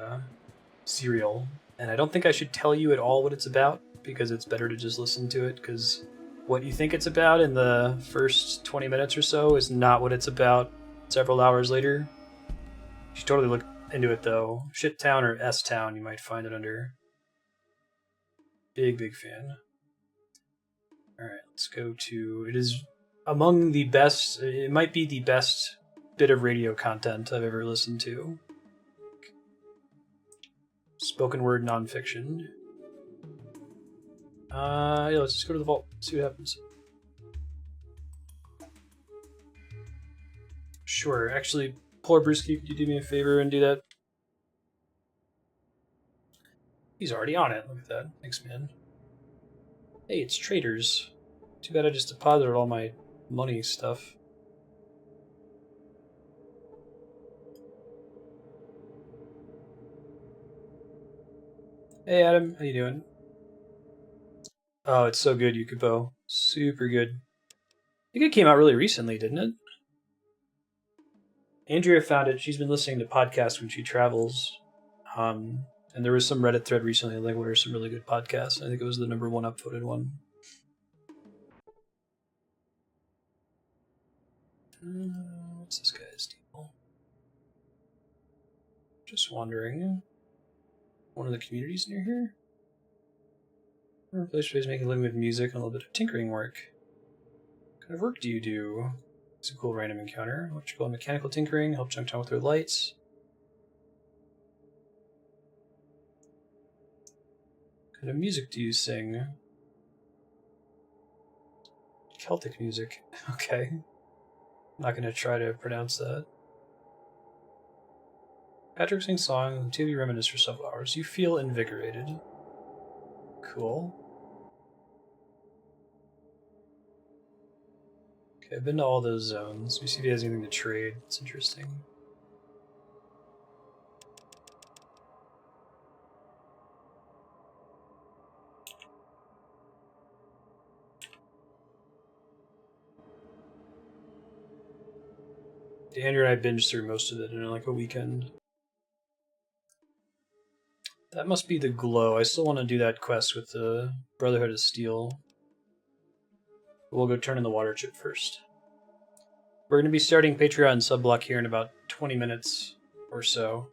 Serial. And I don't think I should tell you at all what it's about, because it's better to just listen to it, because what you think it's about in the first 20 minutes or so is not what it's about several hours later. You should totally look into it, though. Shit Town or S Town, you might find it under. Big fan. Alright, let's go to... It is among the best... It might be the best bit of radio content I've ever listened to. Spoken word nonfiction. Yeah, let's just go to the vault, see what happens. Sure, actually, poor Brewski, could you do me a favor and do that? He's already on it, look at that. Thanks, man. Hey, it's traders. Too bad I just deposited all my money stuff. Hey, Adam, how you doing? Oh, it's so good, Yukupo. Super good. I think it came out really recently, didn't it? Andrea found it. She's been listening to podcasts when she travels. And there was some Reddit thread recently, like, what are some really good podcasts? I think it was the #1 upvoted one. What's this guy's deal? Just wondering. One of the communities near here? Or a place where he's making a living with music and a little bit of tinkering work. What kind of work do you do? It's a cool random encounter. Electrical and mechanical tinkering, help Junktown with their lights. What kind of music do you sing? Celtic music. Okay. I'm not going to try to pronounce that. Patrick sings song, and the two of you reminisce for several hours. You feel invigorated. Cool. Okay, I've been to all those zones. Let me see if he has anything to trade. It's interesting. Andrew and I binged through most of it in like a weekend. That must be the glow. I still want to do that quest with the Brotherhood of Steel. We'll go turn in the water chip first. We're going to be starting Patreon subblock here in about 20 minutes or so.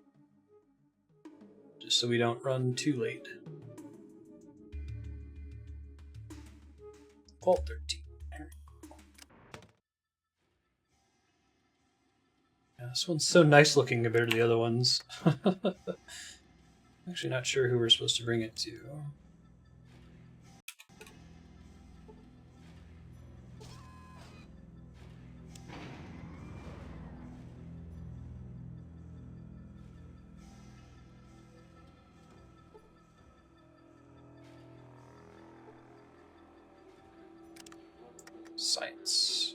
Just so we don't run too late. Vault 13. Yeah, this one's so nice looking compared to the other ones. Actually not sure who we're supposed to bring it to. Science.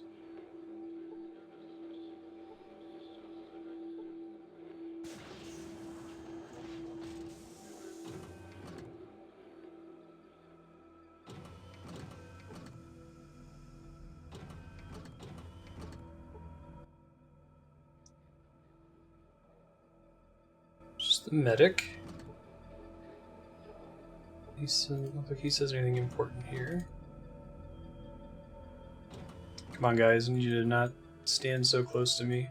Just the medic. He doesn't look like he says anything important here. Come on, guys, I need you to not stand so close to me.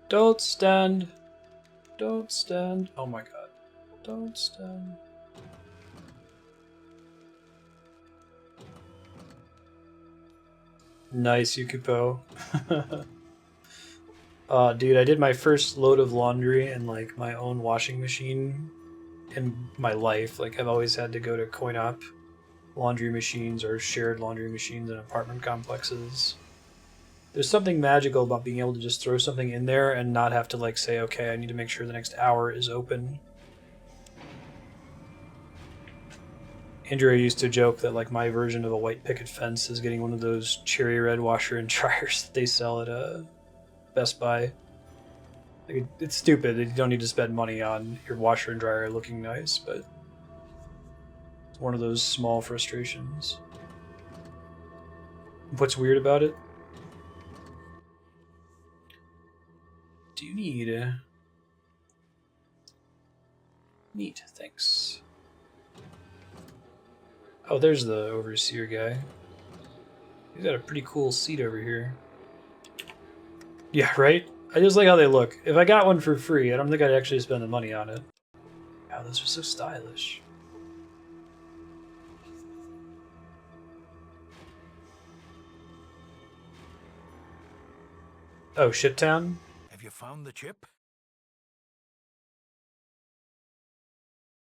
Don't stand. Don't stand. Oh my god. Don't stand. Nice, Yukupo. Dude, I did my first load of laundry in like my own washing machine in my life. Like, I've always had to go to coin-op laundry machines or shared laundry machines in apartment complexes. There's something magical about being able to just throw something in there and not have to, like, say, okay, I need to make sure the next hour is open. Andrea used to joke that, like, my version of a white picket fence is getting one of those cherry red washer and dryers that they sell at Best Buy. Like, it's stupid. You don't need to spend money on your washer and dryer looking nice, but it's one of those small frustrations. What's weird about it? Do you need... Neat, thanks. Oh, there's the overseer guy. He's got a pretty cool seat over here. Yeah, right? I just like how they look. If I got one for free, I don't think I'd actually spend the money on it. Wow, those are so stylish. Oh, Shittown? Have you found the chip?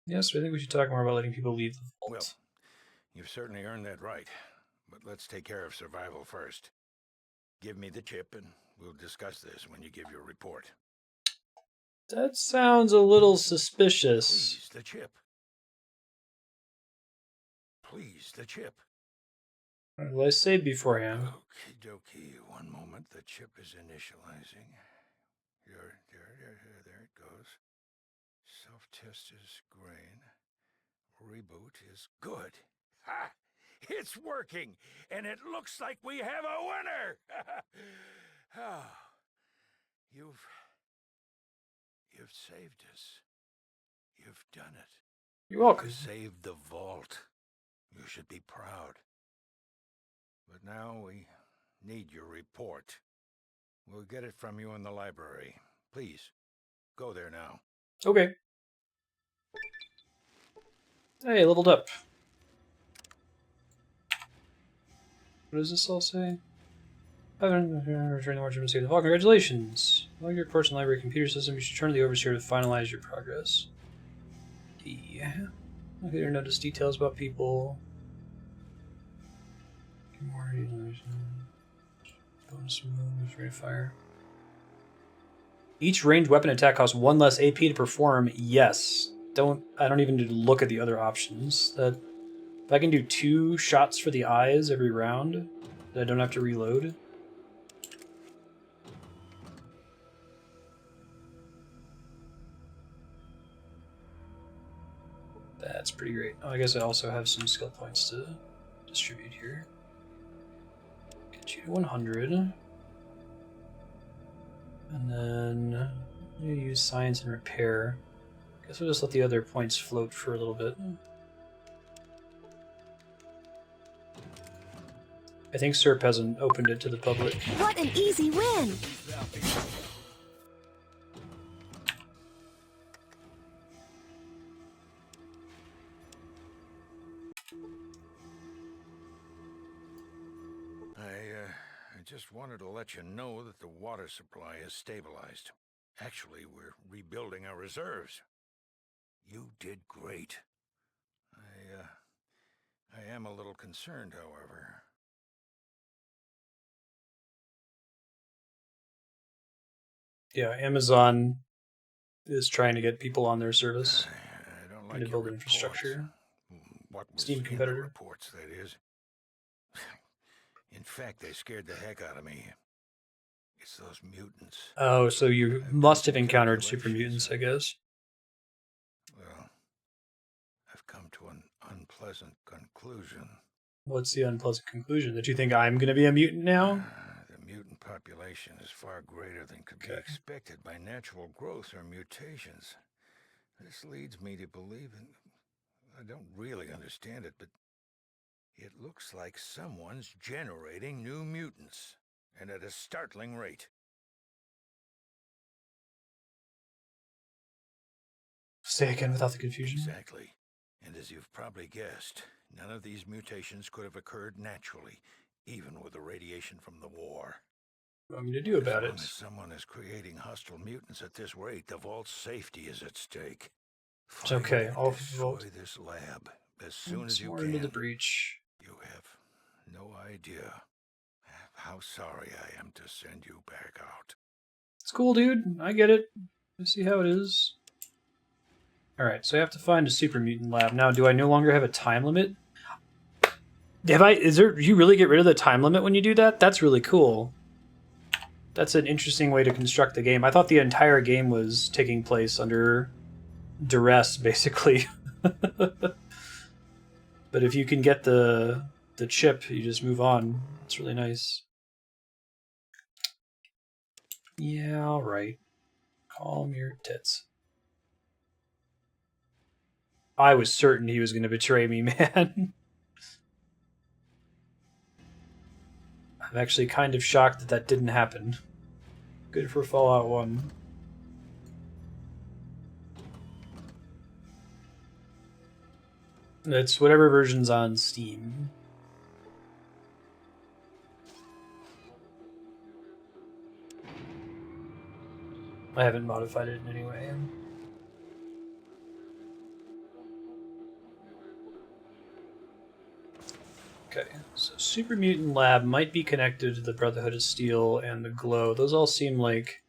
Yes, I think we should talk more about letting people leave the vault. Well, you've certainly earned that right. But let's take care of survival first. Give me the chip and we'll discuss this when you give your report. That sounds a little suspicious. Please, the chip. Please, the chip. Well, I say beforehand. Okie dokie. One moment. The chip is initializing. There it goes. Self-test is green. Reboot is good. Ha! It's working, and it looks like we have a winner! Oh, you've saved us. You've done it. You're welcome. You saved the vault. You should be proud. But now we need your report. We'll get it from you in the library. Please, go there now. Okay. Hey, leveled up. What does this all say? Return the march to save the vault. Congratulations! Log your reports in the library computer system. You should turn to the overseer to finalize your progress. Yeah. Okay, there notice details about people. Bonus moves, rate of fire. Each ranged weapon attack costs 1 less AP to perform. Yes. I don't even need to look at the other options. That if I can do 2 shots for the eyes every round, that I don't have to reload. That's pretty great. Oh, I guess I also have some skill points to distribute here. Get you to 100. And then I'm going to use science and repair. I guess we'll just let the other points float for a little bit. I think SERP hasn't opened it to the public. What an easy win! I just wanted to let you know that the water supply is stabilized. Actually, we're rebuilding our reserves. You did great. I am a little concerned, however. Yeah, Amazon is trying to get people on their service. I don't like And to your build infrastructure. reports. What was Steam in the competitor. reports, that is. In fact, they scared the heck out of me. It's those mutants. Oh, so you must have encountered super mutants, I guess. Well, I've come to an unpleasant conclusion. What's the unpleasant conclusion? That you think I'm going to be a mutant now? The mutant population is far greater than could be Okay. expected by natural growth or mutations. This leads me to believe, and I don't really understand it, but it looks like someone's generating new mutants, and at a startling rate. Say again without the confusion. Exactly. And as you've probably guessed, none of these mutations could have occurred naturally, even with the radiation from the war. What do you want me to do about As it? long as someone is creating hostile mutants at this rate, the vault's safety is at stake. It's okay. I'll destroy this lab as soon as you more can. into the breach. You have no idea how sorry I am to send you back out. It's cool, dude. I get it. I see how it is. Alright, so I have to find a super mutant lab. Now, do I no longer have a time limit? Do you really get rid of the time limit when you do that? That's really cool. That's an interesting way to construct the game. I thought the entire game was taking place under duress, basically. But if you can get the chip, you just move on. It's really nice. Yeah, alright. Calm your tits. I was certain he was going to betray me, man. I'm actually kind of shocked that that didn't happen. Good for Fallout 1. It's whatever version's on Steam. I haven't modified it in any way. Okay, so Super Mutant Lab might be connected to the Brotherhood of Steel and the Glow. Those all seem like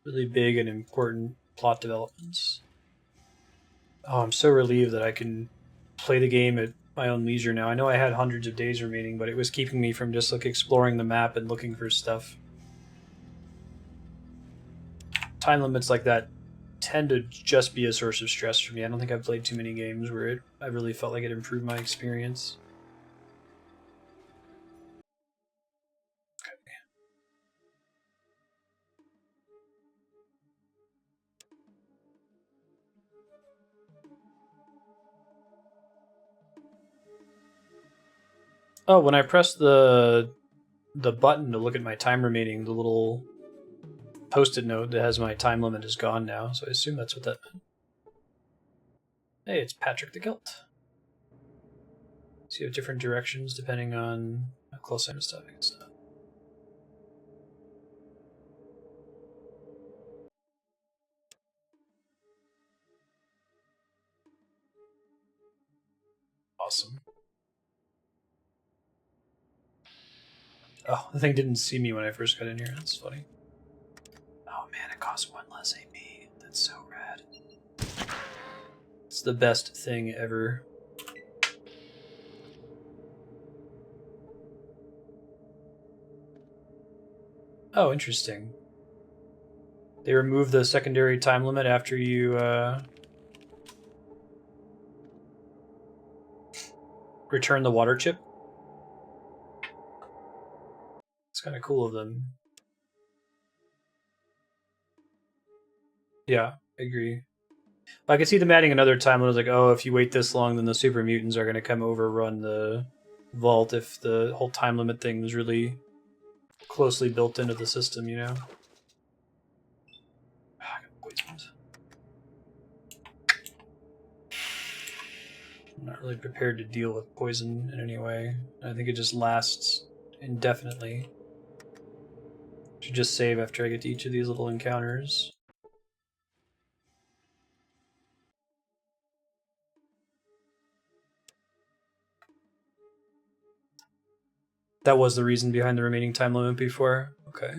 really big and important plot developments. Oh, I'm so relieved that I can play the game at my own leisure now. I know I had hundreds of days remaining, but it was keeping me from just like exploring the map and looking for stuff. Time limits like that tend to just be a source of stress for me. I don't think I've played too many games where I really felt like it improved my experience. Oh, when I press the button to look at my time remaining, the little post-it note that has my time limit is gone now, so I assume that's what that meant. Hey, it's Patrick the Celt. So you have different directions depending on how close I am to stuff. I guess not. Awesome. Oh, the thing didn't see me when I first got in here. That's funny. Oh man, it costs 1 less AP. That's so rad. It's the best thing ever. Oh, interesting. They remove the secondary time limit after you return the water chip. It's kind of cool of them. Yeah, I agree. I could see them adding another time when it was like, oh, if you wait this long, then the super mutants are going to come overrun the vault if the whole time limit thing was really closely built into the system, you know? I got poisoned. I'm not really prepared to deal with poison in any way. I think it just lasts indefinitely. Should just save after I get to each of these little encounters. That was the reason behind the remaining time limit before? Okay.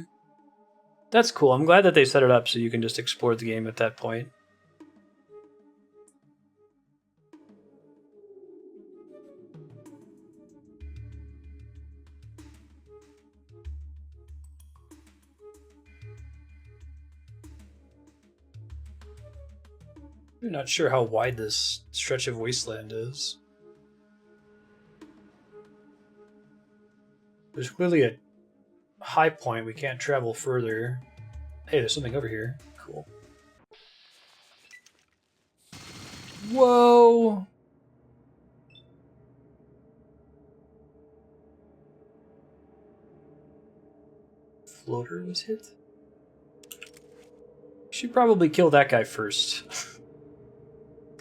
That's cool. I'm glad that they set it up so you can just explore the game at that point. I'm not sure how wide this stretch of wasteland is. There's clearly a high point. We can't travel further. Hey, there's something over here. Cool. Whoa! Floater was hit? Should probably kill that guy first. I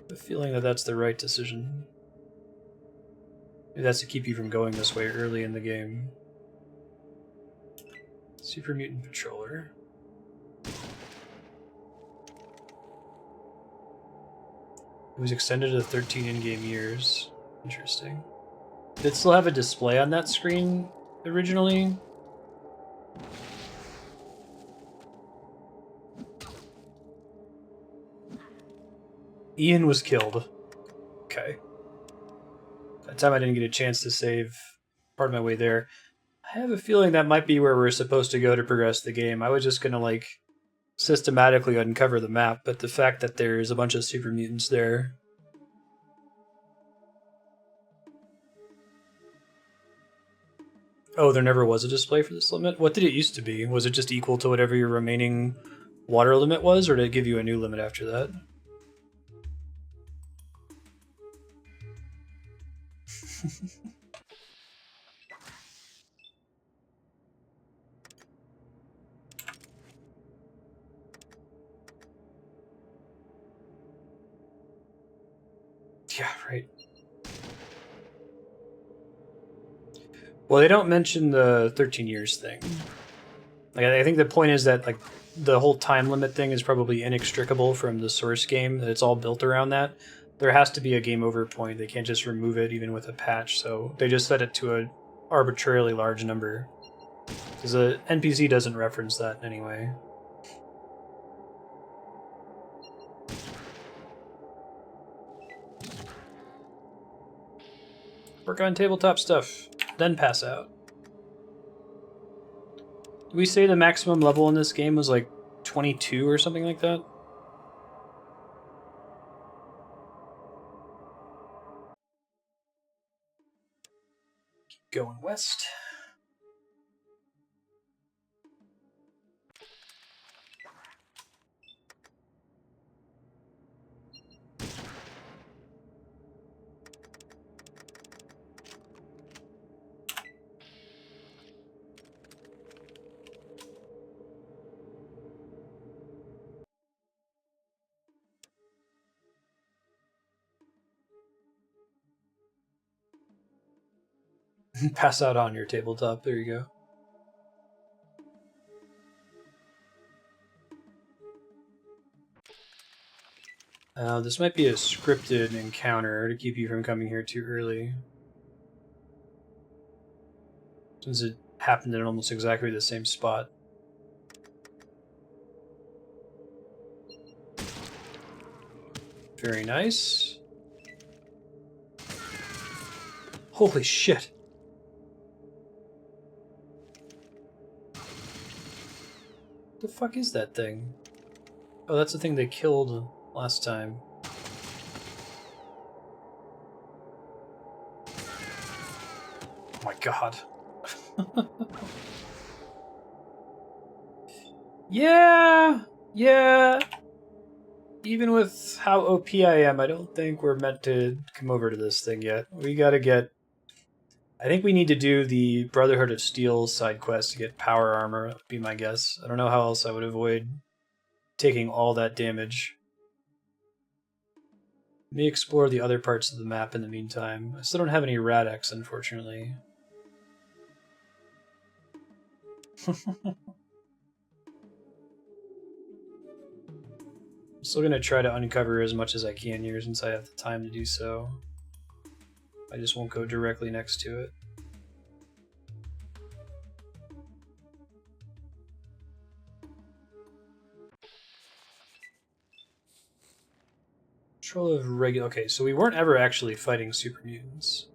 have a feeling that that's the right decision. Maybe that's to keep you from going this way early in the game. Super Mutant Patroller. It was extended to 13 in-game years. Interesting. Did it still have a display on that screen originally? Ian was killed. Okay. That time I didn't get a chance to save part of my way there. I have a feeling that might be where we're supposed to go to progress the game. I was just gonna, like, systematically uncover the map, but the fact that there's a bunch of super mutants there... Oh, there never was a display for this limit? What did it used to be? Was it just equal to whatever your remaining water limit was, or did it give you a new limit after that? Yeah, right. Well, they don't mention the 13 years thing. Like, I think the point is that, like, the whole time limit thing is probably inextricable from the source game, that it's all built around that. There has to be a game over point. They can't just remove it even with a patch, so they just set it to an arbitrarily large number. Because the NPC doesn't reference that anyway. Work on tabletop stuff, then pass out. Did we say the maximum level in this game was like 22 or something like that? Keep going west. Pass out on your tabletop, there you go. This might be a scripted encounter to keep you from coming here too early. Since it happened in almost exactly the same spot. Very nice. Holy shit. What the fuck is that thing? Oh, that's the thing they killed last time. Oh my god. Yeah. Even with how OP I am, I don't think we're meant to come over to this thing yet. We gotta get... I think we need to do the Brotherhood of Steel side quest to get power armor, would be my guess. I don't know how else I would avoid taking all that damage. Let me explore the other parts of the map in the meantime. I still don't have any Radex, unfortunately. I'm still going to try to uncover as much as I can here since I have the time to do so. I just won't go directly next to it. Control of regular... Okay, so we weren't ever actually fighting super mutants.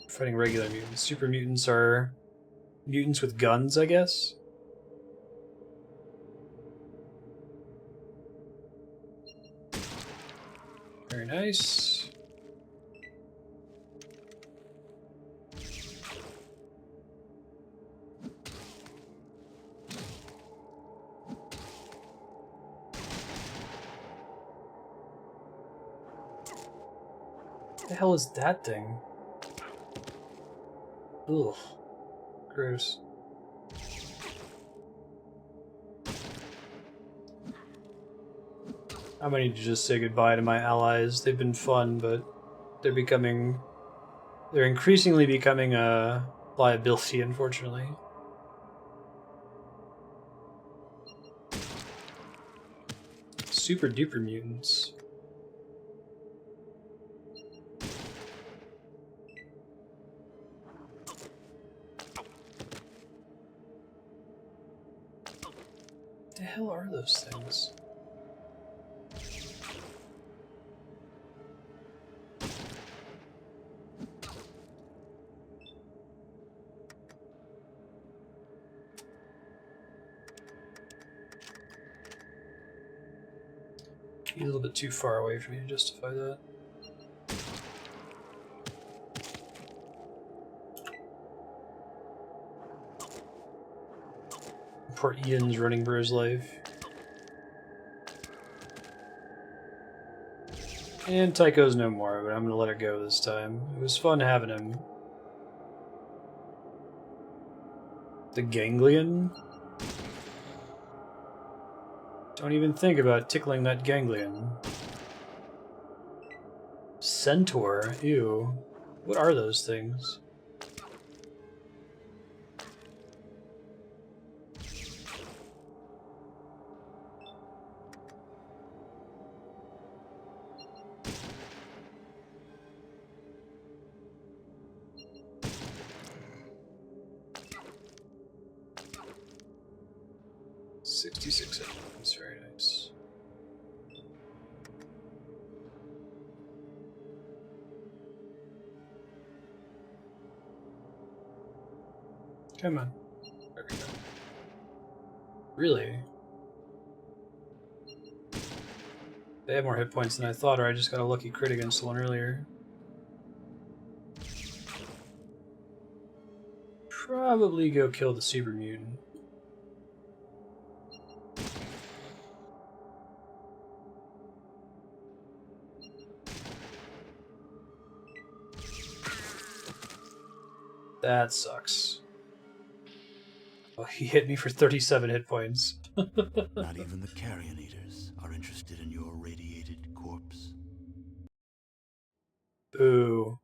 We're fighting regular mutants. Super mutants are mutants with guns, I guess? Very nice. What the hell is that thing? Ugh. Gross. I'm gonna need to just say goodbye to my allies. They've been fun, but they're increasingly becoming a liability, unfortunately. Super duper mutants. hell are those things? He's a little bit too far away for me to justify that. Poor Ian's running for his life. And Tycho's no more, but I'm gonna let it go this time. It was fun having him. The ganglion? Don't even think about tickling that ganglion. Centaur? Ew. What are those things? That's very nice. Come on. There we go. Really? They have more hit points than I thought, or I just got a lucky crit against one earlier. Probably go kill the Super Mutant. That sucks. Oh, he hit me for 37 hit points. Not even the carrion eaters are interested in your radiated corpse. Ooh.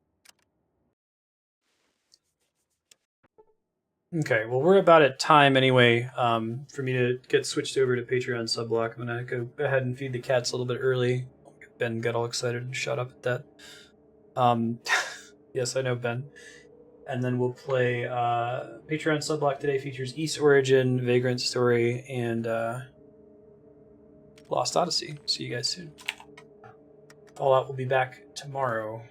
Okay, well we're about at time anyway. For me to get switched over to Patreon subblock, I'm gonna go ahead and feed the cats a little bit early. Ben got all excited and shut up at that. Yes, I know, Ben. And then we'll play Patreon subblock today features East Origin, Vagrant Story, and Lost Odyssey. See you guys soon. Fallout will be back tomorrow.